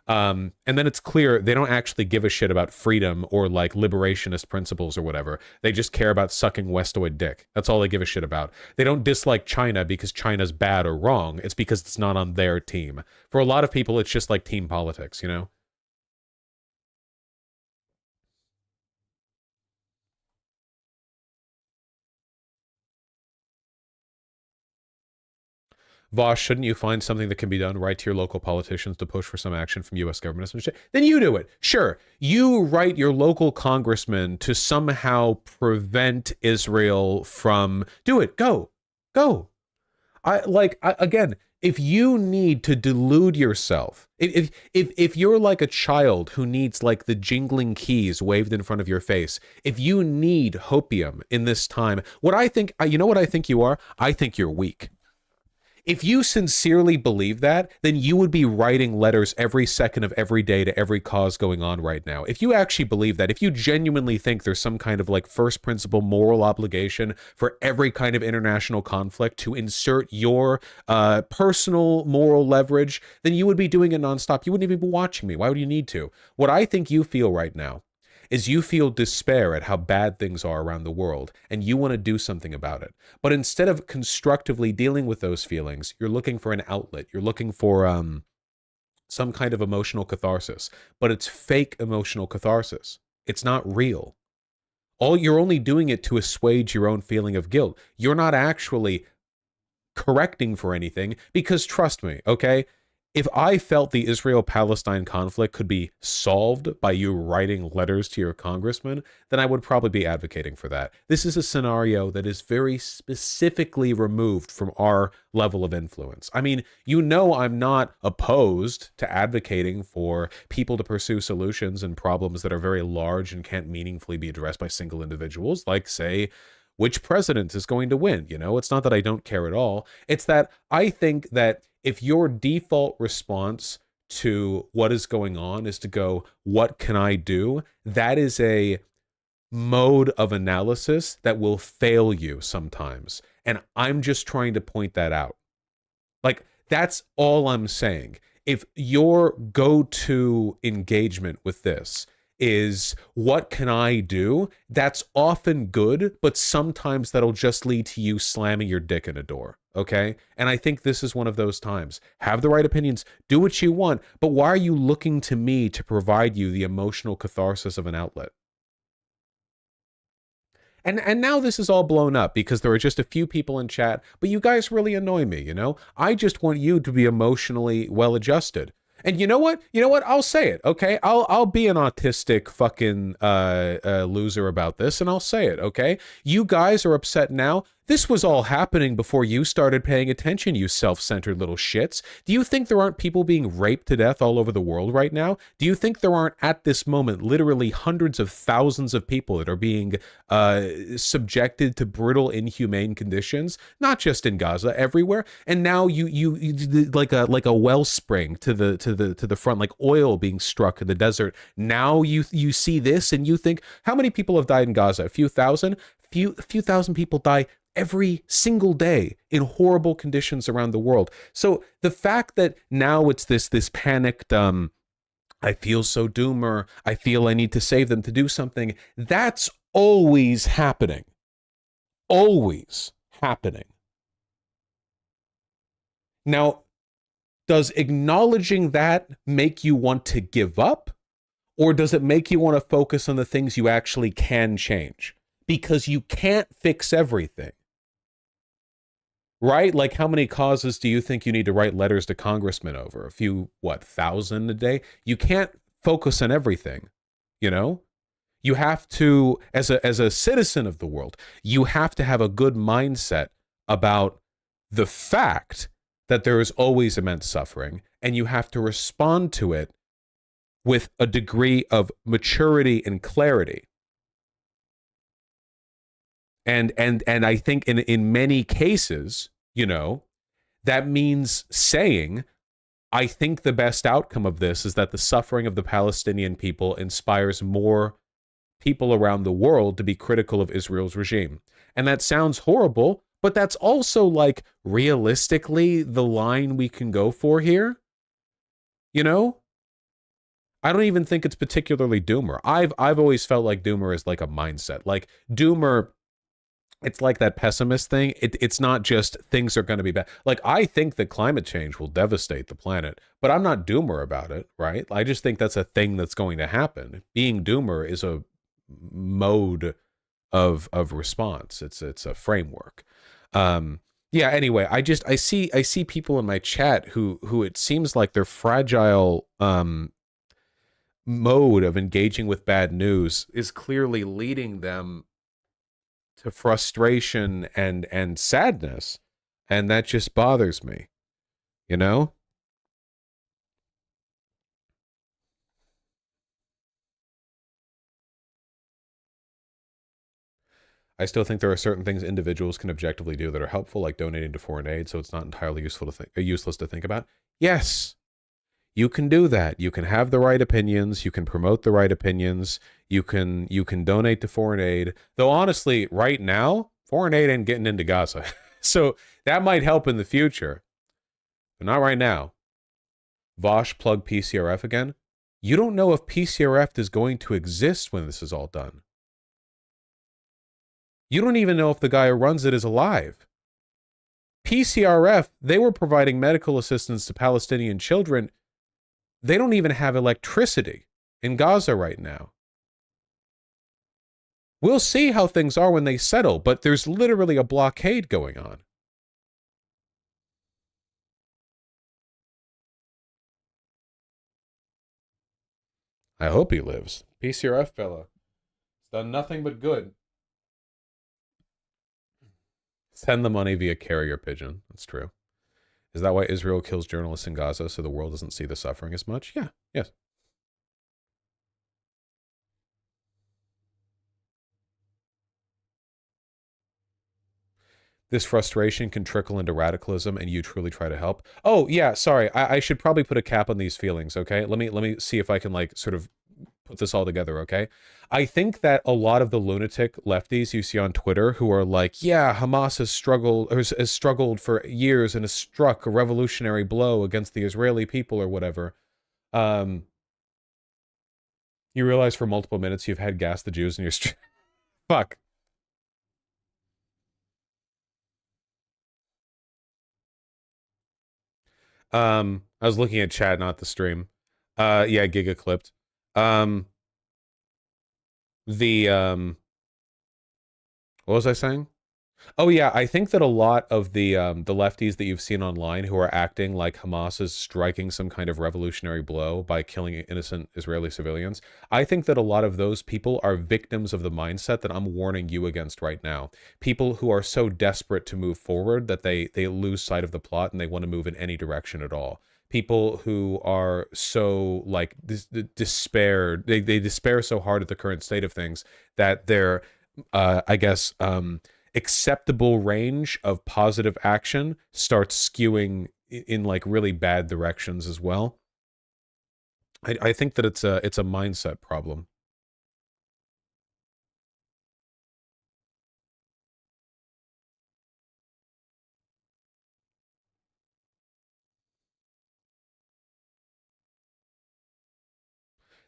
And then it's clear they don't actually give a shit about freedom or like liberationist principles or whatever. They just care about sucking Westoid dick. That's all they give a shit about. They don't dislike China because China's bad or wrong. It's because it's not on their team. For a lot of people, it's just like team politics, you know? Vosh, shouldn't you find something that can be done? Write to your local politicians to push for some action from U.S. government. Then you do it. Sure. You write your local congressman to somehow prevent Israel from... Do it. Go. Go. Again, if you need to delude yourself, if you're like a child who needs like the jingling keys waved in front of your face, if you need hopium in this time, what I think, you know what I think you are? I think you're weak. If you sincerely believe that, then you would be writing letters every second of every day to every cause going on right now. If you actually believe that, if you genuinely think there's some kind of like first principle moral obligation for every kind of international conflict to insert your personal moral leverage, then you would be doing it nonstop. You wouldn't even be watching me. Why would you need to? What I think you feel right now is you feel despair at how bad things are around the world, and you want to do something about it. But instead of constructively dealing with those feelings, you're looking for an outlet. You're looking for some kind of emotional catharsis. But it's fake emotional catharsis. It's not real. You're only doing it to assuage your own feeling of guilt. You're not actually correcting for anything, because trust me, okay? if I felt the Israel-Palestine conflict could be solved by you writing letters to your congressman, then I would probably be advocating for that. This is a scenario that is very specifically removed from our level of influence. I mean, you know I'm not opposed to advocating for people to pursue solutions and problems that are very large and can't meaningfully be addressed by single individuals, like, say, which president is going to win. You know, it's not that I don't care at all. It's that I think that if your default response to what is going on is to go, what can I do? That is a mode of analysis that will fail you sometimes. And I'm just trying to point that out. Like, that's all I'm saying. If your go-to engagement with this is what can I do, that's often good, but sometimes that'll just lead to you slamming your dick in a door, okay? And I think this is one of those times. Have the right opinions, do what you want, but why are you looking to me to provide you the emotional catharsis of an outlet? And now this is all blown up because there are just a few people in chat, but you guys really annoy me, you know? I just want you to be emotionally well-adjusted. And you know what? You know what? I'll say it, okay? I'll be an autistic fucking loser about this, and I'll say it, okay? You guys are upset now. This was all happening before you started paying attention, you self-centered little shits. Do you think there aren't people being raped to death all over the world right now? Do you think there aren't, at this moment, literally hundreds of thousands of people that are being subjected to brutal, inhumane conditions? Not just in Gaza, everywhere. And now you like a wellspring to the front, like oil being struck in the desert. Now you see this and you think, how many people have died in Gaza? A few thousand? A few thousand people die every single day in horrible conditions around the world. So the fact that now it's this panicked, I feel so doomer, I feel I need to save them to do something, that's always happening. Always happening. Now, does acknowledging that make you want to give up? Or does it make you want to focus on the things you actually can change? Because you can't fix everything. Right? Like, how many causes do you think you need to write letters to congressmen over? A few, what, 1,000 a day? You can't focus on everything, you know? You have to, as a citizen of the world, you have to have a good mindset about the fact that there is always immense suffering, and you have to respond to it with a degree of maturity and clarity. And I think in many cases, you know, that means saying, I think the best outcome of this is that the suffering of the Palestinian people inspires more people around the world to be critical of Israel's regime. And that sounds horrible, but that's also, like, realistically the line we can go for here. You know? I don't even think it's particularly doomer. I've always felt like doomer is like a mindset. Like, doomer, it's like that pessimist thing. It's not just things are going to be bad. Like, I think that climate change will devastate the planet, but I'm not doomer about it, right? I just think that's a thing that's going to happen. Being doomer is a mode of response. It's a framework. Yeah, anyway, I see people in my chat who it seems like their fragile mode of engaging with bad news is clearly leading them to frustration and sadness, and that just bothers me, you know? I still think there are certain things individuals can objectively do that are helpful, like donating to foreign aid, so it's not entirely useless to think about. Yes, you can do that. You can have the right opinions. You can promote the right opinions. You can donate to foreign aid. Though honestly, right now, foreign aid ain't getting into Gaza. So that might help in the future, but not right now. Vosh plug PCRF again. You don't know if PCRF is going to exist when this is all done. You don't even know if the guy who runs it is alive. PCRF, they were providing medical assistance to Palestinian children. They don't even have electricity in Gaza right now. We'll see how things are when they settle, but there's literally a blockade going on. I hope he lives. PCRF fella. It's done nothing but good. Send the money via carrier pigeon. That's true. Is that why Israel kills journalists in Gaza so the world doesn't see the suffering as much? Yeah. Yes. This frustration can trickle into radicalism and you truly try to help. Oh, yeah, sorry. I should probably put a cap on these feelings, okay? Let me see if I can, like, sort of put this all together, okay? I think that a lot of the lunatic lefties you see on Twitter who are like, yeah, Hamas has struggled for years and has struck a revolutionary blow against the Israeli people or whatever. You realize for multiple minutes you've had gas the Jews in your street. Fuck. I was looking at chat, not the stream. Yeah, Giga clipped. What was I saying? Oh yeah, I think that a lot of the lefties that you've seen online who are acting like Hamas is striking some kind of revolutionary blow by killing innocent Israeli civilians, I think that a lot of those people are victims of the mindset that I'm warning you against right now. People who are so desperate to move forward that they lose sight of the plot and they want to move in any direction at all. People who are so like despair, they despair so hard at the current state of things that they're I guess acceptable range of positive action starts skewing in like really bad directions as well. I think that it's a mindset problem.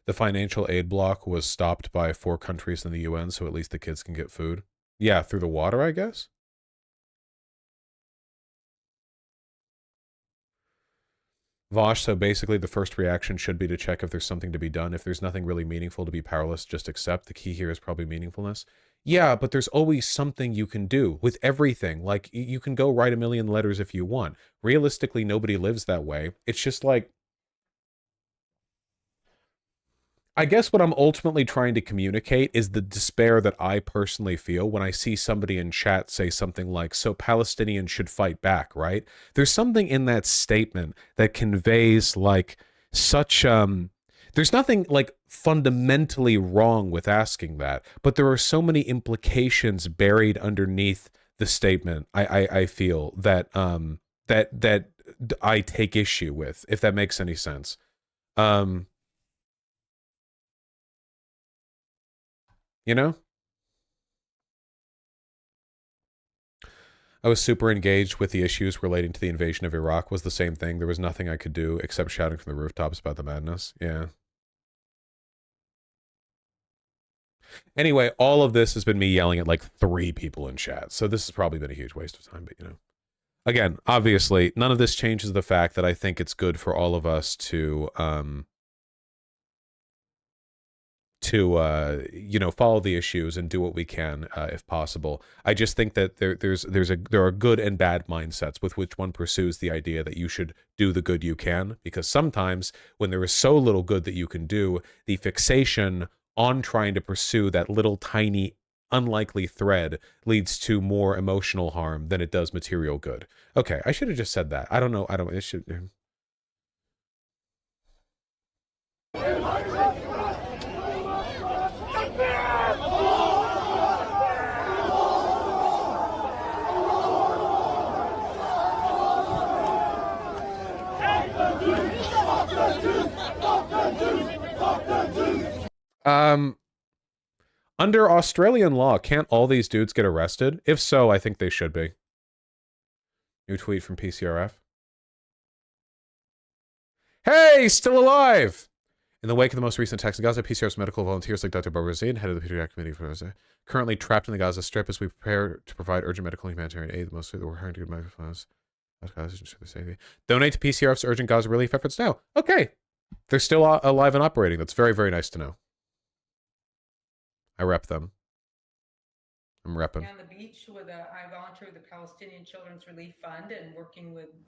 The financial aid block was stopped by 4 countries in the UN, so at least the kids can get food. Yeah, through the water, I guess. Vosh, so basically the first reaction should be to check if there's something to be done. If there's nothing really meaningful to be powerless, just accept. The key here is probably meaningfulness. Yeah, but there's always something you can do with everything. Like, you can go write a million letters if you want. Realistically, nobody lives that way. It's just like, I guess what I'm ultimately trying to communicate is the despair that I personally feel when I see somebody in chat say something like, so Palestinians should fight back, right? There's something in that statement that conveys like such, there's nothing like fundamentally wrong with asking that, but there are so many implications buried underneath the statement, I feel that, that I take issue with, if that makes any sense. You know? I was super engaged with the issues relating to the invasion of Iraq. Was the same thing. There was nothing I could do except shouting from the rooftops about the madness. Yeah. Anyway, all of this has been me yelling at like 3 people in chat. So this has probably been a huge waste of time, but you know. Again, obviously, none of this changes the fact that I think it's good for all of us to you know, follow the issues and do what we can if possible. I just think that there are good and bad mindsets with which one pursues the idea that you should do the good you can, because sometimes when there is so little good that you can do, the fixation on trying to pursue that little tiny unlikely thread leads to more emotional harm than it does material good. Okay, I should have just said that. I don't know. It should. Under Australian law, can't all these dudes get arrested? If so, I think they should be. New tweet from PCRF. Hey, still alive! In the wake of the most recent attacks in Gaza, PCRF's medical volunteers like Dr. Barbara Zain, head of the Pediatric Committee for Gaza, currently trapped in the Gaza Strip as we prepare to provide urgent medical and humanitarian aid. Mostly we're hiring to get medical funds. Donate to PCRF's urgent Gaza relief efforts now. Okay. They're still alive and operating. That's very, very nice to know. I rep them. I'm repping. On the beach I volunteered with the Palestinian Children's Relief Fund and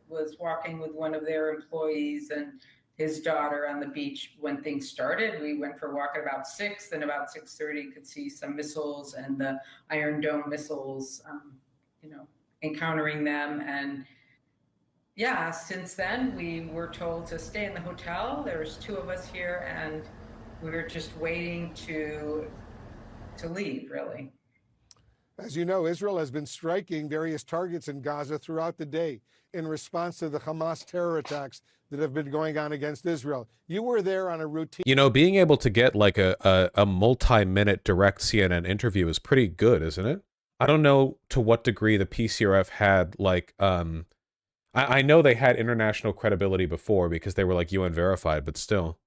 was walking with one of their employees and his daughter on the beach when things started. We went for a walk at about 6, then about 6:30 could see some missiles and the Iron Dome missiles, encountering them. And yeah, since then we were told to stay in the hotel. There's 2 of us here, and we were just waiting to leave, really. As you know, Israel has been striking various targets in Gaza throughout the day in response to the Hamas terror attacks that have been going on against Israel. You were there on a routine. You know, being able to get like a multi-minute direct CNN interview is pretty good, isn't it? I don't know to what degree the PCRF had like, I know they had international credibility before because they were like UN verified, but still.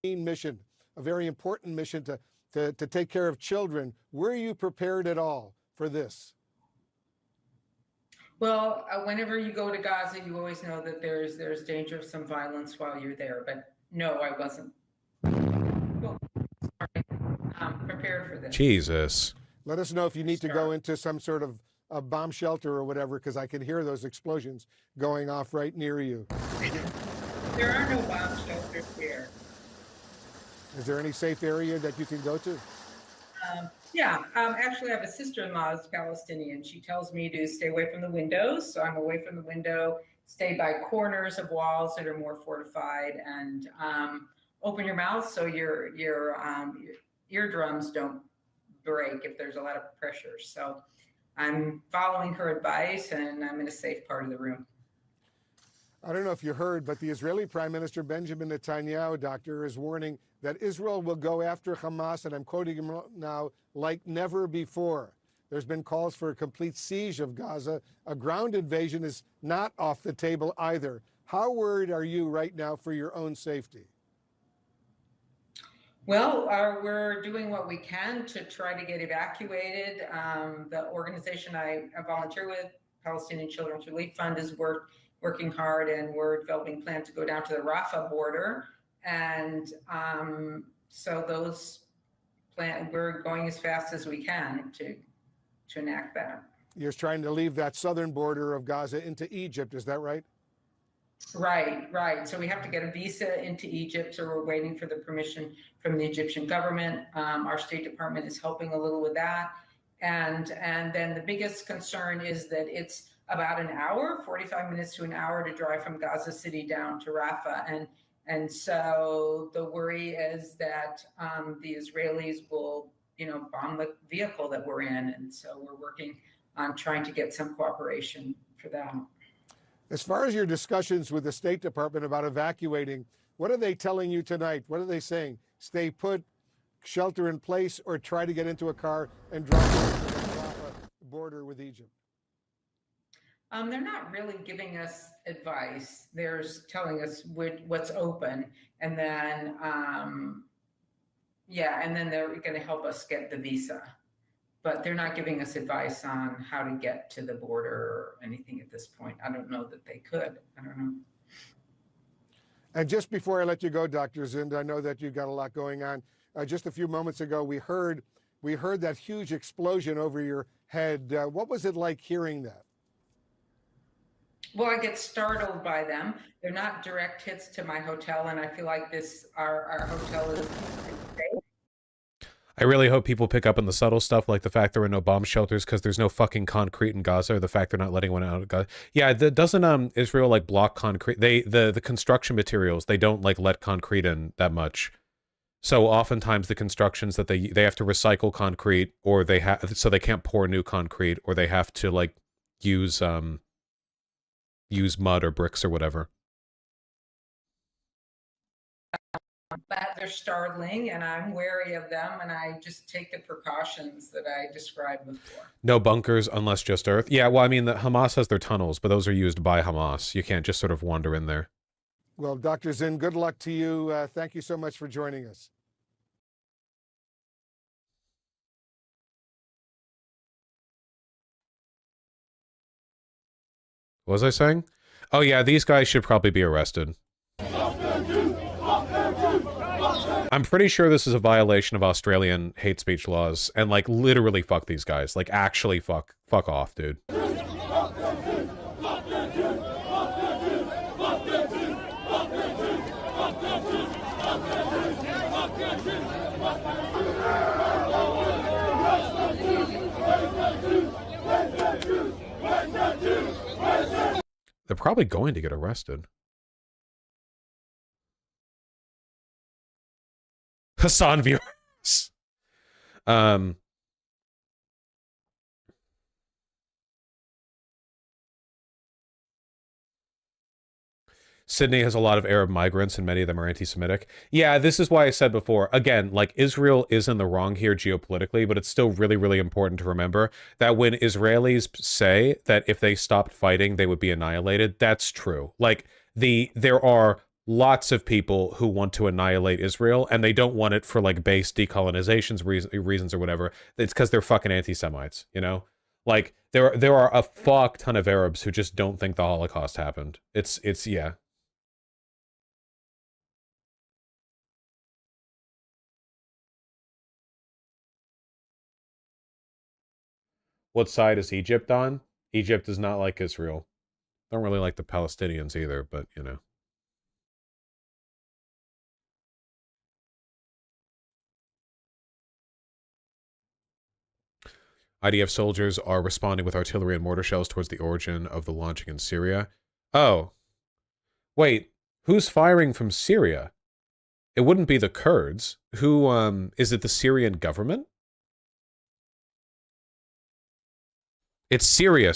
Mission, a very important mission to take care of children. Were you prepared at all for this? Well, whenever you go to Gaza, you always know that there's danger of some violence while you're there. But no, I wasn't prepared for this. Jesus. Let us know if you need to go into some sort of a bomb shelter or whatever, because I can hear those explosions going off right near you. There are no bomb shelters here. Is there any safe area that you can go to? Actually, I have a sister-in-law who's Palestinian. She tells me to stay away from the windows, so I'm away from the window, stay by corners of walls that are more fortified, and open your mouth so your eardrums don't break if there's a lot of pressure. So I'm following her advice, and I'm in a safe part of the room. I don't know if you heard, but the Israeli Prime Minister Benjamin Netanyahu, doctor, is warning that Israel will go after Hamas, and I'm quoting him now, like never before. There's been calls for a complete siege of Gaza. A ground invasion is not off the table either. How worried are you right now for your own safety? Well, we're doing what we can to try to get evacuated. The organization I volunteer with, Palestinian Children's Relief Fund, is working hard, and we're developing plans to go down to the Rafah border. And so those plans, we're going as fast as we can to enact that. You're trying to leave that southern border of Gaza into Egypt, is that right? Right. So we have to get a visa into Egypt, so we're waiting for the permission from the Egyptian government. Our State Department is helping a little with that. And then the biggest concern is that it's about an hour, 45 minutes to an hour to drive from Gaza City down to Rafah. And so the worry is that the Israelis will, bomb the vehicle that we're in. And so we're working on trying to get some cooperation for that. As far as your discussions with the State Department about evacuating, what are they telling you tonight? What are they saying? Stay put, shelter in place, or try to get into a car and drive to the Rafah border with Egypt? They're not really giving us advice. They're telling us what's open, and then they're going to help us get the visa. But they're not giving us advice on how to get to the border or anything at this point. I don't know that they could. I don't know. And just before I let you go, Dr. Zind, I know that you've got a lot going on. Just a few moments ago, we heard that huge explosion over your head. What was it like hearing that? Well, I get startled by them. They're not direct hits to my hotel, and I feel like our hotel is safe. I really hope people pick up on the subtle stuff, like the fact there are no bomb shelters because there's no fucking concrete in Gaza, or the fact they're not letting one out of Gaza. Yeah, doesn't Israel like block concrete? The construction materials, they don't like let concrete in that much. So oftentimes the constructions that they have to recycle concrete, or they can't pour new concrete, or they have to like use mud or bricks or whatever. But they're startling, and I'm wary of them, and I just take the precautions that I described before. No bunkers unless just earth. Yeah, well, I mean, the Hamas has their tunnels, but those are used by Hamas. You can't just sort of wander in there. Well, Dr. Zind, good luck to you. Thank you so much for joining us. What was I saying? Oh yeah, these guys should probably be arrested. I'm pretty sure this is a violation of Australian hate speech laws, and like literally fuck these guys. Like actually fuck off, dude. They're probably going to get arrested. Hassan viewers. Sydney has a lot of Arab migrants and many of them are anti-Semitic. Yeah, this is why I said before, again, like Israel is in the wrong here geopolitically, but it's still really, really important to remember that when Israelis say that if they stopped fighting, they would be annihilated, that's true. Like, there are lots of people who want to annihilate Israel, and they don't want it for, like, base decolonization reasons or whatever. It's because they're fucking anti-Semites, you know? Like, there are a fuck ton of Arabs who just don't think the Holocaust happened. It's yeah. What side is Egypt on? Egypt is not like Israel. Don't really like the Palestinians either, but, you know. IDF soldiers are responding with artillery and mortar shells towards the origin of the launching in Syria. Oh. Wait, who's firing from Syria? It wouldn't be the Kurds. Who, is it the Syrian government? It's Syria.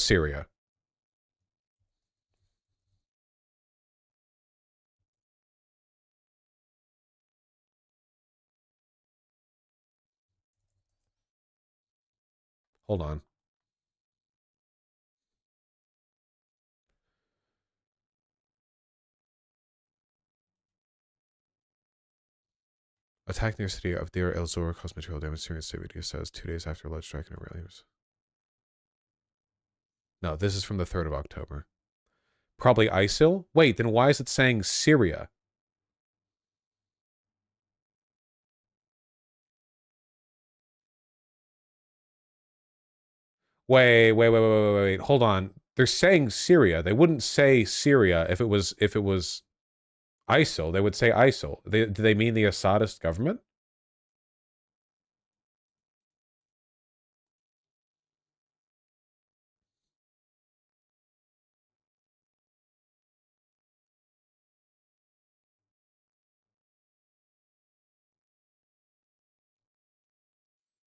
Hold on. Attack near city of Deir el-Zor caused material damage. Syrian state media says 2 days after alleged strike in Israelis. No, this is from the 3rd of October. Probably ISIL? Wait, then why is it saying Syria? Wait. Hold on. They're saying Syria. They wouldn't say Syria if it was ISIL. They would say ISIL. Do they mean the Assadist government?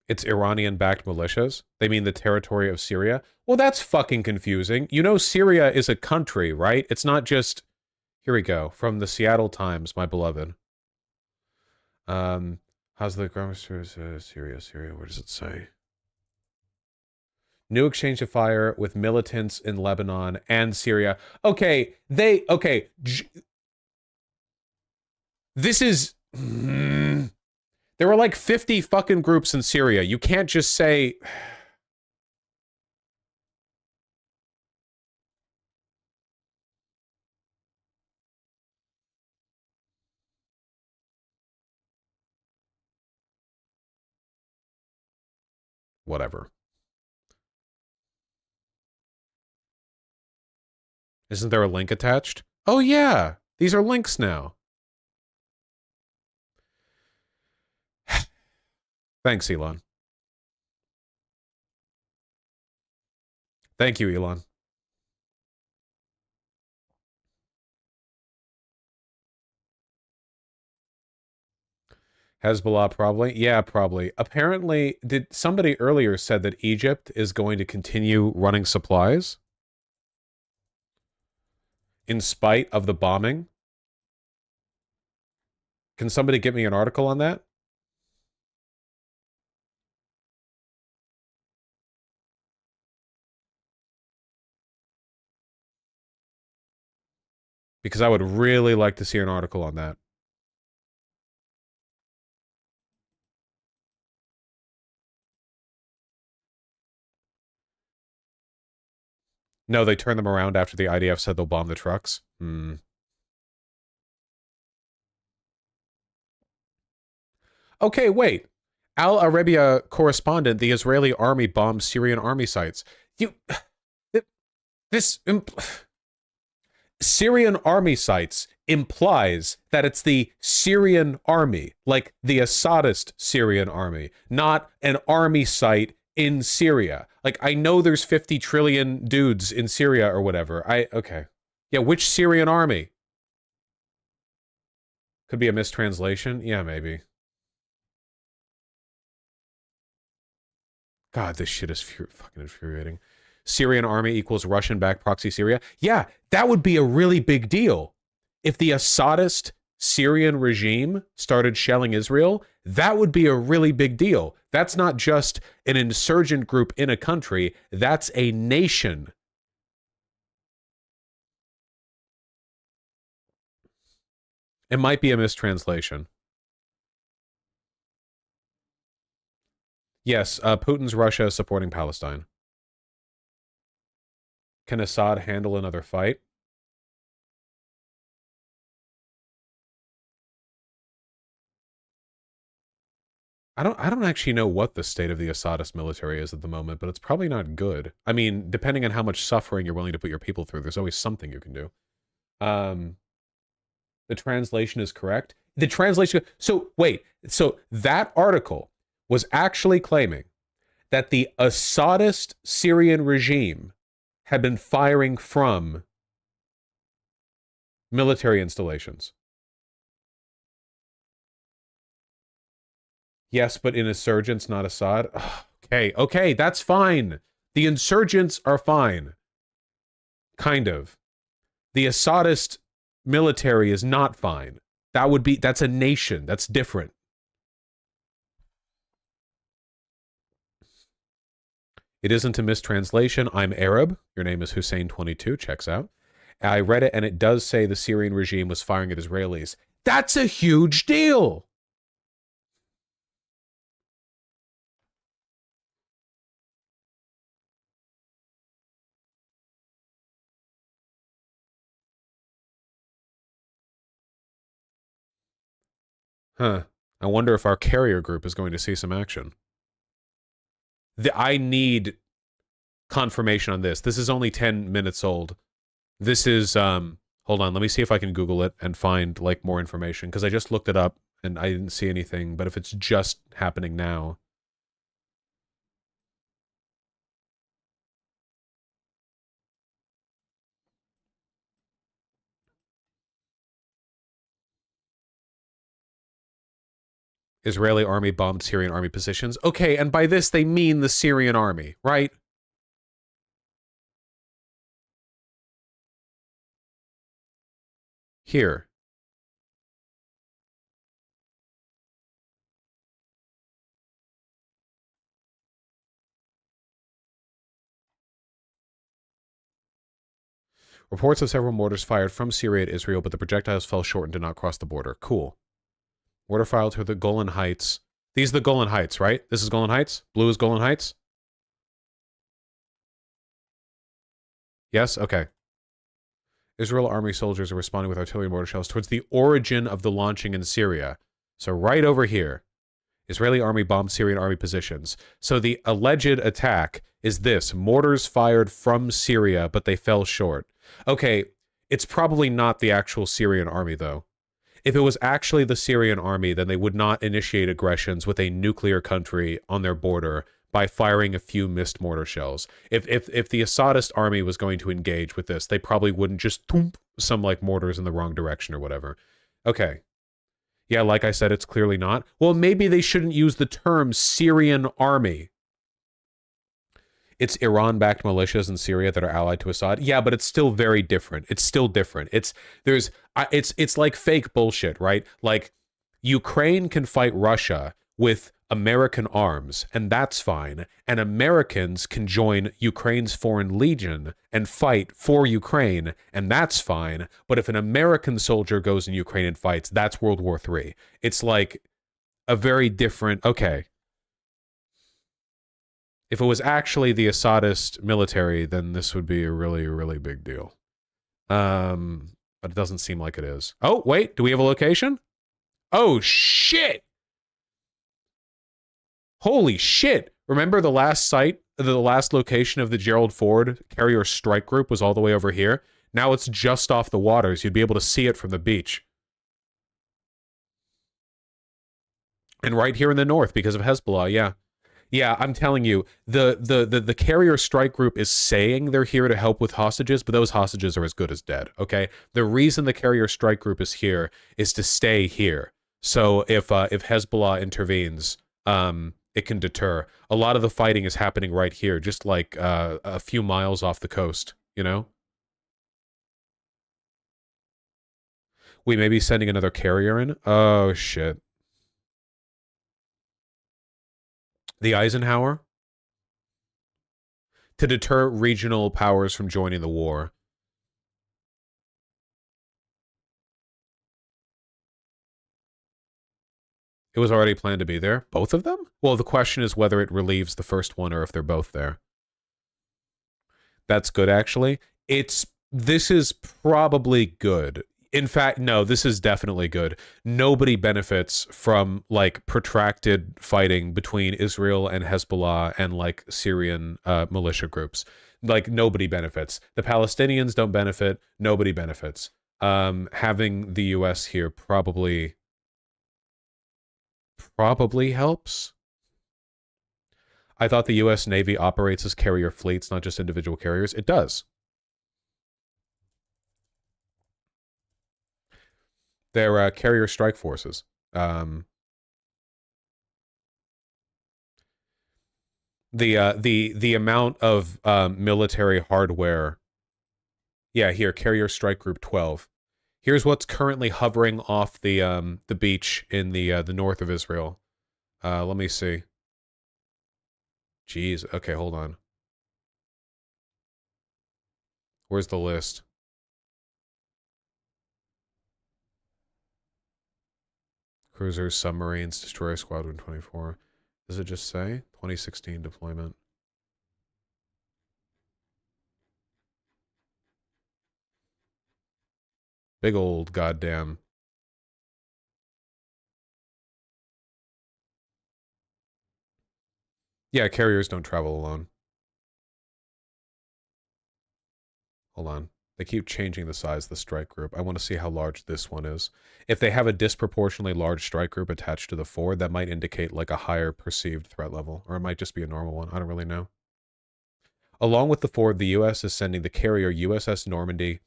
It's Iranian-backed militias. They mean the territory of Syria. Well, that's fucking confusing. You know Syria is a country, right? It's not just... Here we go. From the Seattle Times, my beloved. How's the grammar? Syria. Where does it say? New exchange of fire with militants in Lebanon and Syria. Okay, this is... There were like 50 fucking groups in Syria. You can't just say... Whatever. Isn't there a link attached? Oh yeah, these are links now. Thanks, Elon. Thank you, Elon. Hezbollah, probably. Yeah, probably. Apparently, somebody earlier said that Egypt is going to continue running supplies in spite of the bombing? Can somebody get me an article on that? Because I would really like to see an article on that. No, they turned them around after the IDF said they'll bomb the trucks. Okay, wait. Al Arabiya correspondent, the Israeli army bombed Syrian army sites. Syrian army sites implies that it's the Syrian army, like the Assadist Syrian army, not an army site in Syria. Like, I know there's 50 trillion dudes in Syria or whatever. Okay. Yeah, which Syrian army? Could be a mistranslation. Yeah, maybe. God, this shit is fucking infuriating. Syrian army equals Russian-backed proxy Syria. Yeah, that would be a really big deal. If the Assadist Syrian regime started shelling Israel, that would be a really big deal. That's not just an insurgent group in a country, that's a nation. It might be a mistranslation. Yes, Putin's Russia is supporting Palestine. Can Assad handle another fight? I don't actually know what the state of the Assadist military is at the moment, but it's probably not good. I mean, depending on how much suffering you're willing to put your people through, there's always something you can do. The translation is correct. The translation. So wait. So that article was actually claiming that the Assadist Syrian regime had been firing from military installations. Yes, but in insurgents, not Assad. Okay, that's fine. The insurgents are fine. Kind of. The Assadist military is not fine. That's a nation. That's different. It isn't a mistranslation. I'm Arab. Your name is Hussein22. Checks out. I read it, and it does say the Syrian regime was firing at Israelis. That's a huge deal. Huh. I wonder if our carrier group is going to see some action. I need confirmation on this. This is only 10 minutes old. This is, hold on, let me see if I can Google it and find, like, more information, because I just looked it up and I didn't see anything, but if it's just happening now. Israeli army bombed Syrian army positions. Okay, and by this they mean the Syrian army, right? Here. Reports of several mortars fired from Syria at Israel, but the projectiles fell short and did not cross the border. Cool. Mortar fired to the Golan Heights. These are the Golan Heights, right? This is Golan Heights? Blue is Golan Heights? Yes? Okay. Israel army soldiers are responding with artillery mortar shells towards the origin of the launching in Syria. So right over here. Israeli army bombed Syrian army positions. So the alleged attack is this. Mortars fired from Syria, but they fell short. Okay, it's probably not the actual Syrian army, though. If it was actually the Syrian army, then they would not initiate aggressions with a nuclear country on their border by firing a few missed mortar shells. If the Assadist army was going to engage with this, they probably wouldn't just thump some, like, mortars in the wrong direction or whatever. Okay. Yeah, like I said, it's clearly not. Well, maybe they shouldn't use the term Syrian army. It's Iran-backed militias in Syria that are allied to Assad. Yeah, but it's still very different. It's still different. It's like fake bullshit, right? Like, Ukraine can fight Russia with American arms, and that's fine. And Americans can join Ukraine's Foreign Legion and fight for Ukraine, and that's fine. But if an American soldier goes in Ukraine and fights, that's World War III. It's like a very different... Okay. If it was actually the Assadist military, then this would be a really, really big deal. But it doesn't seem like it is. Oh, wait, do we have a location? Oh, shit! Holy shit! Remember the last site, the last location of the Gerald Ford carrier strike group was all the way over here? Now it's just off the waters. You'd be able to see it from the beach. And right here in the north because of Hezbollah, yeah. Yeah, I'm telling you, the carrier strike group is saying they're here to help with hostages, but those hostages are as good as dead, okay? The reason the carrier strike group is here is to stay here. So if Hezbollah intervenes, it can deter. A lot of the fighting is happening right here, just like a few miles off the coast, you know? We may be sending another carrier in. Oh, shit. The Eisenhower? To deter regional powers from joining the war. It was already planned to be there? Both of them? Well, the question is whether it relieves the first one or if they're both there. That's good, actually. This is probably good. In fact, no, this is definitely good. Nobody benefits from, like, protracted fighting between Israel and Hezbollah and, like, Syrian militia groups. Like, nobody benefits. The Palestinians don't benefit. Nobody benefits. Having the U.S. here probably helps. I thought the U.S. Navy operates as carrier fleets, not just individual carriers. It does. They're carrier strike forces. The amount of military hardware. Yeah, here, carrier strike group 12. Here's what's currently hovering off the beach in the north of Israel. Let me see. Jeez. Okay, hold on. Where's the list? Cruisers, submarines, destroyer squadron 24. Does it just say 2016 deployment? Big old goddamn. Yeah, carriers don't travel alone. Hold on. They keep changing the size of the strike group. I want to see how large this one is. If they have a disproportionately large strike group attached to the Ford, that might indicate like a higher perceived threat level, or it might just be a normal one. I don't really know. Along with the Ford, the U.S. is sending the carrier USS Normandy,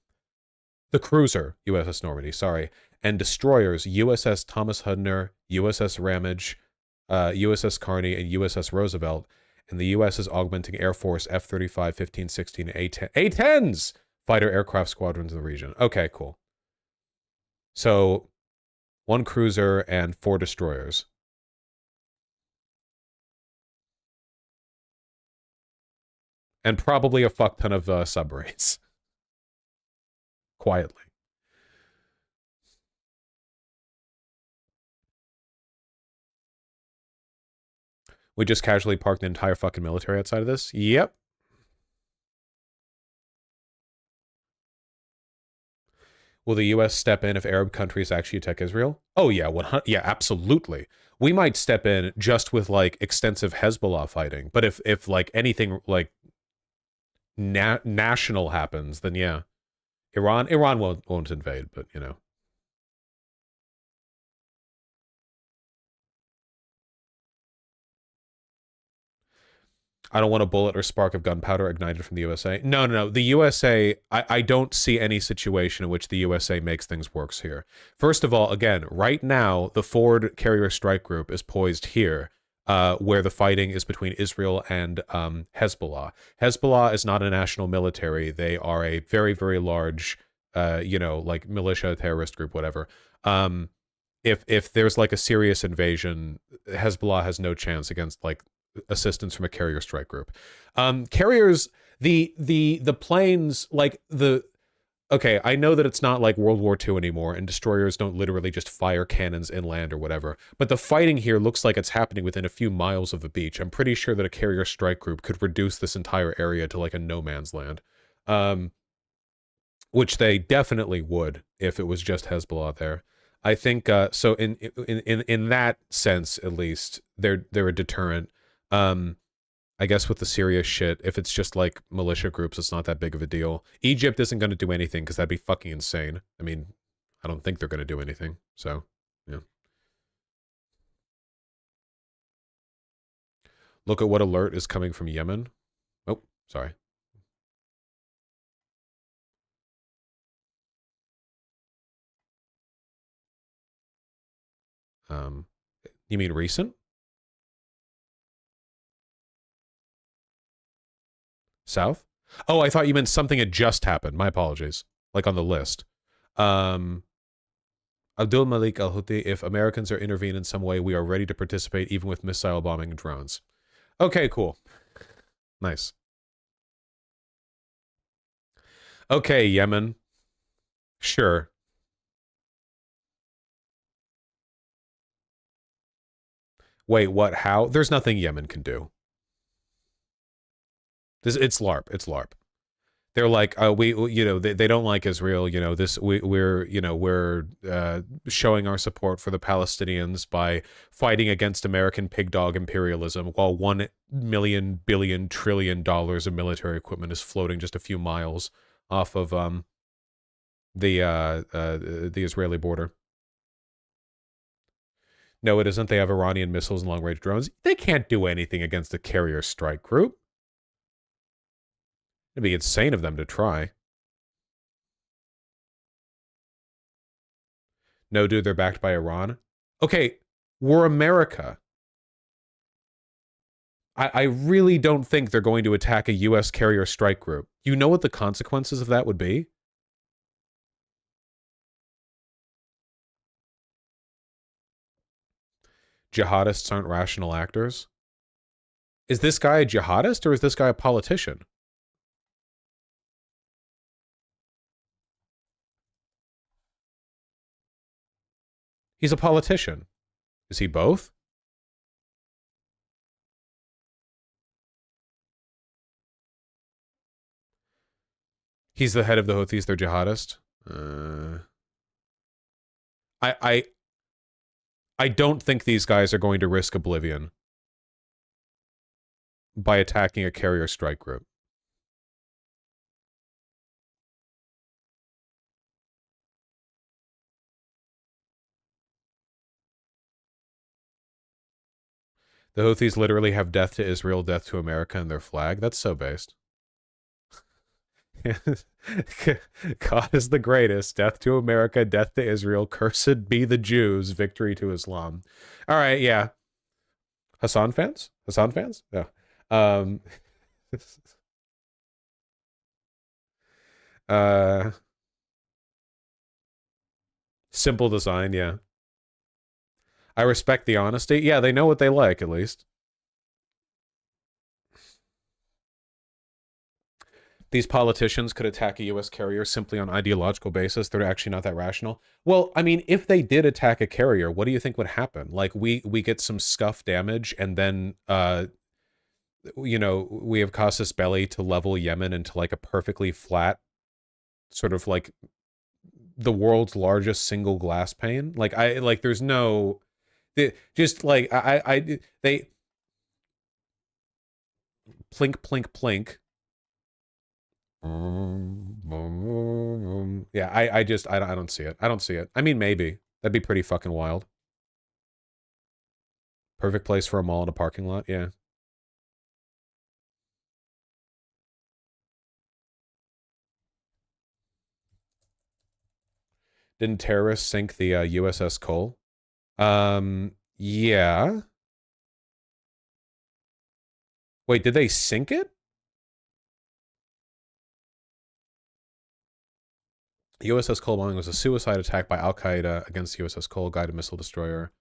the cruiser USS Normandy, sorry, and destroyers USS Thomas Hudner, USS Ramage, USS Carney, and USS Roosevelt. And the U.S. is augmenting Air Force F-35, 15, 16, A-10s fighter aircraft squadrons in the region. Okay, cool. So, 1 cruiser and 4 destroyers. And probably a fuck ton of submarines. Quietly. We just casually parked the entire fucking military outside of this? Yep. Will the U.S. step in if Arab countries actually attack Israel? Oh, yeah, 100, yeah, absolutely. We might step in just with, like, extensive Hezbollah fighting. But if like, anything, like, national happens, then yeah. Iran won't invade, but, you know. I don't want a bullet or spark of gunpowder ignited from the USA. No. The USA, I don't see any situation in which the USA makes things worse here. First of all, again, right now, the Ford Carrier Strike Group is poised here, where the fighting is between Israel and Hezbollah. Hezbollah is not a national military. They are a very, very large, you know, like militia, terrorist group, whatever. If there's like a serious invasion, Hezbollah has no chance against like assistance from a carrier strike group. Carriers, the planes, like okay, I know that it's not like World War II anymore, and destroyers don't literally just fire cannons inland or whatever, but the fighting here looks like it's happening within a few miles of the beach. I'm pretty sure that a carrier strike group could reduce this entire area to like a no man's land, which they definitely would if it was just Hezbollah there. I think so. In that sense, at least, they're a deterrent. I guess with the Syria shit, if it's just like militia groups, it's not that big of a deal. Egypt isn't going to do anything because that'd be fucking insane. I mean, I don't think they're going to do anything. So, yeah. Look at what alert is coming from Yemen. Oh, sorry. You mean recent? South? Oh, I thought you meant something had just happened. My apologies. Like on the list. Abdul Malik al-Houthi, if Americans are intervene in some way, we are ready to participate even with missile bombing and drones. Okay, cool. Nice. Okay, Yemen. Sure. Wait, what? How? There's nothing Yemen can do. It's LARP. It's LARP. They're like, they don't like Israel. We're showing our support for the Palestinians by fighting against American pig dog imperialism, while $1 million billion trillion of military equipment is floating just a few miles off of the Israeli border. No, it isn't. They have Iranian missiles and long-range drones. They can't do anything against a carrier strike group. It'd be insane of them to try. No, dude, they're backed by Iran. Okay, we're America. I really don't think they're going to attack a U.S. carrier strike group. You know what the consequences of that would be? Jihadists aren't rational actors. Is this guy a jihadist or is this guy a politician? He's a politician. Is he both? He's the head of the Houthis. They're jihadist. I don't think these guys are going to risk oblivion by attacking a carrier strike group. The Houthis literally have death to Israel, death to America in their flag. That's so based. God is the greatest. Death to America, death to Israel. Cursed be the Jews. Victory to Islam. All right, yeah. Hassan fans? Hassan fans? Yeah. Simple design, yeah. I respect the honesty. Yeah, they know what they like, at least. These politicians could attack a U.S. carrier simply on ideological basis. They're actually not that rational. Well, I mean, if they did attack a carrier, what do you think would happen? Like, we get some scuff damage, and then, we have casus belli to level Yemen into, like, a perfectly flat, sort of, like, the world's largest single glass pane. Like, there's no... just, like, they... Plink, plink, plink. Yeah, I don't see it. I don't see it. I mean, maybe. That'd be pretty fucking wild. Perfect place for a mall and a parking lot, yeah. Didn't terrorists sink the USS Cole? Yeah. Wait, did they sink it? USS Cole bombing was a suicide attack by Al-Qaeda against USS Cole, guided missile destroyer,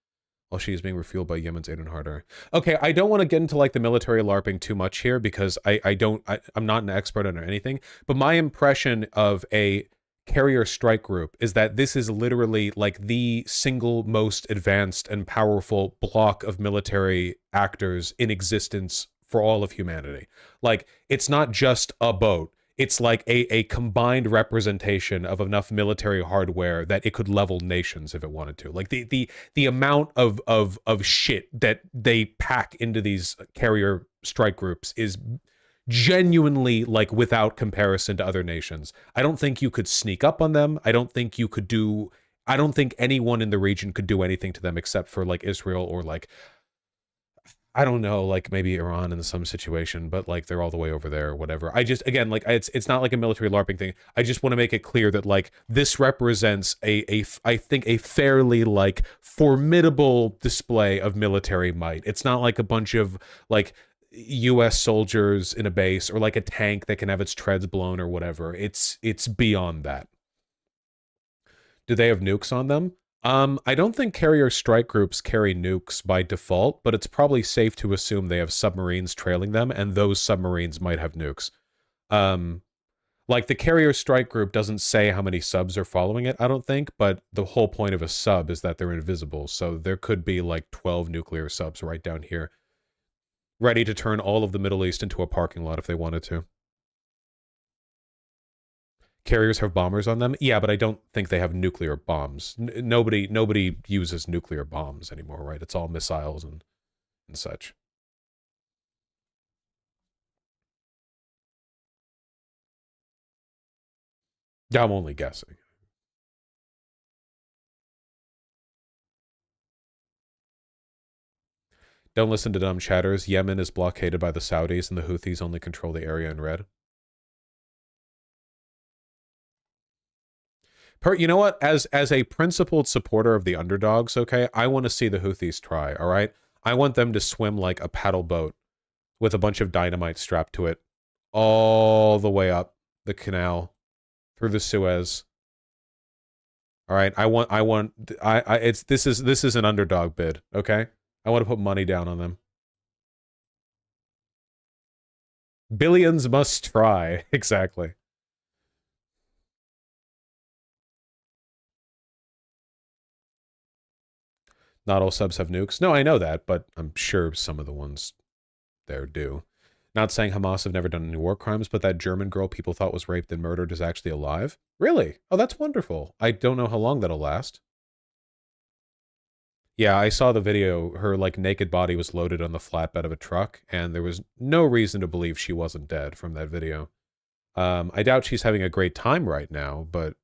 while she is being refueled by Yemen's Aden Harder. Okay, I don't want to get into, like, the military LARPing too much here, because I'm not an expert on anything, but my impression of a carrier strike group is that this is literally, like, the single most advanced and powerful block of military actors in existence for all of humanity. Like, it's not just a boat. It's like a combined representation of enough military hardware that it could level nations if it wanted to. Like, the amount of shit that they pack into these carrier strike groups is genuinely, like, without comparison to other nations. I don't think you could sneak up on them. I don't think anyone in the region could do anything to them except for, like, Israel or, like, I don't know, like maybe Iran in some situation, but like they're all the way over there or whatever. I just, again, like it's not like a military LARPing thing. I just want to make it clear that like this represents I think a fairly like formidable display of military might. It's not like a bunch of like US soldiers in a base or like a tank that can have its treads blown or whatever. It's beyond that. Do they have nukes on them? I don't think carrier strike groups carry nukes by default, but it's probably safe to assume they have submarines trailing them, and those submarines might have nukes. Like the carrier strike group doesn't say how many subs are following it, I don't think, but the whole point of a sub is that they're invisible, so there could be like 12 nuclear subs right down here, ready to turn all of the Middle East into a parking lot if they wanted to. Carriers have bombers on them? Yeah, but I don't think they have nuclear bombs. Nobody uses nuclear bombs anymore, right? It's all missiles and such. Yeah, I'm only guessing. Don't listen to dumb chatters. Yemen is blockaded by the Saudis and the Houthis only control the area in red. You know what? As a principled supporter of the underdogs, okay, I want to see the Houthis try, all right? I want them to swim like a paddle boat with a bunch of dynamite strapped to it all the way up the canal through the Suez. All right, this is an underdog bid, okay? I want to put money down on them. Billions must try. Exactly. Not all subs have nukes. No, I know that, but I'm sure some of the ones there do. Not saying Hamas have never done any war crimes, but that German girl people thought was raped and murdered is actually alive? Really? Oh, that's wonderful. I don't know how long that'll last. Yeah, I saw the video. Her, like, naked body was loaded on the flatbed of a truck, and there was no reason to believe she wasn't dead from that video. I doubt she's having a great time right now, but,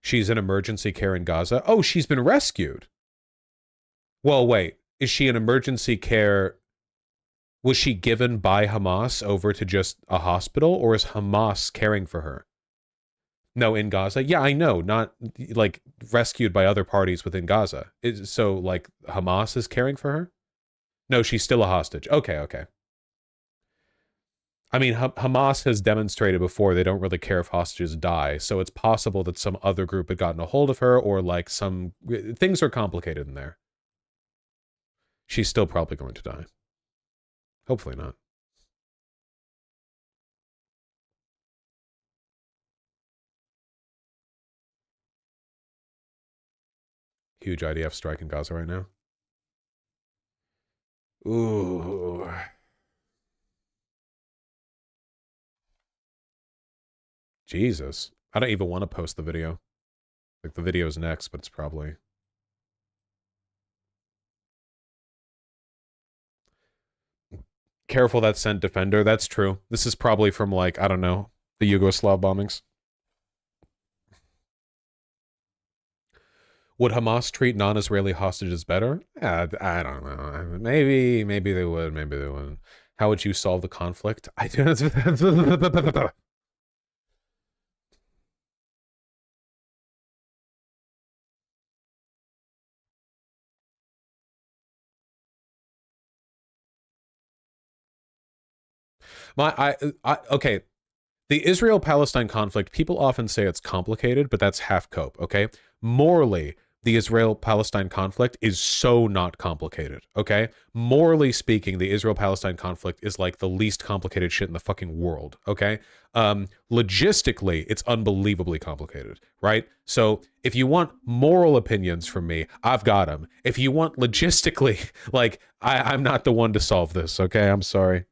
She's in emergency care in Gaza. Oh, she's been rescued. Well, wait. Is she in emergency care? Was she given by Hamas over to just a hospital, or is Hamas caring for her? No, in Gaza? Yeah, I know. Not, like, rescued by other parties within Gaza. So, like, Hamas is caring for her? No, she's still a hostage. Okay, okay. I mean, Hamas has demonstrated before they don't really care if hostages die, so it's possible that some other group had gotten a hold of her, or, like, things are complicated in there. She's still probably going to die. Hopefully not. Huge IDF strike in Gaza right now. Ooh. Jesus. I don't even want to post the video. Like, the video's next, but it's probably... Careful that sent defender. That's true. This is probably from, like, I don't know, the Yugoslav bombings. Would Hamas treat non-Israeli hostages better? I don't know. Maybe they would. Maybe they wouldn't. How would you solve the conflict? I don't... Okay. The Israel-Palestine conflict, people often say it's complicated, but that's half cope, okay? Morally, the Israel-Palestine conflict is so not complicated, okay? Morally speaking, the Israel-Palestine conflict is like the least complicated shit in the fucking world, okay? Logistically, it's unbelievably complicated, right? So if you want moral opinions from me, I've got them. If you want logistically, like, I'm not the one to solve this, okay? I'm sorry.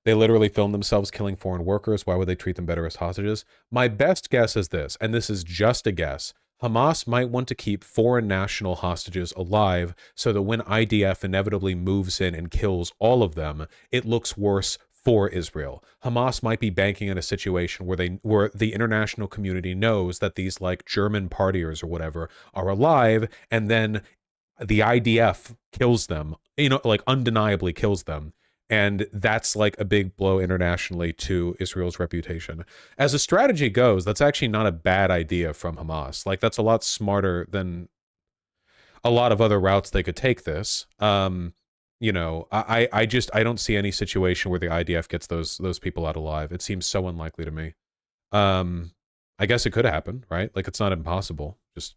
They literally filmed themselves killing foreign workers. Why would they treat them better as hostages? My best guess is this, and this is just a guess. Hamas might want to keep foreign national hostages alive so that when IDF inevitably moves in and kills all of them, it looks worse for Israel. Hamas might be banking in a situation where the international community knows that these like German partiers or whatever are alive, and then the IDF kills them, like undeniably kills them. And that's like a big blow internationally to Israel's reputation. As a strategy goes, that's actually not a bad idea from Hamas. Like, that's a lot smarter than a lot of other routes they could take this. I don't see any situation where the IDF gets those people out alive. It seems so unlikely to me. I guess it could happen, right? Like, it's not impossible. Just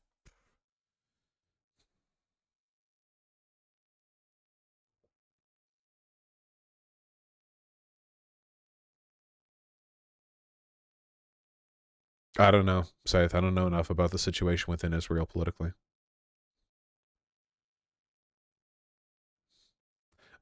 I don't know, Saith. I don't know enough about the situation within Israel politically.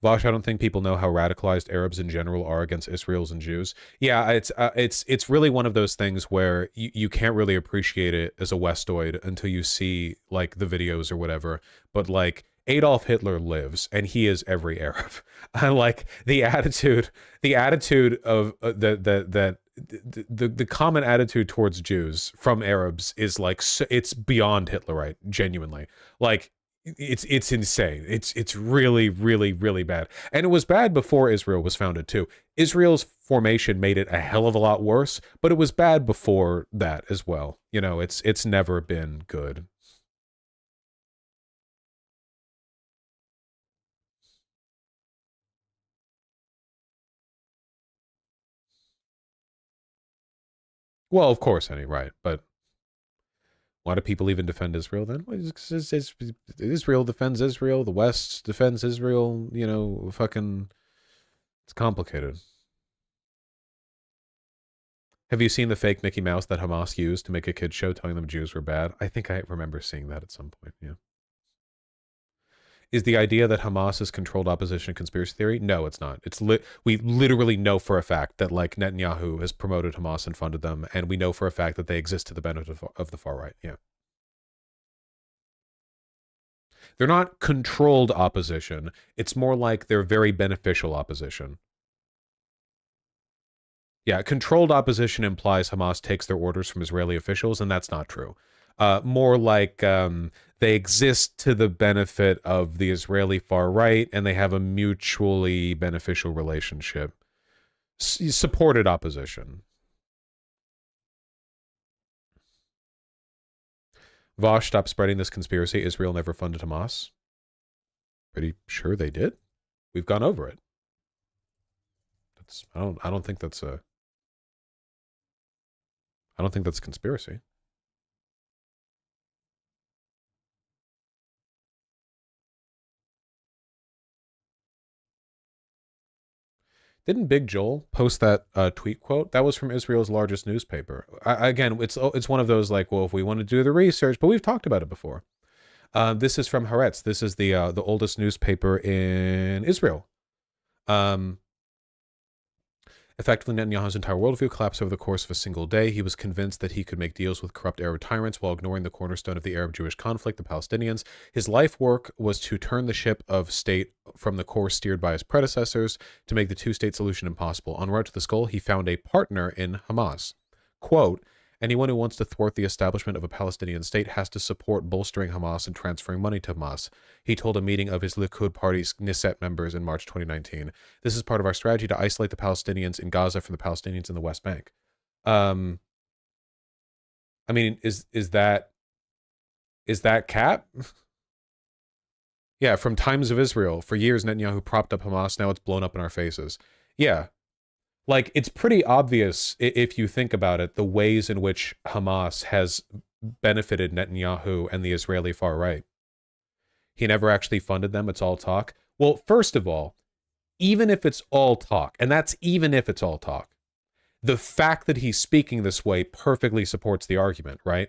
Vosh, I don't think people know how radicalized Arabs in general are against Israelis and Jews. Yeah, it's really one of those things where you can't really appreciate it as a Westoid until you see like the videos or whatever. But like Adolf Hitler lives, and he is every Arab. And like the attitude of the common attitude towards Jews from Arabs is like, it's beyond Hitlerite, genuinely. Like, it's insane. It's really, really, really bad. And it was bad before Israel was founded too. Israel's formation made it a hell of a lot worse, but it was bad before that as well. It's never been good. Well, of course, right, but why do people even defend Israel then? Well, Israel defends Israel, the West defends Israel, fucking, it's complicated. Have you seen the fake Mickey Mouse that Hamas used to make a kid show telling them Jews were bad? I think I remember seeing that at some point, yeah. Is the idea that Hamas is controlled opposition a conspiracy theory? No, it's not. We literally know for a fact that like Netanyahu has promoted Hamas and funded them, and we know for a fact that they exist to the benefit of the far right. Yeah. They're not controlled opposition. It's more like they're very beneficial opposition. Yeah, controlled opposition implies Hamas takes their orders from Israeli officials, and that's not true. More like they exist to the benefit of the Israeli far right, and they have a mutually beneficial relationship. Supported opposition. Vosh, stop spreading this conspiracy. Israel never funded Hamas. Pretty sure they did. We've gone over it. I don't think that's a conspiracy. Didn't Big Joel post that tweet quote? That was from Israel's largest newspaper. Again, it's one of those like, well, if we want to do the research, but we've talked about it before. This is from Haaretz. This is the oldest newspaper in Israel. Effectively, Netanyahu's entire worldview collapsed over the course of a single day. He was convinced that he could make deals with corrupt Arab tyrants while ignoring the cornerstone of the Arab-Jewish conflict, the Palestinians. His life work was to turn the ship of state from the course steered by his predecessors to make the two-state solution impossible. En route to this goal, he found a partner in Hamas. Quote, anyone who wants to thwart the establishment of a Palestinian state has to support bolstering Hamas and transferring money to Hamas, he told a meeting of his Likud party's Knesset members in March 2019. This is part of our strategy to isolate the Palestinians in Gaza from the Palestinians in the West Bank. I mean, is that cap? Yeah, from times of Israel, for years Netanyahu propped up Hamas, now it's blown up in our faces. Yeah. Like, it's pretty obvious, if you think about it, the ways in which Hamas has benefited Netanyahu and the Israeli far right. He never actually funded them. It's all talk. Well, first of all, even if it's all talk, and that's even if it's all talk, the fact that he's speaking this way perfectly supports the argument, right?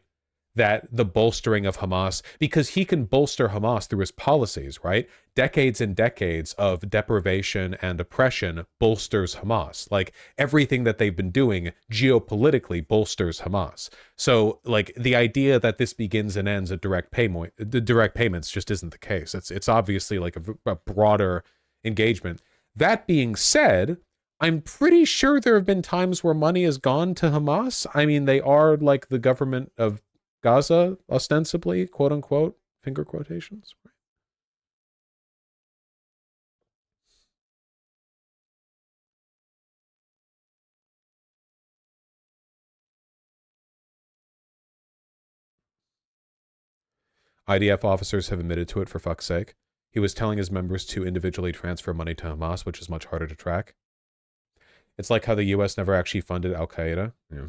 that the bolstering of Hamas, because he can bolster Hamas through his policies, right? Decades and decades of deprivation and oppression bolsters Hamas. Like everything that they've been doing geopolitically bolsters Hamas. So like the idea that this begins and ends at direct payments just isn't the case. It's obviously like a broader engagement. That being said, I'm pretty sure there have been times where money has gone to Hamas. I mean, they are like the government of Gaza, ostensibly, quote unquote, finger quotations. IDF officers have admitted to it, for fuck's sake. He was telling his members to individually transfer money to Hamas, which is much harder to track. It's like how the US never actually funded Al-Qaeda. Yeah.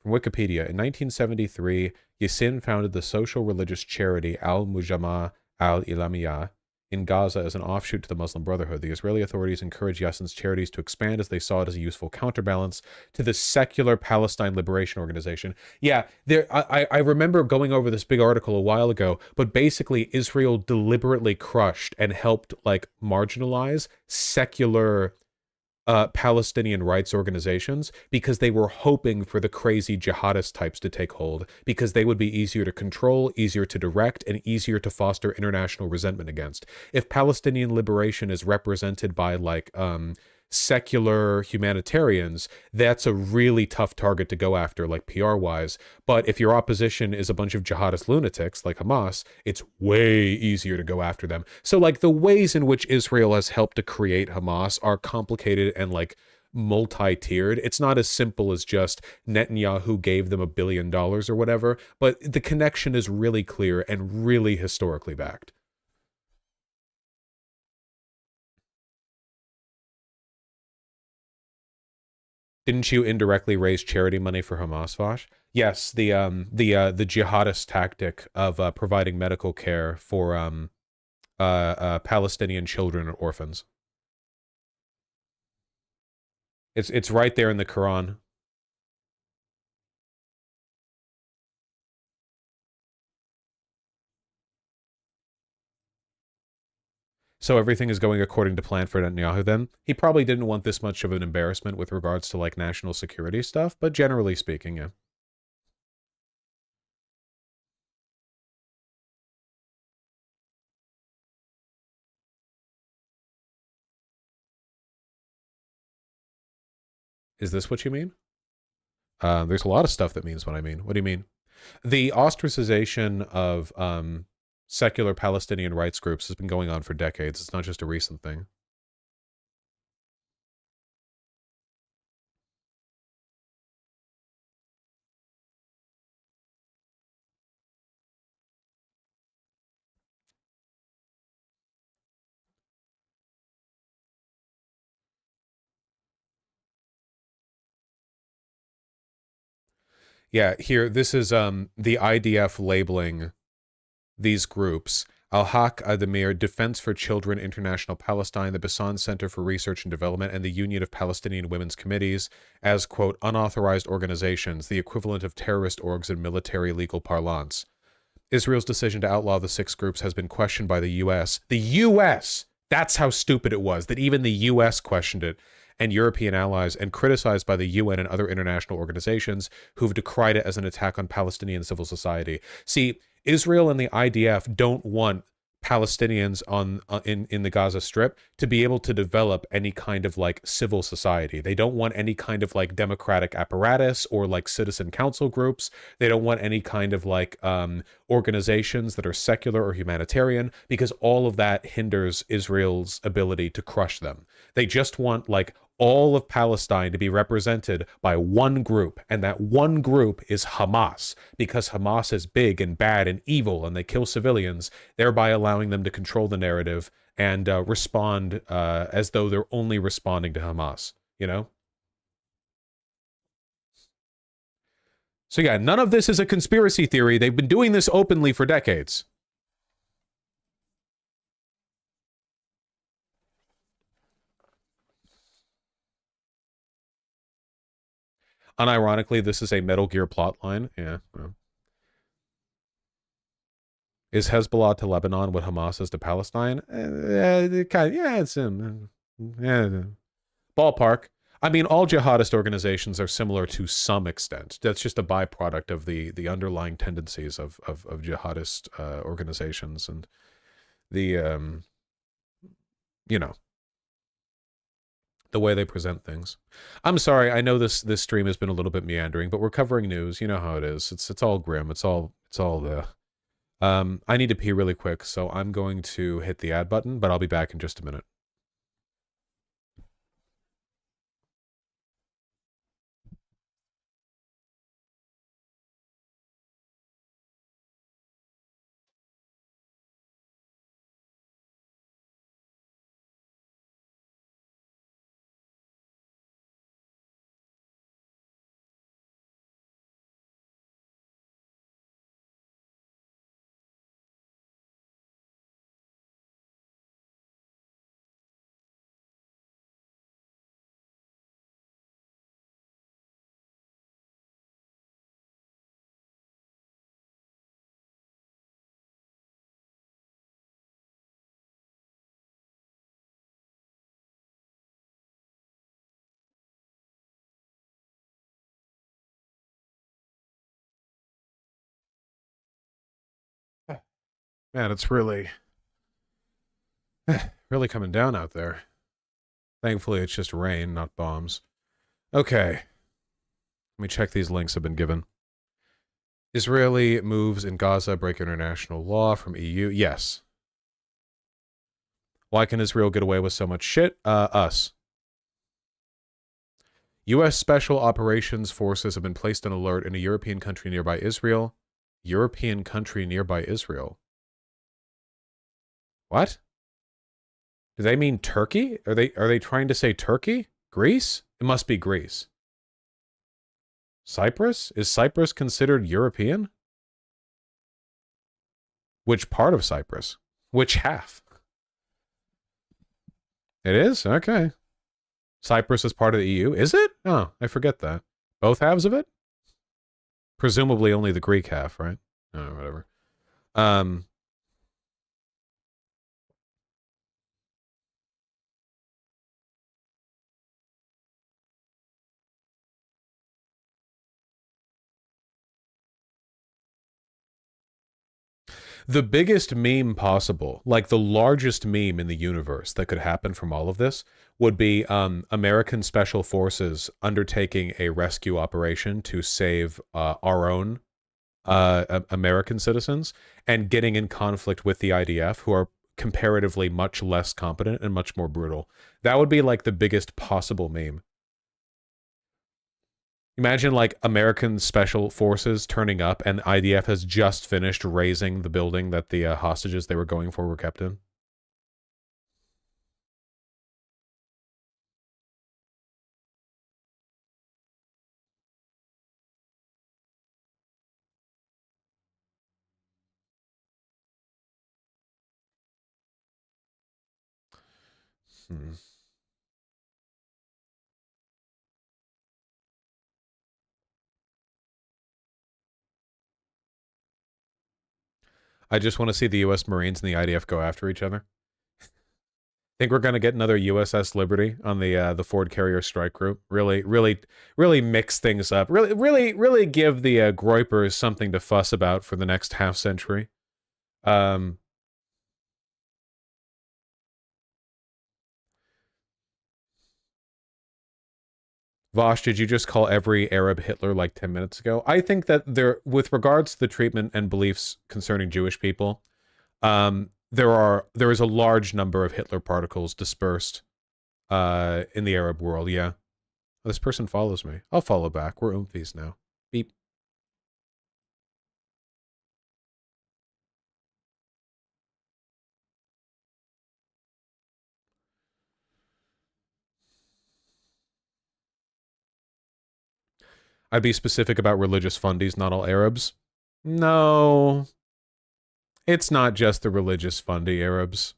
From Wikipedia, in 1973, Yassin founded the social religious charity Al-Mujama Al-Ilamiyah in Gaza as an offshoot to the Muslim Brotherhood. The Israeli authorities encouraged Yassin's charities to expand as they saw it as a useful counterbalance to the secular Palestine Liberation Organization. Yeah, I remember going over this big article a while ago, but basically Israel deliberately crushed and helped like marginalize secular Palestinian rights organizations because they were hoping for the crazy jihadist types to take hold because they would be easier to control, easier to direct, and easier to foster international resentment against. If Palestinian liberation is represented by like secular humanitarians, that's a really tough target to go after, like PR-wise. But if your opposition is a bunch of jihadist lunatics like Hamas, it's way easier to go after them. So like the ways in which Israel has helped to create Hamas are complicated and like multi-tiered. It's not as simple as just Netanyahu gave them $1 billion or whatever, but the connection is really clear and really historically backed. Didn't you indirectly raise charity money for Hamas, Vosh? Yes, the jihadist tactic of providing medical care for Palestinian children and orphans. It's right there in the Quran. So everything is going according to plan for Netanyahu then? He probably didn't want this much of an embarrassment with regards to like national security stuff, but generally speaking, yeah. Is this what you mean? There's a lot of stuff that means what I mean. What do you mean? The ostracization of secular Palestinian rights groups has been going on for decades. It's not just a recent thing. Yeah, here, this is the IDF labeling these groups. Al-Haq Adamir, Defense for Children International Palestine, the Bassan Center for Research and Development, and the Union of Palestinian Women's Committees as, quote, unauthorized organizations, the equivalent of terrorist orgs in military legal parlance. Israel's decision to outlaw the 6 groups has been questioned by the U.S. The U.S.! That's how stupid it was, that even the U.S. questioned it, and European allies, and criticized by the UN and other international organizations who've decried it as an attack on Palestinian civil society. See, Israel and the IDF don't want Palestinians in the Gaza Strip to be able to develop any kind of like civil society. They don't want any kind of like democratic apparatus or like citizen council groups. They don't want any kind of like organizations that are secular or humanitarian, because all of that hinders Israel's ability to crush them. They just want like all of Palestine to be represented by one group, and that one group is Hamas, because Hamas is big and bad and evil and they kill civilians, thereby allowing them to control the narrative and respond as though they're only responding to Hamas, you know? So yeah, none of this is a conspiracy theory. They've been doing this openly for decades. Unironically, this is a Metal Gear plotline. Yeah. Well. Is Hezbollah to Lebanon what Hamas is to Palestine? It's ballpark. I mean, all jihadist organizations are similar to some extent. That's just a byproduct of the underlying tendencies of jihadist organizations and the you know, the way they present things. I'm sorry, I know this stream has been a little bit meandering, but we're covering news. You know how it is. It's all grim. It's all the. I need to pee really quick, so I'm going to hit the add button, but I'll be back in just a minute. Man, it's really coming down out there. Thankfully, it's just rain, not bombs. Okay. Let me check these links have been given. Israeli moves in Gaza break international law from EU. Yes. Why can Israel get away with so much shit? Us. U.S. Special Operations Forces have been placed on alert in a European country nearby Israel. European country nearby Israel. What? Do they mean Turkey? Are they trying to say Turkey? Greece? It must be Greece. Cyprus? Is Cyprus considered European? Which part of Cyprus? Which half? It is? Okay. Cyprus is part of the EU? Is it? Oh, I forget that. Both halves of it? Presumably only the Greek half, right? Oh, whatever. The biggest meme possible, like the largest meme in the universe that could happen from all of this, would be American Special Forces undertaking a rescue operation to save our own American citizens and getting in conflict with the IDF, who are comparatively much less competent and much more brutal. That would be like the biggest possible meme. Imagine like American Special Forces turning up and the IDF has just finished razing the building that the hostages they were going for were kept in. I just want to see the U.S. Marines and the IDF go after each other. Think we're going to get another USS Liberty on the Ford Carrier Strike Group? Really mix things up. Really give the Groypers something to fuss about for the next half century. Vosh, did you just call every Arab Hitler like 10 minutes ago? I think that with regards to the treatment and beliefs concerning Jewish people, there is a large number of Hitler particles dispersed in the Arab world. Yeah, this person follows me. I'll follow back. We're oomfies now. Beep. I'd be specific about religious fundies, not all Arabs. No. It's not just the religious fundy Arabs.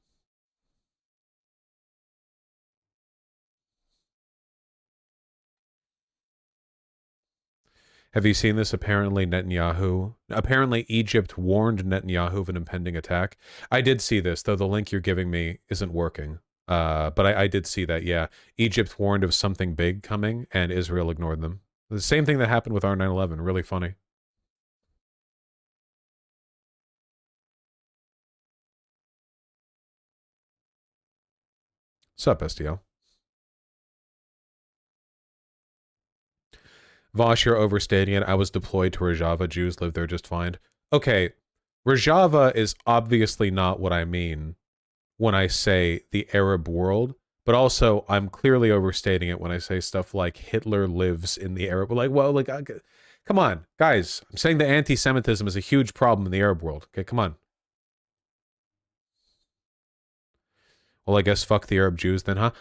Have you seen this? Apparently Egypt warned Netanyahu of an impending attack. I did see this, though the link you're giving me isn't working. But I did see that, yeah. Egypt warned of something big coming, and Israel ignored them. The same thing that happened with our 9/11. Really funny. Sup, STL? Vosh, you're overstating it. I was deployed to Rojava. Jews live there just fine. Okay, Rojava is obviously not what I mean when I say the Arab world, but also I'm clearly overstating it when I say stuff like Hitler lives in the Arab. Like, well, like, come on, guys. I'm saying that anti-Semitism is a huge problem in the Arab world. Okay, come on. Well, I guess fuck the Arab Jews then, huh?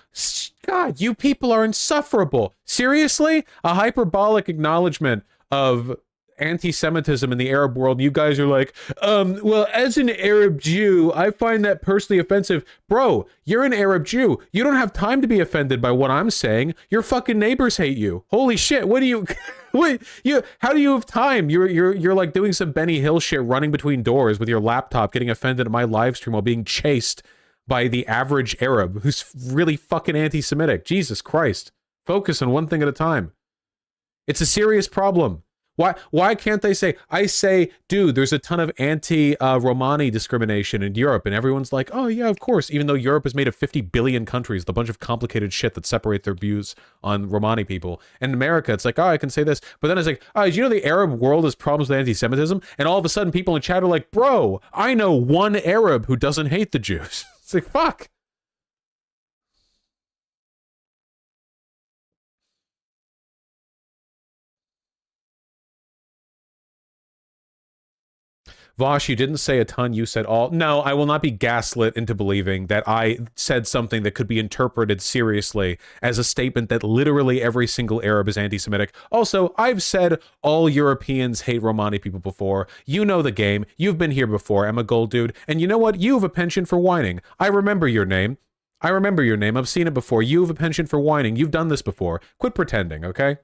God, you people are insufferable. Seriously? A hyperbolic acknowledgement of anti-Semitism in the Arab world. You guys are like, well, as an Arab Jew, I find that personally offensive. Bro, you're an Arab Jew. You don't have time to be offended by what I'm saying. Your fucking neighbors hate you. Holy shit, what do you... how do you have time? You're like doing some Benny Hill shit, running between doors with your laptop, getting offended at my live stream while being chased by the average Arab who's really fucking anti-Semitic. Jesus Christ. Focus on one thing at a time. It's a serious problem. Why can't they say, I say, dude, there's a ton of anti-Romani discrimination in Europe, and everyone's like, oh yeah, of course, even though Europe is made of 50 billion countries with a bunch of complicated shit that separate their views on Romani people. And in America, it's like, oh, I can say this. But then it's like, oh, did you know the Arab world has problems with anti-Semitism? And all of a sudden people in chat are like, bro, I know one Arab who doesn't hate the Jews. It's like, fuck. Vosh, you didn't say a ton, you said all. No, I will not be gaslit into believing that I said something that could be interpreted seriously as a statement that literally every single Arab is anti-Semitic. Also, I've said all Europeans hate Romani people before. You know the game. You've been here before. I'm a gold dude. And you know what? You have a penchant for whining. I remember your name. I've seen it before. You have a penchant for whining. You've done this before. Quit pretending, okay?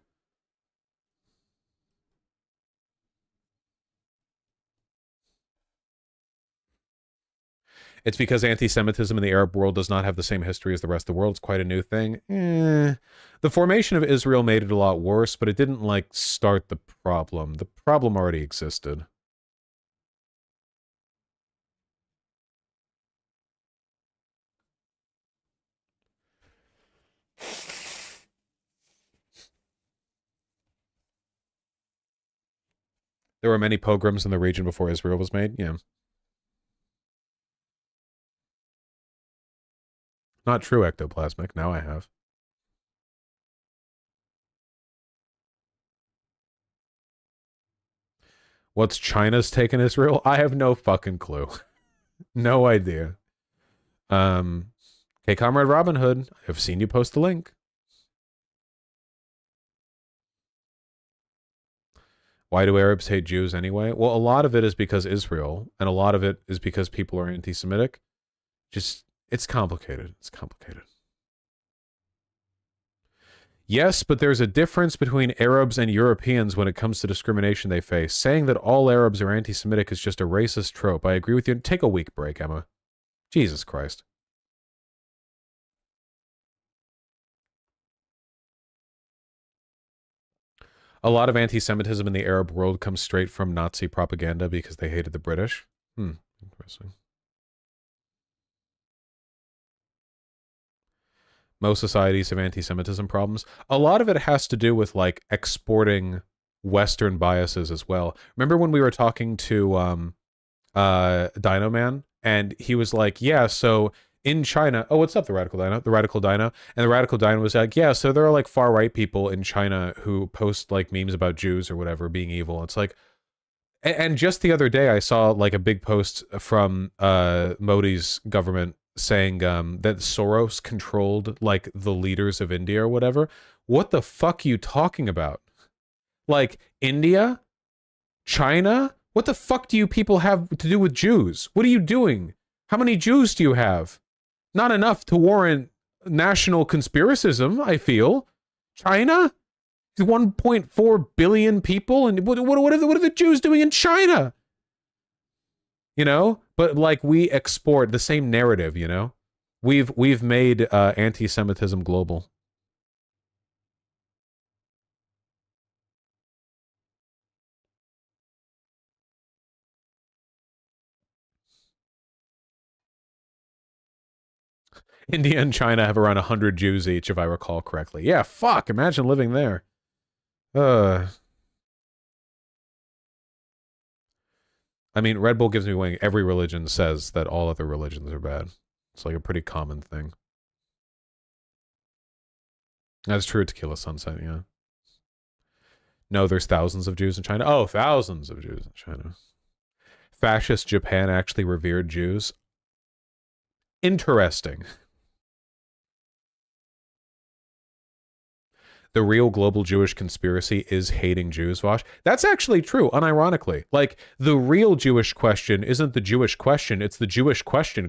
It's because anti-Semitism in the Arab world does not have the same history as the rest of the world. It's quite a new thing. The formation of Israel made it a lot worse, but it didn't, like, start the problem. The problem already existed. There were many pogroms in the region before Israel was made. Yeah. Not true, ectoplasmic. Now I have. What's China's take on Israel? I have no fucking clue. No idea. Okay, Comrade Robin Hood, I've seen you post the link. Why do Arabs hate Jews anyway? Well, a lot of it is because Israel, and a lot of it is because people are anti-Semitic. Just, it's complicated. It's complicated. Yes, but there's a difference between Arabs and Europeans when it comes to discrimination they face. Saying that all Arabs are anti-Semitic is just a racist trope. I agree with you. Take a week break, Emma. Jesus Christ. A lot of anti-Semitism in the Arab world comes straight from Nazi propaganda because they hated the British. Interesting. Most societies have anti-Semitism problems. A lot of it has to do with, like, exporting Western biases as well. Remember when we were talking to Dino Man? And he was like, yeah, so in China... Oh, what's up, the Radical Dino? The Radical Dino. And the Radical Dino was like, yeah, so there are, like, far-right people in China who post, like, memes about Jews or whatever being evil. It's like... And just the other day, I saw, like, a big post from Modi's government saying that Soros controlled, like, the leaders of India or whatever. What the fuck are you talking about? Like, India? China? What the fuck do you people have to do with Jews? What are you doing? How many Jews do you have? Not enough to warrant national conspiracism, I feel. China? 1.4 billion people, and what are the Jews doing in China? You know, but like we export the same narrative. You know, we've made anti-Semitism global. India and China have around 100 Jews each, if I recall correctly. Yeah, fuck. Imagine living there. I mean, Red Bull gives me wing. Every religion says that all other religions are bad. It's like a pretty common thing. That's true at Tequila Sunset, yeah. No, there's thousands of Jews in China. Oh, thousands of Jews in China. Fascist Japan actually revered Jews. Interesting. The real global Jewish conspiracy is hating Jews, Vosh. That's actually true, unironically. Like, the real Jewish question isn't the Jewish question, it's the Jewish question,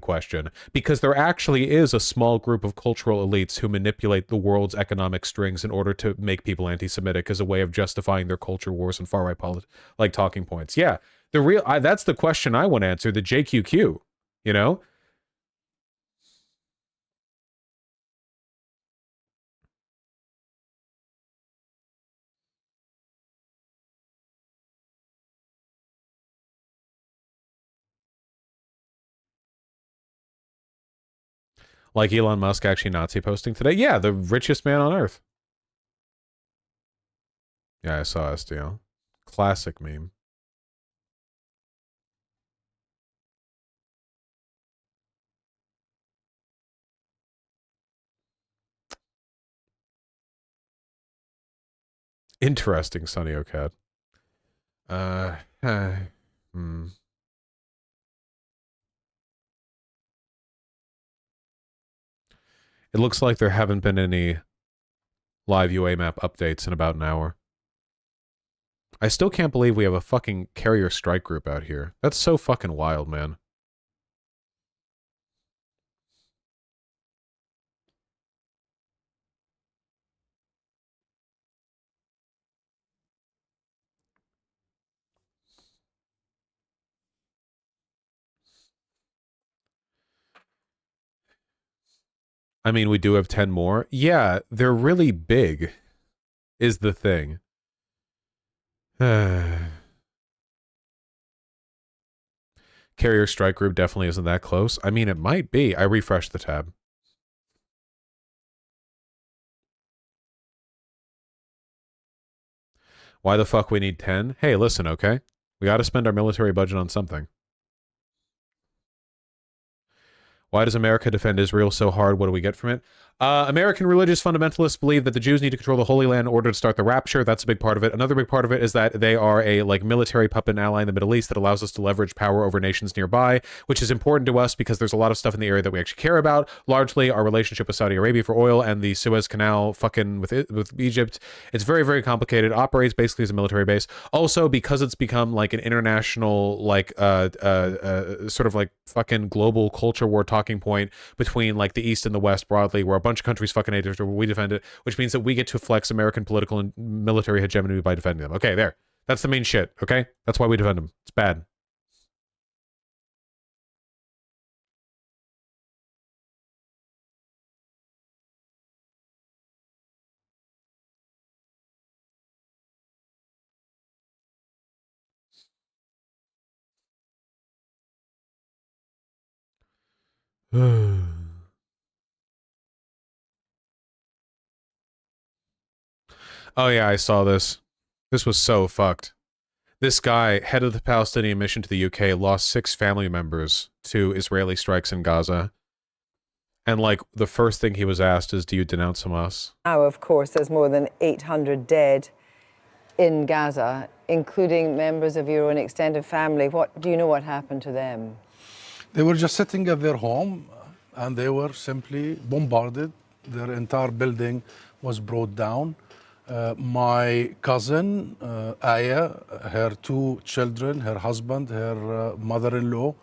because there actually is a small group of cultural elites who manipulate the world's economic strings in order to make people anti-Semitic as a way of justifying their culture wars and far-right like talking points. Yeah, the real that's the question I want to answer, the JQQ, you know? Like Elon Musk actually Nazi posting today? Yeah, the richest man on earth. Yeah, I saw SDL. Classic meme. Interesting, Sunny O'Cad. It looks like there haven't been any live UA map updates in about an hour. I still can't believe we have a fucking carrier strike group out here. That's so fucking wild, man. I mean, we do have 10 more. Yeah, they're really big, is the thing. Carrier strike group definitely isn't that close. I mean, it might be. I refreshed the tab. Why the fuck we need 10? Hey, listen, okay? We gotta spend our military budget on something. Why does America defend Israel so hard? What do we get from it? American religious fundamentalists believe that the Jews need to control the Holy Land in order to start the rapture. That's a big part of it. Another big part of it is that they are a military puppet ally in the Middle East that allows us to leverage power over nations nearby, which is important to us because there's a lot of stuff in the area that we actually care about. Largely our relationship with Saudi Arabia for oil and the Suez Canal fucking with Egypt. It's very, very complicated. Operates basically as a military base. Also, because it's become like an international, sort of like fucking global culture war talking point between like the East and the West broadly, where a bunch of countries fucking hate Israel, we defend it, which means that we get to flex American political and military hegemony by defending them. Okay, there. That's the main shit, okay? That's why we defend them. It's bad. Oh yeah, I saw this. This was so fucked. This guy, head of the Palestinian mission to the UK, lost 6 family members to Israeli strikes in Gaza. And like the first thing he was asked is, do you denounce Hamas? Now, of course, there's more than 800 dead in Gaza, including members of your own extended family. What do you know what happened to them? They were just sitting at their home and they were simply bombarded. Their entire building was brought down. My cousin, Aya, her 2 children, her husband, her mother-in-law,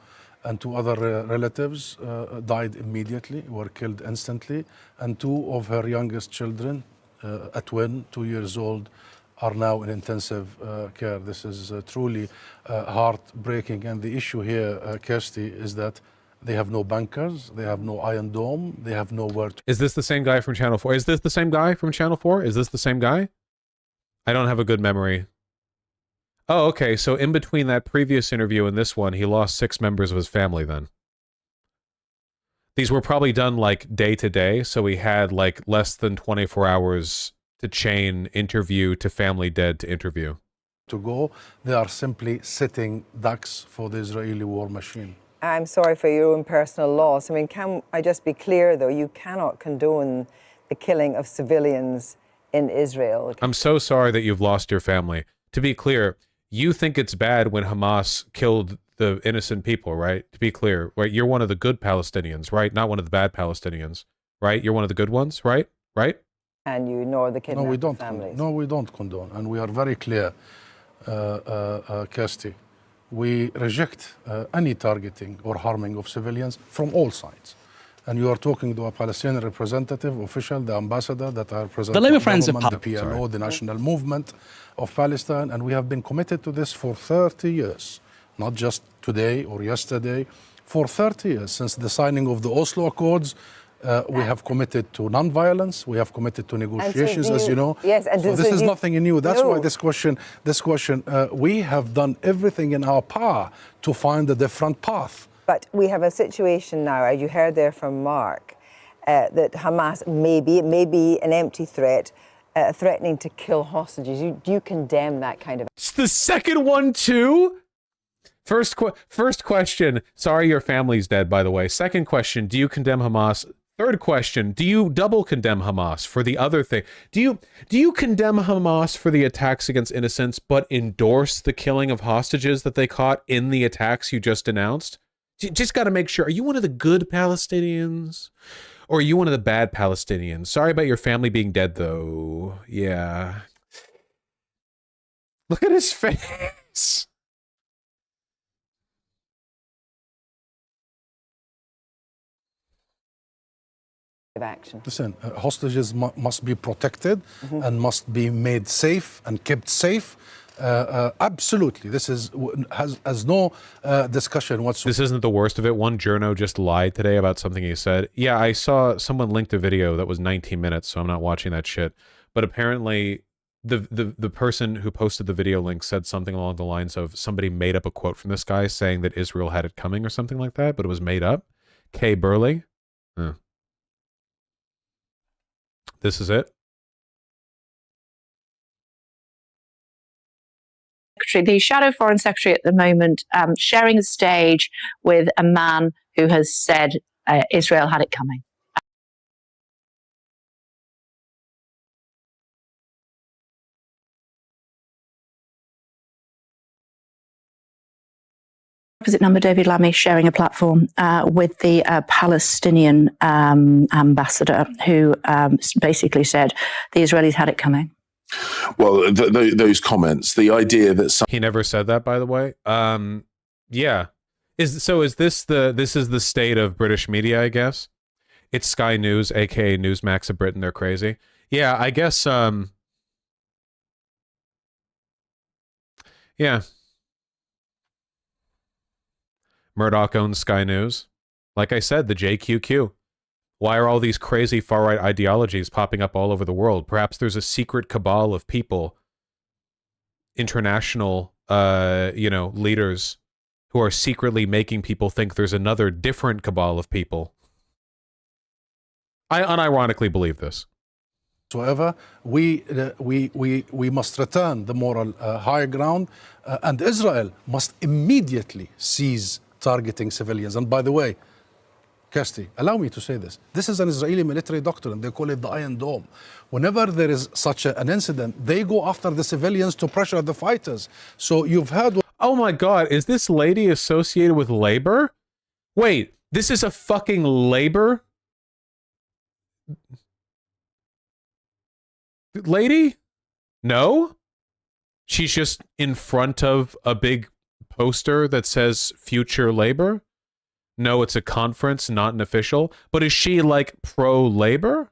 and 2 other relatives died immediately, were killed instantly. And 2 of her youngest children, a twin, 2 years old, are now in intensive care. This is truly heartbreaking. And the issue here, Kirsty, is that they have no bankers, they have no Iron Dome, they have nowhere to... Is this the same guy from Channel 4? Is this the same guy from Channel 4? Is this the same guy? I don't have a good memory. Oh, okay, so in between that previous interview and this one, he lost 6 members of his family then. These were probably done like day to day, so he had like less than 24 hours to chain interview to family dead to interview. To go, they are simply sitting ducks for the Israeli war machine. I'm sorry for your own personal loss. I mean, can I just be clear, though? You cannot condone the killing of civilians in Israel. I'm so sorry that you've lost your family. To be clear, you think it's bad when Hamas killed the innocent people, right? To be clear, right? You're one of the good Palestinians, right? Not one of the bad Palestinians, right? You're one of the good ones, right? Right? And you ignore the kidnapped No, we don't. families. No, we don't condone. And we are very clear, Kirsty. We reject any targeting or harming of civilians from all sides. And you are talking to a Palestinian representative, official, the ambassador that are representing The Labour Friends of the PLO, the National Movement of Palestine, and we have been committed to this for 30 years, not just today or yesterday, for 30 years, since the signing of the Oslo Accords. We have committed to non-violence. We have committed to negotiations, as you know. Yes, and so this is nothing new. That's why this question, we have done everything in our power to find a different path. But we have a situation now, as you heard there from Mark, that Hamas may be an empty threat, threatening to kill hostages. Do you condemn that kind of... It's the second one too? First question, sorry your family's dead, by the way. Second question, do you condemn Hamas? Third question, do you double condemn Hamas for the other thing? Do you condemn Hamas for the attacks against innocents, but endorse the killing of hostages that they caught in the attacks you just announced? You just got to make sure, are you one of the good Palestinians? Or are you one of the bad Palestinians? Sorry about your family being dead, though. Yeah. Look at his face. action. Listen, hostages must be protected and must be made safe and kept safe. Absolutely, this has no discussion whatsoever. This isn't the worst of it. One journo just lied today about something he said. Yeah, I saw someone linked a video that was 19 minutes, so I'm not watching that shit. But apparently, the person who posted the video link said something along the lines of somebody made up a quote from this guy saying that Israel had it coming or something like that, but it was made up. Kay Burley. This is it. The shadow foreign secretary at the moment sharing a stage with a man who has said Israel had it coming. Opposite number, David Lammy sharing a platform with the Palestinian ambassador who basically said the Israelis had it coming. Well, those comments, the idea that he never said that, by the way. Yeah. Is this the state of British media, I guess? It's Sky News, aka Newsmax of Britain, they're crazy. Yeah, I guess yeah. Murdoch owns Sky News. Like I said, the JQQ. Why are all these crazy far-right ideologies popping up all over the world? Perhaps there's a secret cabal of people, international, leaders, who are secretly making people think there's another different cabal of people. I unironically believe this. Whatsoever, we must return the moral high ground, and Israel must immediately cease targeting civilians. And by the way, Kirsty, allow me to say this. This is an Israeli military doctrine. They call it the Iron Dome. Whenever there is such an incident, they go after the civilians to pressure the fighters. So you've heard... Oh my God, is this lady associated with labor? Wait, this is a fucking labor lady? No? She's just in front of a big poster that says future labor? No, it's a conference, not an official. But is she like pro-labor?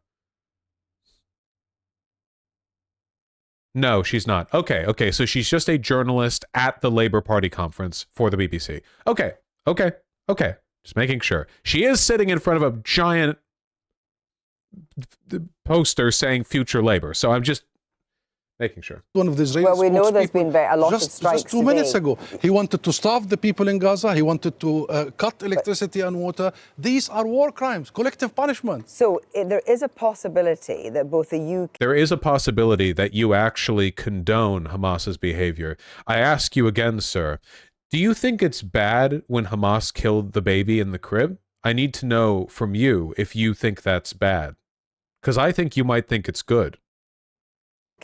No, she's not. Okay, okay. So she's just a journalist at the Labour Party conference for the BBC. Okay, okay, okay. Just making sure. She is sitting in front of a giant poster saying future Labour. So I'm just making sure. One of the Israeli well, we know there's been a lot of strikes just 2 minutes ago. He wanted to starve the people in Gaza. He wanted to cut electricity and water. These are war crimes, collective punishment. So there is a possibility that both the UK... There is a possibility that you actually condone Hamas's behavior. I ask you again, sir, do you think it's bad when Hamas killed the baby in the crib? I need to know from you if you think that's bad. Because I think you might think it's good.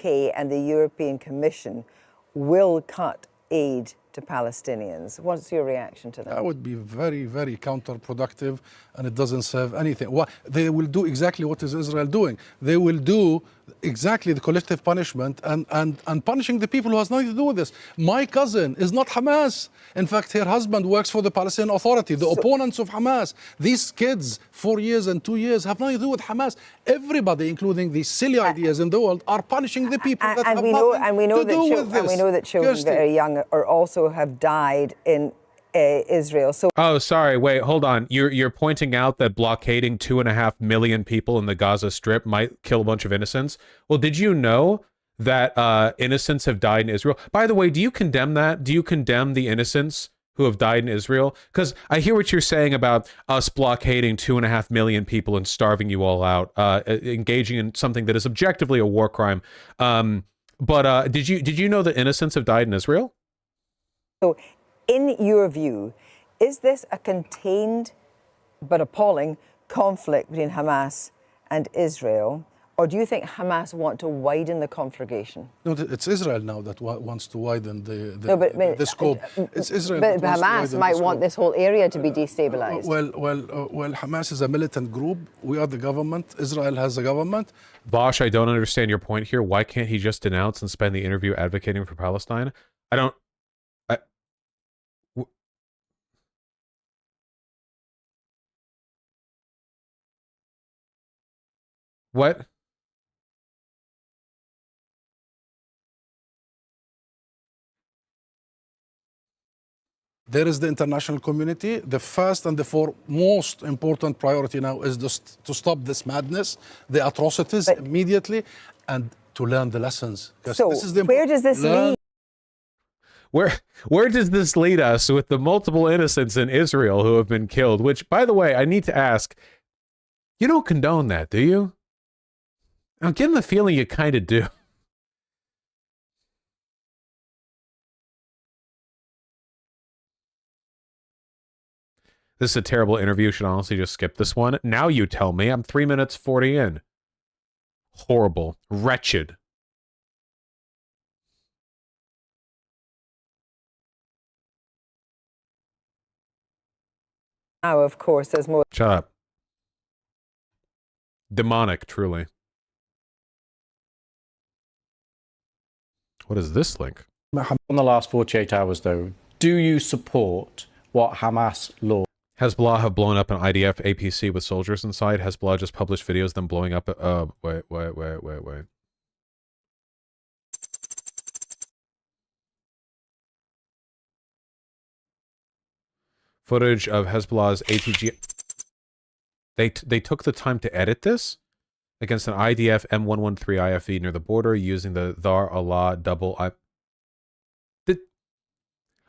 And the European Commission will cut aid to Palestinians. What's your reaction to that? That would be very, very counterproductive, and it doesn't serve anything. They will do exactly what is Israel doing. They will do exactly the collective punishment and punishing the people who has nothing to do with this. My cousin is not Hamas. In fact, her husband works for the Palestinian Authority, the opponents of Hamas. These kids, 4 years and 2 years, have nothing to do with Hamas. Everybody, including these silly ideas in the world, are punishing the people that have nothing to do with this. And we know that children that are young are also have died in Israel. So oh, sorry, wait, hold on. You're pointing out that blockading 2.5 million people in the Gaza Strip might kill a bunch of innocents. Well, did you know that innocents have died in Israel? By the way, do you condemn that? Do you condemn the innocents who have died in Israel? Because I hear what you're saying about us blockading 2.5 million people and starving you all out, engaging in something that is objectively a war crime. But did you know that innocents have died in Israel? So, in your view, is this a contained but appalling conflict between Hamas and Israel? Or do you think Hamas want to widen the conflagration? No, it's Israel now that wants to widen the scope. It's Israel. But Hamas might want this whole area to be destabilized. Well, Hamas is a militant group. We are the government. Israel has a government. Vosh, I don't understand your point here. Why can't he just denounce and spend the interview advocating for Palestine? What? There is the international community. The first and the foremost important priority now is just to stop this madness, the atrocities immediately, and to learn the lessons. So this is the where does this lead? Where does this lead us with the multiple innocents in Israel who have been killed? Which, by the way, I need to ask, you don't condone that, do you? I'm getting the feeling you kind of do. This is a terrible interview. Should honestly just skip this one. Now you tell me. I'm 3 minutes 40 in. Horrible. Wretched. Now, of course, there's more. Shut up. Demonic, truly. What is this link? On the last 48 hours, though, do you support what Hamas law? Hezbollah have blown up an IDF APC with soldiers inside. Hezbollah just published videos of them blowing up. Wait. Footage of Hezbollah's ATG. They took the time to edit this against an IDF M113 IFE near the border using the Dar Allah double I.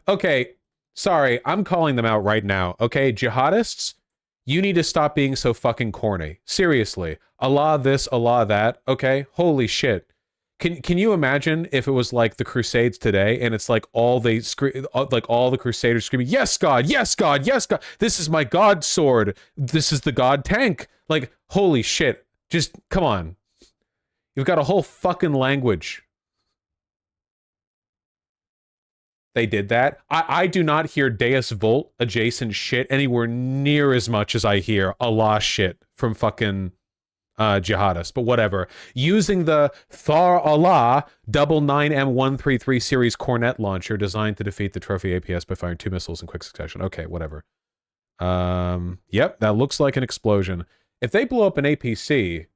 Okay, sorry, I'm calling them out right now. Okay, jihadists, you need to stop being so fucking corny. Seriously, Allah this, Allah that. Okay, holy shit. Can you imagine if it was like the Crusades today, and it's like all the Crusaders screaming, "Yes, God! Yes, God! Yes, God! This is my God sword. This is the God tank." Like, holy shit! Just come on. You've got a whole fucking language. They did that. I do not hear Deus Vult adjacent shit anywhere near as much as I hear Allah shit from fucking jihadists, but whatever. Using the Thar Allah 9M133 series Cornet launcher designed to defeat the Trophy APS by firing 2 missiles in quick succession. Okay, whatever. Yep, that looks like an explosion. If they blow up an APC,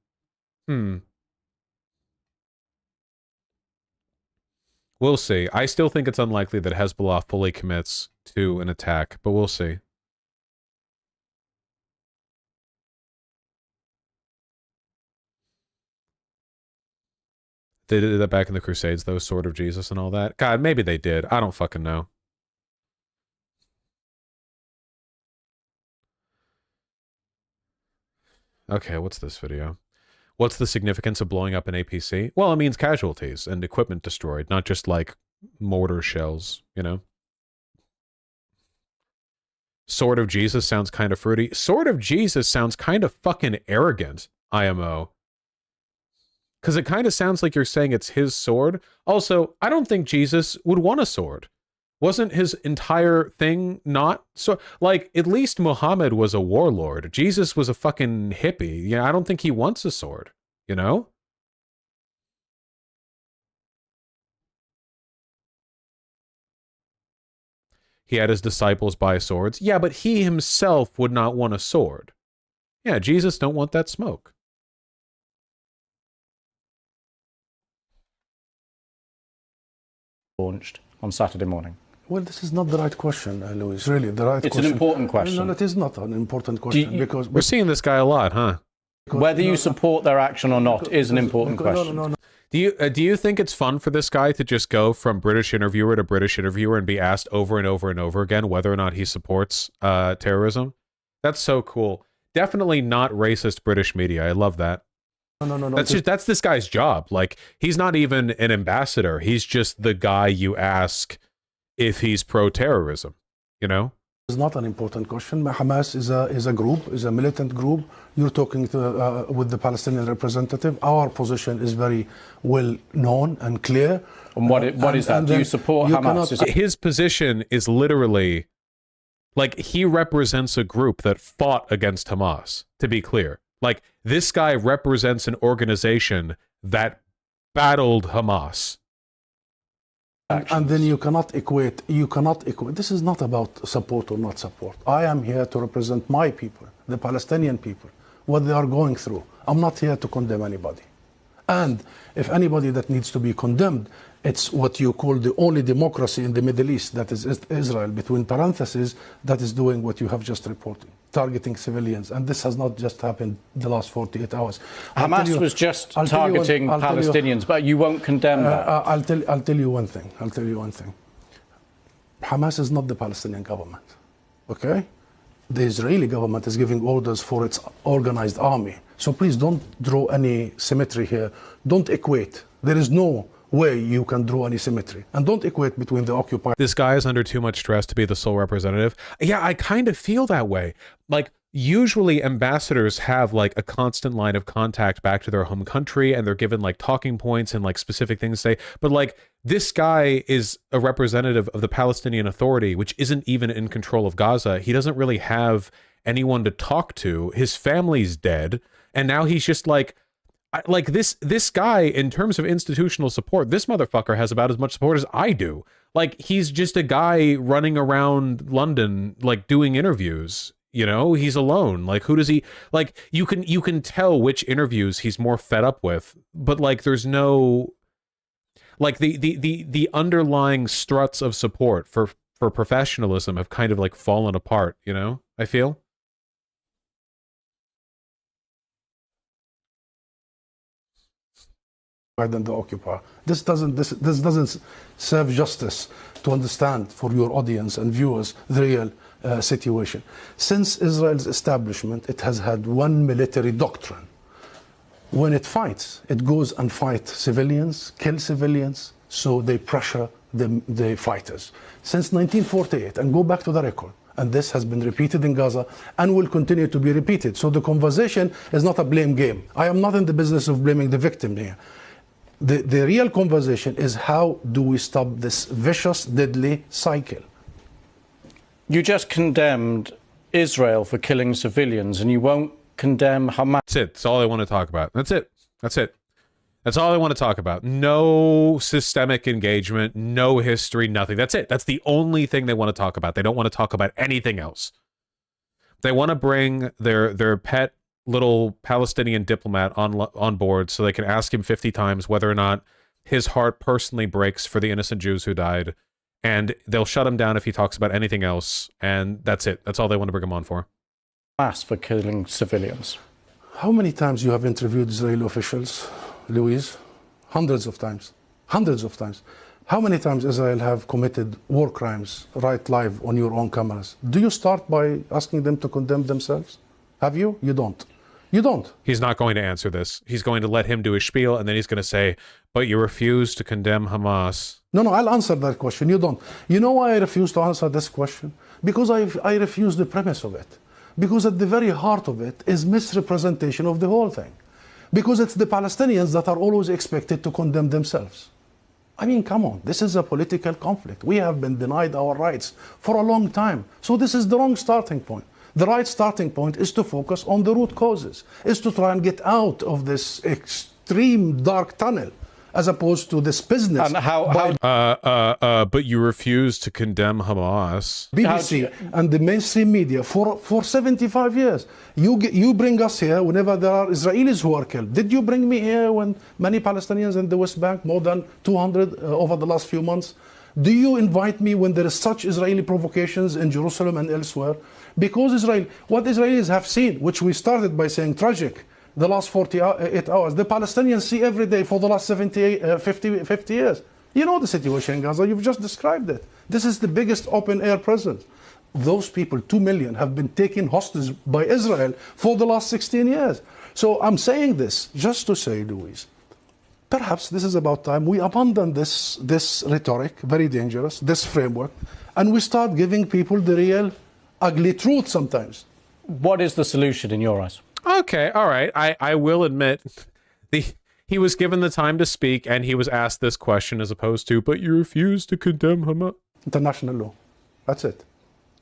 We'll see. I still think it's unlikely that Hezbollah fully commits to an attack, but we'll see. They did that back in the Crusades, though, Sword of Jesus and all that. God, maybe they did. I don't fucking know. Okay, what's this video? What's the significance of blowing up an APC? Well, it means casualties and equipment destroyed, not just like mortar shells, you know? Sword of Jesus sounds kind of fruity. Sword of Jesus sounds kind of fucking arrogant, IMO. Because it kind of sounds like you're saying it's his sword. Also, I don't think Jesus would want a sword. Wasn't his entire thing not so? Like, at least Muhammad was a warlord. Jesus was a fucking hippie. Yeah, I don't think he wants a sword, you know? He had his disciples buy swords. Yeah, but he himself would not want a sword. Yeah, Jesus don't want that smoke. Launched on Saturday morning. Well, this is not the right question, Louis. Really, the right It's question. an important question. No, it is not an important question because we're seeing this guy a lot, huh? Whether you support their action or not is an important question. No. Do you think it's fun for this guy to just go from British interviewer to British interviewer and be asked over and over and over again whether or not he supports terrorism? That's so cool. Definitely not racist British media. I love that. No. That's this guy's job. Like, he's not even an ambassador. He's just the guy you ask if he's pro-terrorism, you know? It's not an important question. Hamas is a group, is a militant group. You're talking to, with the Palestinian representative. Our position is very well known and clear. And what is that? Do you support Hamas? His position is literally, like, he represents a group that fought against Hamas, to be clear. Like, this guy represents an organization that battled Hamas. And then you cannot equate, this is not about support or not support. I am here to represent my people, the Palestinian people, what they are going through. I'm not here to condemn anybody. And if anybody that needs to be condemned, it's what you call the only democracy in the Middle East, that is Israel, between parentheses, that is doing what you have just reported, targeting civilians. And this has not just happened the last 48 hours. Hamas was just targeting Palestinians, but you won't condemn that. I'll tell you one thing. Hamas is not the Palestinian government, okay? The Israeli government is giving orders for its organized army. So please don't draw any symmetry here. Don't equate. There is no way you can draw any symmetry. And don't equate between the occupied. This guy is under too much stress to be the sole representative. Yeah, I kind of feel that way. Like, usually ambassadors have like a constant line of contact back to their home country, and they're given like talking points and like specific things to say. But like, this guy is a representative of the Palestinian Authority, which isn't even in control of Gaza. He doesn't really have anyone to talk to. His family's dead. And now he's just like this guy, in terms of institutional support, this motherfucker has about as much support as I do. Like, he's just a guy running around London, like, doing interviews, you know? He's alone. Like, who does he, like, you can tell which interviews he's more fed up with, but like, there's no, like, the underlying struts of support for professionalism have kind of like fallen apart, you know? I feel. Than the occupier. This doesn't serve justice to understand for your audience and viewers the real situation. Since Israel's establishment, it has had one military doctrine. When it fights, it goes and fights civilians, kill civilians, so they pressure the fighters. Since 1948, and go back to the record, and this has been repeated in Gaza and will continue to be repeated. So the conversation is not a blame game. I am not in the business of blaming the victim here. The real conversation is, how do we stop this vicious, deadly cycle? You just condemned Israel for killing civilians, and you won't condemn Hamas. That's it. That's all I want to talk about. That's it. That's all I want to talk about. No systemic engagement, no history, nothing. That's it. That's the only thing they want to talk about. They don't want to talk about anything else. They want to bring their pet little Palestinian diplomat on board so they can ask him 50 times whether or not his heart personally breaks for the innocent Jews who died, and they'll shut him down if he talks about anything else, and that's it. That's all they want to bring him on for. Hamas for killing civilians. How many times you have interviewed Israeli officials, Louise? Hundreds of times. Hundreds of times. How many times Israel have committed war crimes right live on your own cameras? Do you start by asking them to condemn themselves? Have you? You don't. You don't. He's not going to answer this. He's going to let him do his spiel, and then he's going to say, but you refuse to condemn Hamas. No, I'll answer that question. You don't. You know why I refuse to answer this question? Because I refuse the premise of it. Because at the very heart of it is misrepresentation of the whole thing. Because it's the Palestinians that are always expected to condemn themselves. I mean, come on, this is a political conflict. We have been denied our rights for a long time. So this is the wrong starting point. The right starting point is to focus on the root causes, is to try and get out of this extreme dark tunnel, as opposed to this business. And but you refuse to condemn Hamas. BBC and the mainstream media for 75 years. You bring us here whenever there are Israelis who are killed. Did you bring me here when many Palestinians in the West Bank, more than 200 over the last few months? Do you invite me when there is such Israeli provocations in Jerusalem and elsewhere? Because what Israelis have seen, which we started by saying tragic, the last 48 hours, the Palestinians see every day for the last 50 years. You know the situation in Gaza, you've just described it. This is the biggest open-air presence. Those people, 2 million, have been taken hostage by Israel for the last 16 years. So I'm saying this just to say, Louise, perhaps this is about time we abandon this rhetoric, very dangerous, this framework, and we start giving people the real ugly truth sometimes. What is the solution in your eyes? Okay, all right. I will admit, he was given the time to speak, and he was asked this question as opposed to, but you refuse to condemn Hamas. International law. That's it.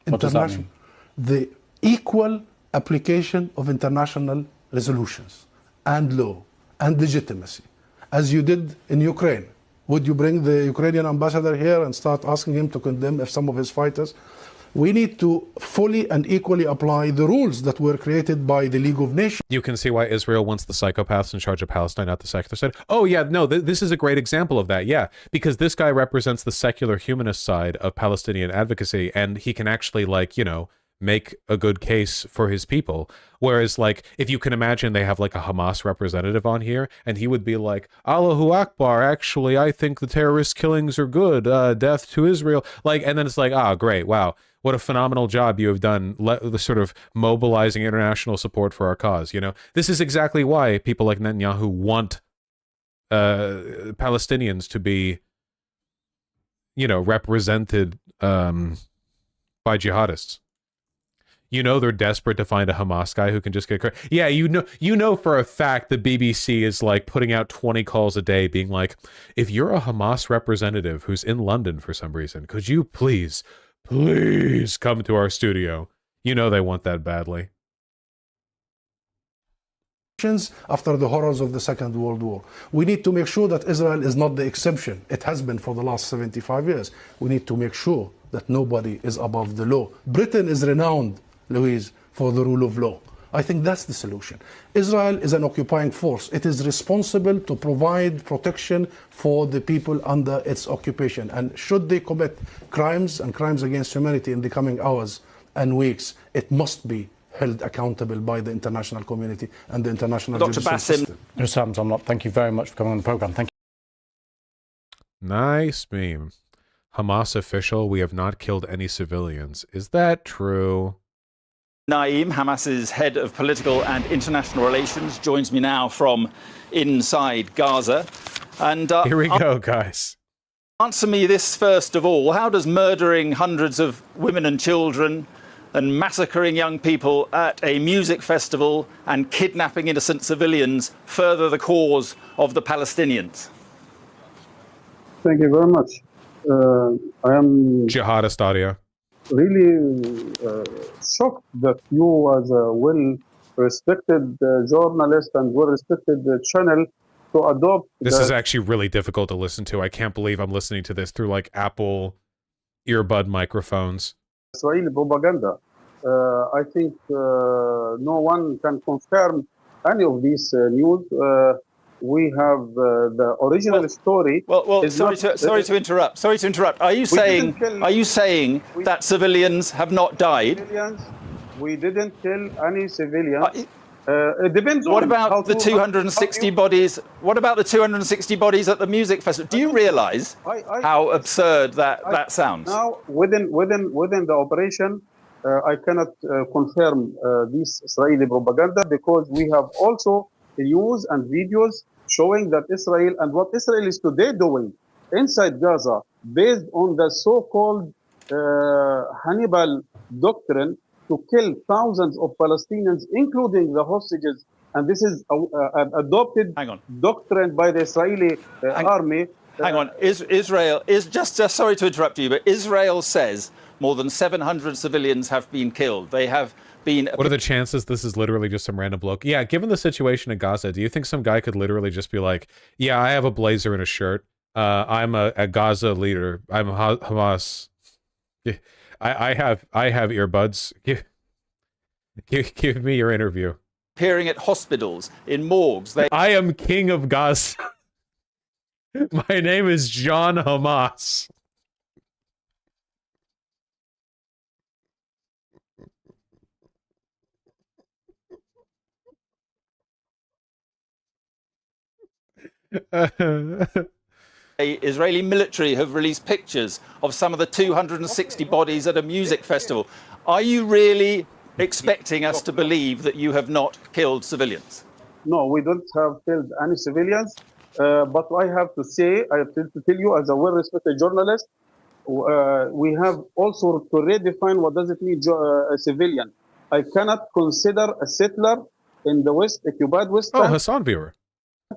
What does that mean? The equal application of international resolutions and law and legitimacy, as you did in Ukraine. Would you bring the Ukrainian ambassador here and start asking him to condemn some of his fighters? We need to fully and equally apply the rules that were created by the League of Nations. You can see why Israel wants the psychopaths in charge of Palestine, not the secular side. Oh, yeah, no, this is a great example of that, yeah. Because this guy represents the secular humanist side of Palestinian advocacy, and he can actually, like, you know, make a good case for his people. Whereas, like, if you can imagine they have, like, a Hamas representative on here, and he would be like, Allahu Akbar, actually, I think the terrorist killings are good, death to Israel. Like, and then it's like, ah, great, wow. What a phenomenal job you have done, the sort of mobilizing international support for our cause, you know? This is exactly why people like Netanyahu want Palestinians to be, you know, represented by jihadists. You know they're desperate to find a Hamas guy who can just get... Yeah, you know for a fact the BBC is, like, putting out 20 calls a day being like, if you're a Hamas representative who's in London for some reason, could you please come to our studio? You know they want that badly. After the horrors of the Second World War, we need to make sure that Israel is not the exception. It has been for the last 75 years. We need to make sure that nobody is above the law. Britain is renowned, Louise, for the rule of law. I think that's the solution. Israel is an occupying force. It is responsible to provide protection for the people under its occupation. And should they commit crimes and crimes against humanity in the coming hours and weeks, it must be held accountable by the international community and the international judicial system. Hussam Zomlot, thank you very much for coming on the program. Thank you. Nice meme. Hamas official, we have not killed any civilians. Is that true? Naeem, Hamas's head of political and international relations, joins me now from inside Gaza. And here we go, guys. Answer me this first of all. How does murdering hundreds of women and children and massacring young people at a music festival and kidnapping innocent civilians further the cause of the Palestinians? Thank you very much. I am jihadist audio. Really shocked that you, as a well-respected journalist and well-respected channel, to adopt. This is actually really difficult to listen to. I can't believe I'm listening to this through like Apple earbud microphones. Israeli propaganda. I think no one can confirm any of these news. we have the original story. Well, is sorry not- to interrupt. Sorry to interrupt. Are you saying that civilians have not died? We didn't kill any civilians. It depends What on how about the to- 260 bodies? What about the 260 bodies at the music festival? Do you realise how absurd that sounds? Now, within the operation, I cannot confirm this Israeli propaganda because we have also news and videos showing that Israel and what Israel is today doing inside Gaza, based on the so-called Hannibal doctrine, to kill thousands of Palestinians, including the hostages. And this is an adopted doctrine by the Israeli army. Hang on, Israel is just sorry to interrupt you, but Israel says more than 700 civilians have been killed. They have been. What are the chances this is literally just some random bloke? Yeah, given the situation in Gaza, do you think some guy could literally just be like, yeah, I have a blazer and a shirt. I'm a Gaza leader. I'm Hamas. Yeah, I have earbuds. Give me your interview. Appearing at hospitals, in morgues. I am king of Gaza. My name is John Hamas. The Israeli military have released pictures of some of the 260 bodies at a music festival. Are you really expecting us to believe that you have not killed civilians? No, we don't have killed any civilians. But I have to say, I have to tell you as a well-respected journalist, we have also to redefine what does it mean a civilian. I cannot consider a settler in the occupied West Oh, Bank Hassan viewer.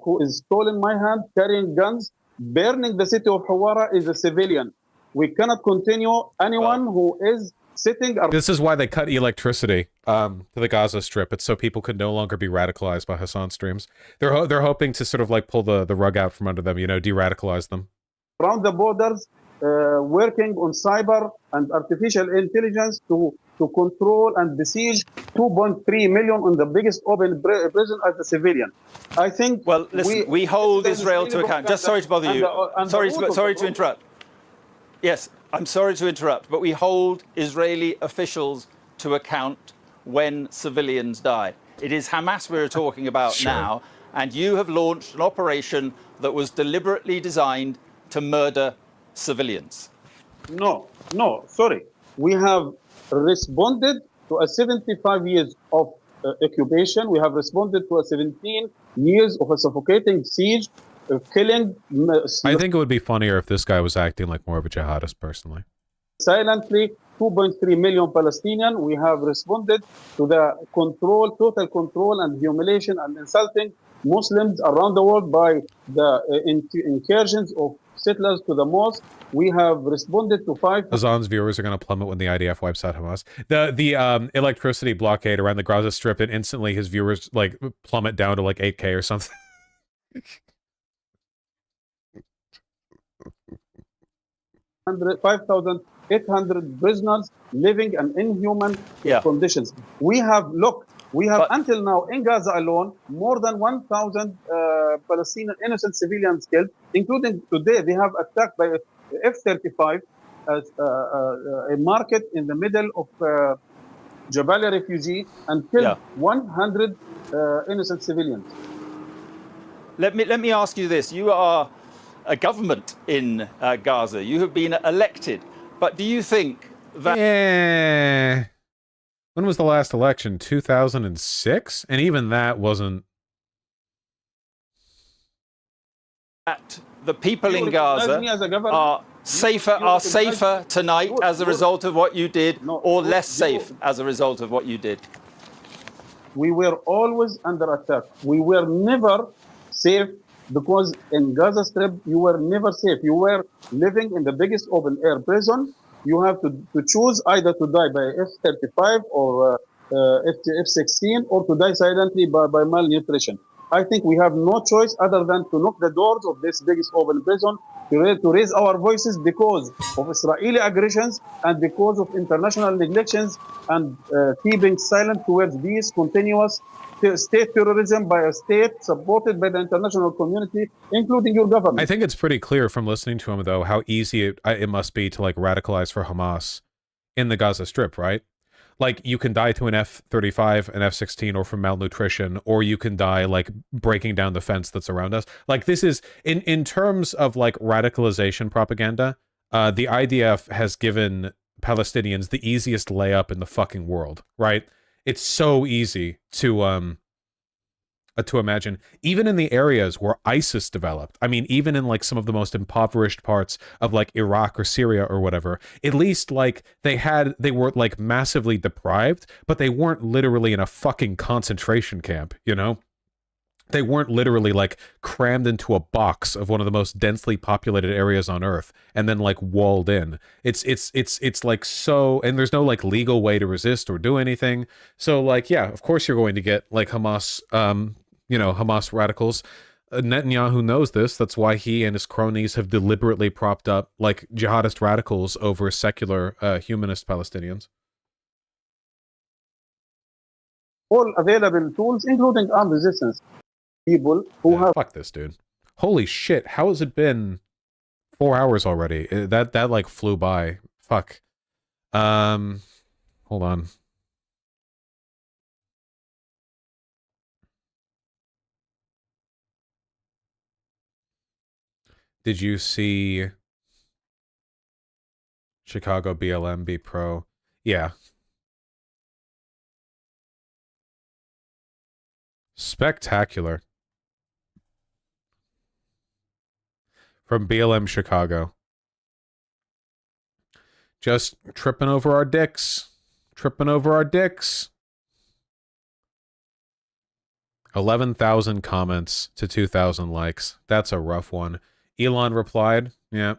who is stolen my hand, carrying guns, burning the city of Hawara is a civilian. We cannot continue anyone who is sitting. This is why they cut electricity to the Gaza Strip. It's so people could no longer be radicalized by Hassan streams. They're hoping to sort of like pull the rug out from under them, you know, de-radicalize them. Around the borders, working on cyber and artificial intelligence to control and besiege 2.3 million on the biggest open prison as a civilian. I think. Well, listen, we hold Israel to account. Just sorry to bother you. Sorry to interrupt. Yes, I'm sorry to interrupt, but we hold Israeli officials to account when civilians die. It is Hamas we're talking about now, and you have launched an operation that was deliberately designed to murder civilians. No, sorry. We have responded to a 75 years of occupation. We have responded to a 17 years of a suffocating siege, killing. I think it would be funnier if this guy was acting like more of a jihadist, personally. Silently, 2.3 million Palestinians. We have responded to the total control and humiliation and insulting Muslims around the world by the incursions of settlers to the mosque. We have responded to 5. Azan's viewers are going to plummet when the IDF wipes out Hamas. The electricity blockade around the Gaza Strip, and instantly his viewers like plummet down to like 8K or something. 5,800 prisoners living in inhuman conditions. We have until now in Gaza alone more than 1,000 Palestinian innocent civilians killed, including today they have attacked by F-35 a market in the middle of Jabalia refugee and killed 100 innocent civilians. Let me ask you this: you are a government in Gaza. You have been elected, but do you think that? Yeah. When was the last election? 2006, and even that wasn't. That the people in Gaza are safer tonight as a result of what you did, or less safe as a result of what you did? We were always under attack. We were never safe because in Gaza Strip you were never safe. You were living in the biggest open air prison. You have to choose either to die by F-35 or F-16 or to die silently by malnutrition. I think we have no choice other than to knock the doors of this biggest open prison to raise our voices because of Israeli aggressions and because of international neglections and keeping silent towards these continuous state terrorism by a state supported by the international community, including your government. I think it's pretty clear from listening to him, though, how easy it must be to, like, radicalize for Hamas in the Gaza Strip, right? Like, you can die to an F-35, an F-16, or from malnutrition, or you can die, like, breaking down the fence that's around us. Like, this is, in terms of, like, radicalization propaganda, the IDF has given Palestinians the easiest layup in the fucking world, right? It's so easy to imagine, even in the areas where ISIS developed. I mean, even in like some of the most impoverished parts of like Iraq or Syria or whatever, at least like they were like massively deprived, but they weren't literally in a fucking concentration camp, you know? They weren't literally like crammed into a box of one of the most densely populated areas on Earth and then like walled in. It's like so, and there's no like legal way to resist or do anything. So like, yeah, of course you're going to get like Hamas, Hamas radicals. Netanyahu knows this. That's why he and his cronies have deliberately propped up like jihadist radicals over secular humanist Palestinians. All available tools, including armed resistance. People who have... Fuck this, dude. Holy shit, how has it been 4 hours already? That like flew by. Fuck. Hold on. Did you see Chicago BLM be pro? Yeah. Spectacular. From BLM Chicago. Just tripping over our dicks. Tripping over our dicks. 11,000 comments to 2,000 likes. That's a rough one. Elon replied, yeah.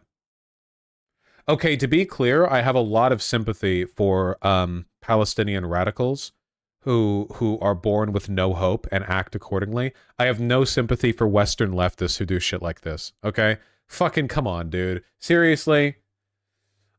Okay, to be clear, I have a lot of sympathy for Palestinian radicals who are born with no hope and act accordingly. I have no sympathy for Western leftists who do shit like this, okay? Fucking come on, dude. Seriously?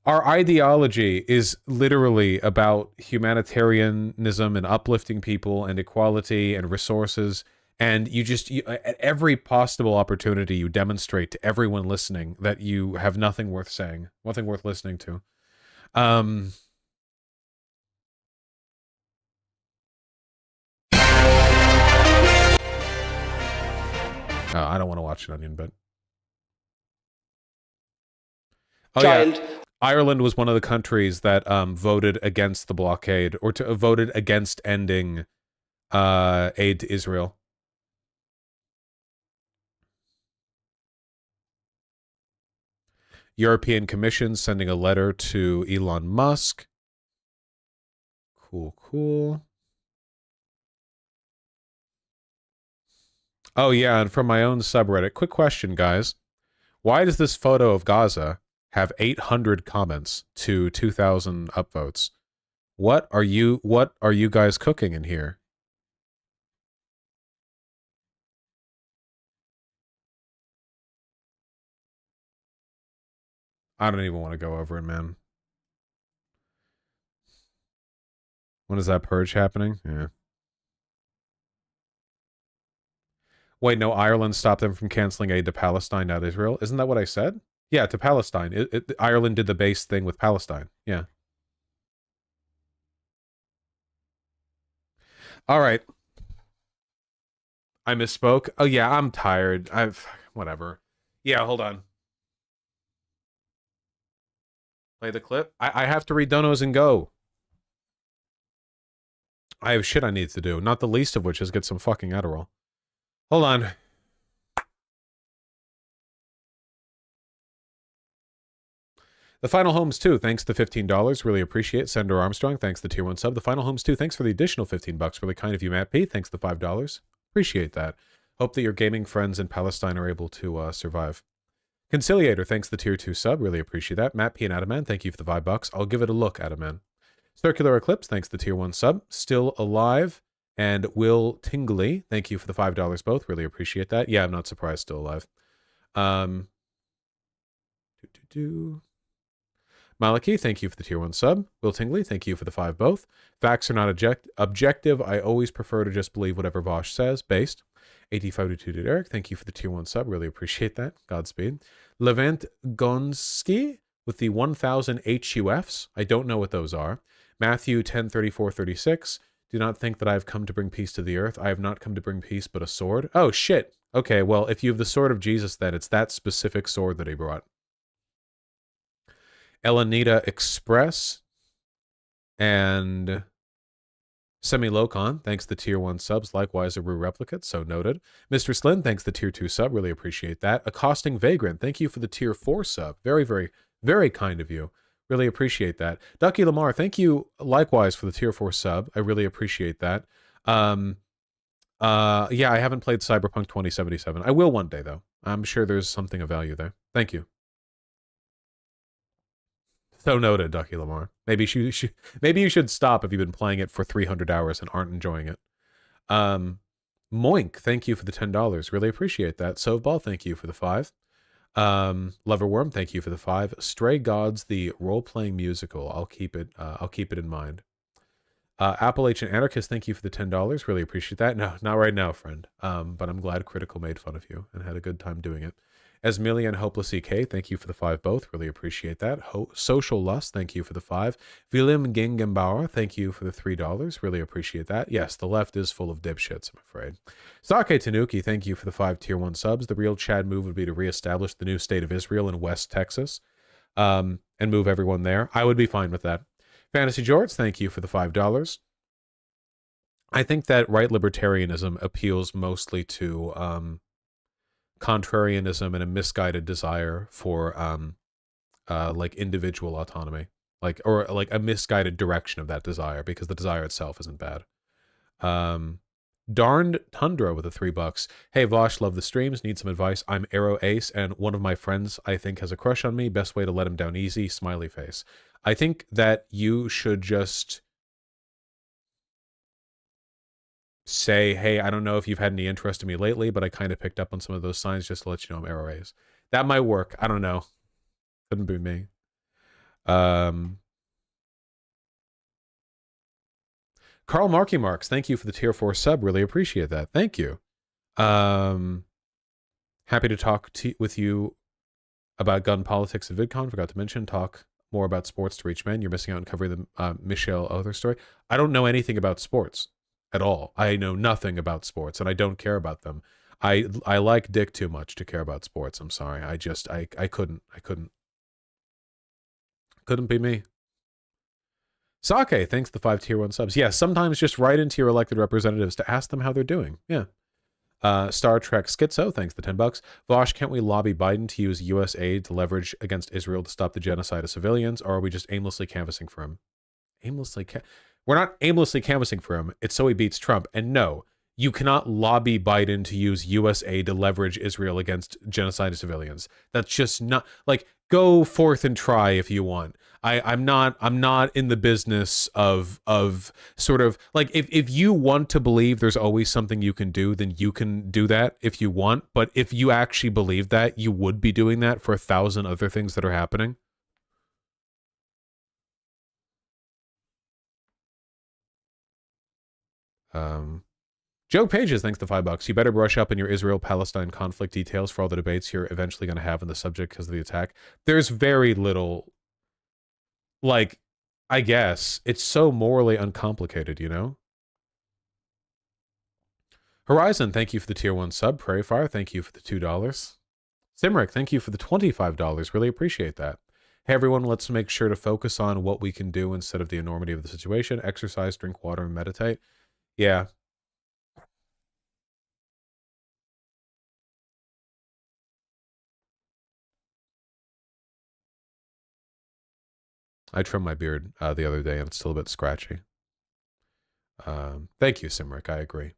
Our ideology is literally about humanitarianism and uplifting people and equality and resources. And at every possible opportunity, you demonstrate to everyone listening that you have nothing worth saying, nothing worth listening to. Oh, I don't want to watch an onion, but... Oh, yeah. Ireland was one of the countries that voted against the blockade, or voted against ending aid to Israel. European Commission sending a letter to Elon Musk. Cool, cool. Oh, yeah, and from my own subreddit, quick question, guys. Why does this photo of Gaza have 800 comments to 2,000 upvotes? What are you guys cooking in here? I don't even want to go over it, man. When is that purge happening? Yeah. Wait, no, Ireland stopped them from canceling aid to Palestine, not Israel. Isn't that what I said? Yeah, to Palestine. Ireland did the base thing with Palestine. Yeah. All right. I misspoke. Oh, yeah, I'm tired. Whatever. Yeah, hold on. Play the clip. I have to read donos and go. I have shit I need to do. Not the least of which is get some fucking Adderall. Hold on. The Final Homes 2, thanks to $15. Really appreciate it. Senator Armstrong, thanks to the Tier 1 sub. The Final Homes 2, thanks for the additional $15. Really kind of you, Matt P. Thanks to the $5. Appreciate that. Hope that your gaming friends in Palestine are able to survive. Conciliator, thanks to the Tier 2 sub. Really appreciate that. Matt P. and Adaman, thank you for the $5. I'll give it a look, Adaman. Circular Eclipse, thanks to the Tier 1 sub. Still Alive. And Will Tingley, thank you for the $5 both. Really appreciate that. Yeah, I'm not surprised. Still alive. Maliki, thank you for the tier 1 sub. Will Tingley, thank you for the 5 both. Facts are not objective. I always prefer to just believe whatever Vosh says. Based. 8522 Eric, thank you for the tier 1 sub. Really appreciate that. Godspeed. Levant Gonski with the 1000 HUFs. I don't know what those are. Matthew 10:34:36. Do not think that I have come to bring peace to the earth. I have not come to bring peace, but a sword. Oh, shit. Okay, well, if you have the sword of Jesus, then it's that specific sword that he brought. Elenita Express and Semi-Locon, thanks the tier 1 subs. Likewise, a Rue Replicate, so noted. Mr. Slyn, thanks the tier 2 sub. Really appreciate that. Accosting Vagrant, thank you for the tier 4 sub. Very, very, very kind of you. Really appreciate that. Ducky Lamar, thank you likewise for the tier 4 sub. I really appreciate that. Yeah, I haven't played Cyberpunk 2077. I will one day, though. I'm sure there's something of value there. Thank you. So noted, Ducky Lamar. Maybe you should stop if you've been playing it for 300 hours and aren't enjoying it. Moink, thank you for the $10. Really appreciate that. Sovball, thank you for the 5. Loverworm, thank you for the 5. Stray Gods, the role-playing musical. I'll keep it in mind. Appalachian Anarchist, thank you for the $10. Really appreciate that. No, not right now, friend. But I'm glad Critical made fun of you and had a good time doing it. Esmilian Hopeless EK, thank you for the 5 both. Really appreciate that. Social Lust, thank you for the 5. Willem Gingembauer, thank you for the $3. Really appreciate that. Yes, the left is full of dipshits, I'm afraid. Sake Tanuki, thank you for the 5 tier 1 subs. The real Chad move would be to reestablish the new state of Israel in West Texas and move everyone there. I would be fine with that. Fantasy Jorts, thank you for the $5. I think that right libertarianism appeals mostly to contrarianism and a misguided desire for like individual autonomy, or a misguided direction of that desire, because the desire itself isn't bad. Darned Tundra with the $3. Hey Vosh, love the streams, need some advice. I'm Arrow Ace and one of my friends I think has a crush on me. Best way to let him down easy, smiley face. I think that you should just say, hey, I don't know if you've had any interest in me lately, but I kind of picked up on some of those signs, just to let you know I'm Arrow Ace. That might work. I don't know. Couldn't be me. Carl Marky Marks, thank you for the tier 4 sub. Really appreciate that. Thank you. Happy to talk with you about gun politics at VidCon. Forgot to mention, talk more about sports to reach men. You're missing out on covering the Michelle Other story. I don't know anything about sports at all. I know nothing about sports, and I don't care about them. I like dick too much to care about sports. I'm sorry. I couldn't be me. Sake, thanks the 5 tier 1 subs. Yeah, sometimes just write into your elected representatives to ask them how they're doing. Yeah. Star Trek Schizo, thanks the $10. Vosh, can't we lobby Biden to use U.S. aid to leverage against Israel to stop the genocide of civilians, or are we just aimlessly canvassing for him? We're not aimlessly canvassing for him. It's so he beats Trump. And no, you cannot lobby Biden to use U.S. aid to leverage Israel against genocide of civilians. That's just not, like, go forth and try if you want. I'm not in the business of sort of like, if you want to believe there's always something you can do, then you can do that if you want. But if you actually believe that, you would be doing that for 1,000 other things that are happening. Joe Pages, thanks to $5. You better brush up on your Israel-Palestine conflict details for all the debates you're eventually going to have on the subject because of the attack. There's very little, like, I guess, it's so morally uncomplicated, you know? Horizon, thank you for the tier 1 sub. Prairie Fire, thank you for the $2. Simric, thank you for the $25. Really appreciate that. Hey everyone, let's make sure to focus on what we can do instead of the enormity of the situation. Exercise, drink water, and meditate. Yeah. I trimmed my beard the other day and it's still a bit scratchy. Thank you, Simric. I agree.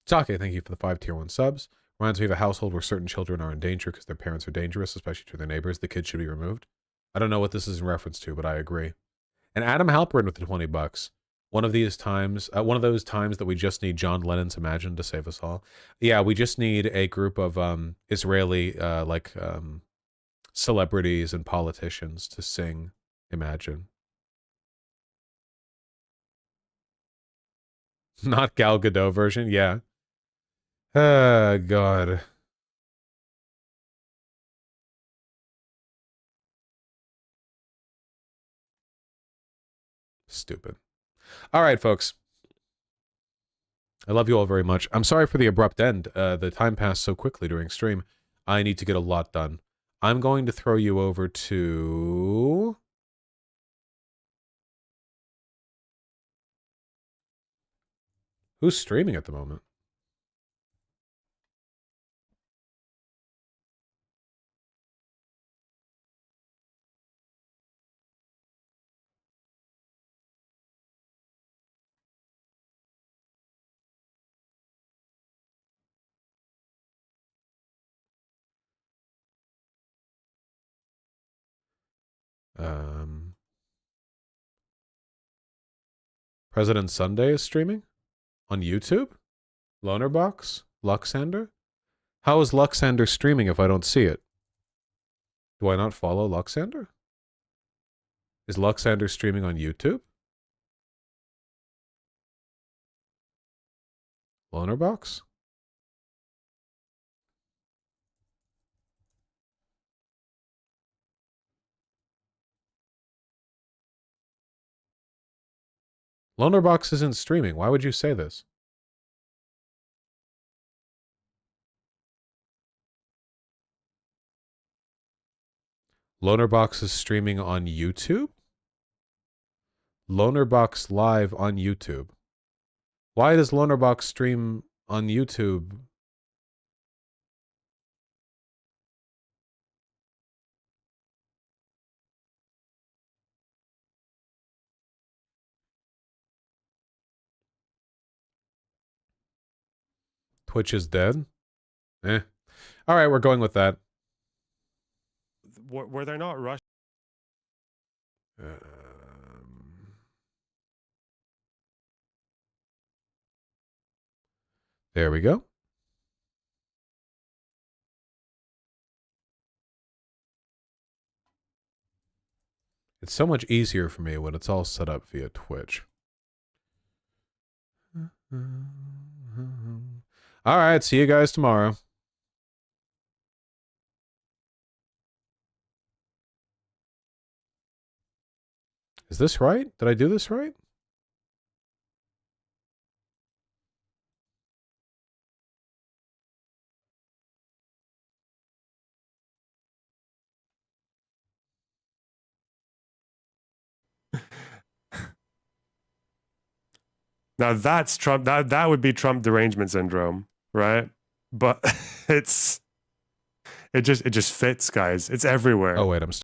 Take, thank you for the 5 tier 1 subs. Reminds me of a household where certain children are in danger because their parents are dangerous, especially to their neighbors. The kids should be removed. I don't know what this is in reference to, but I agree. And Adam Halperin with the $20. One of those times that we just need John Lennon's Imagine to save us all. Yeah, we just need a group of Israeli celebrities and politicians to sing Imagine. Not Gal Gadot version, yeah. God. Stupid. All right, folks. I love you all very much. I'm sorry for the abrupt end. The time passed so quickly during stream. I need to get a lot done. I'm going to throw you over to... Who's streaming at the moment? President Sunday is streaming? On YouTube? Lonerbox? Luxander? How is Luxander streaming if I don't see it? Do I not follow Luxander? Is Luxander streaming on YouTube? Lonerbox? Lonerbox isn't streaming. Why would you say this? Lonerbox is streaming on YouTube? Lonerbox live on YouTube. Why does Lonerbox stream on YouTube? Twitch is dead? Eh. All right, we're going with that. Were they not rushed? There we go. It's so much easier for me when it's all set up via Twitch. All right, see you guys tomorrow. Is this right? Did I do this right? Now that's Trump. That would be Trump derangement syndrome, right? But it just fits, guys. It's everywhere. Oh wait, I'm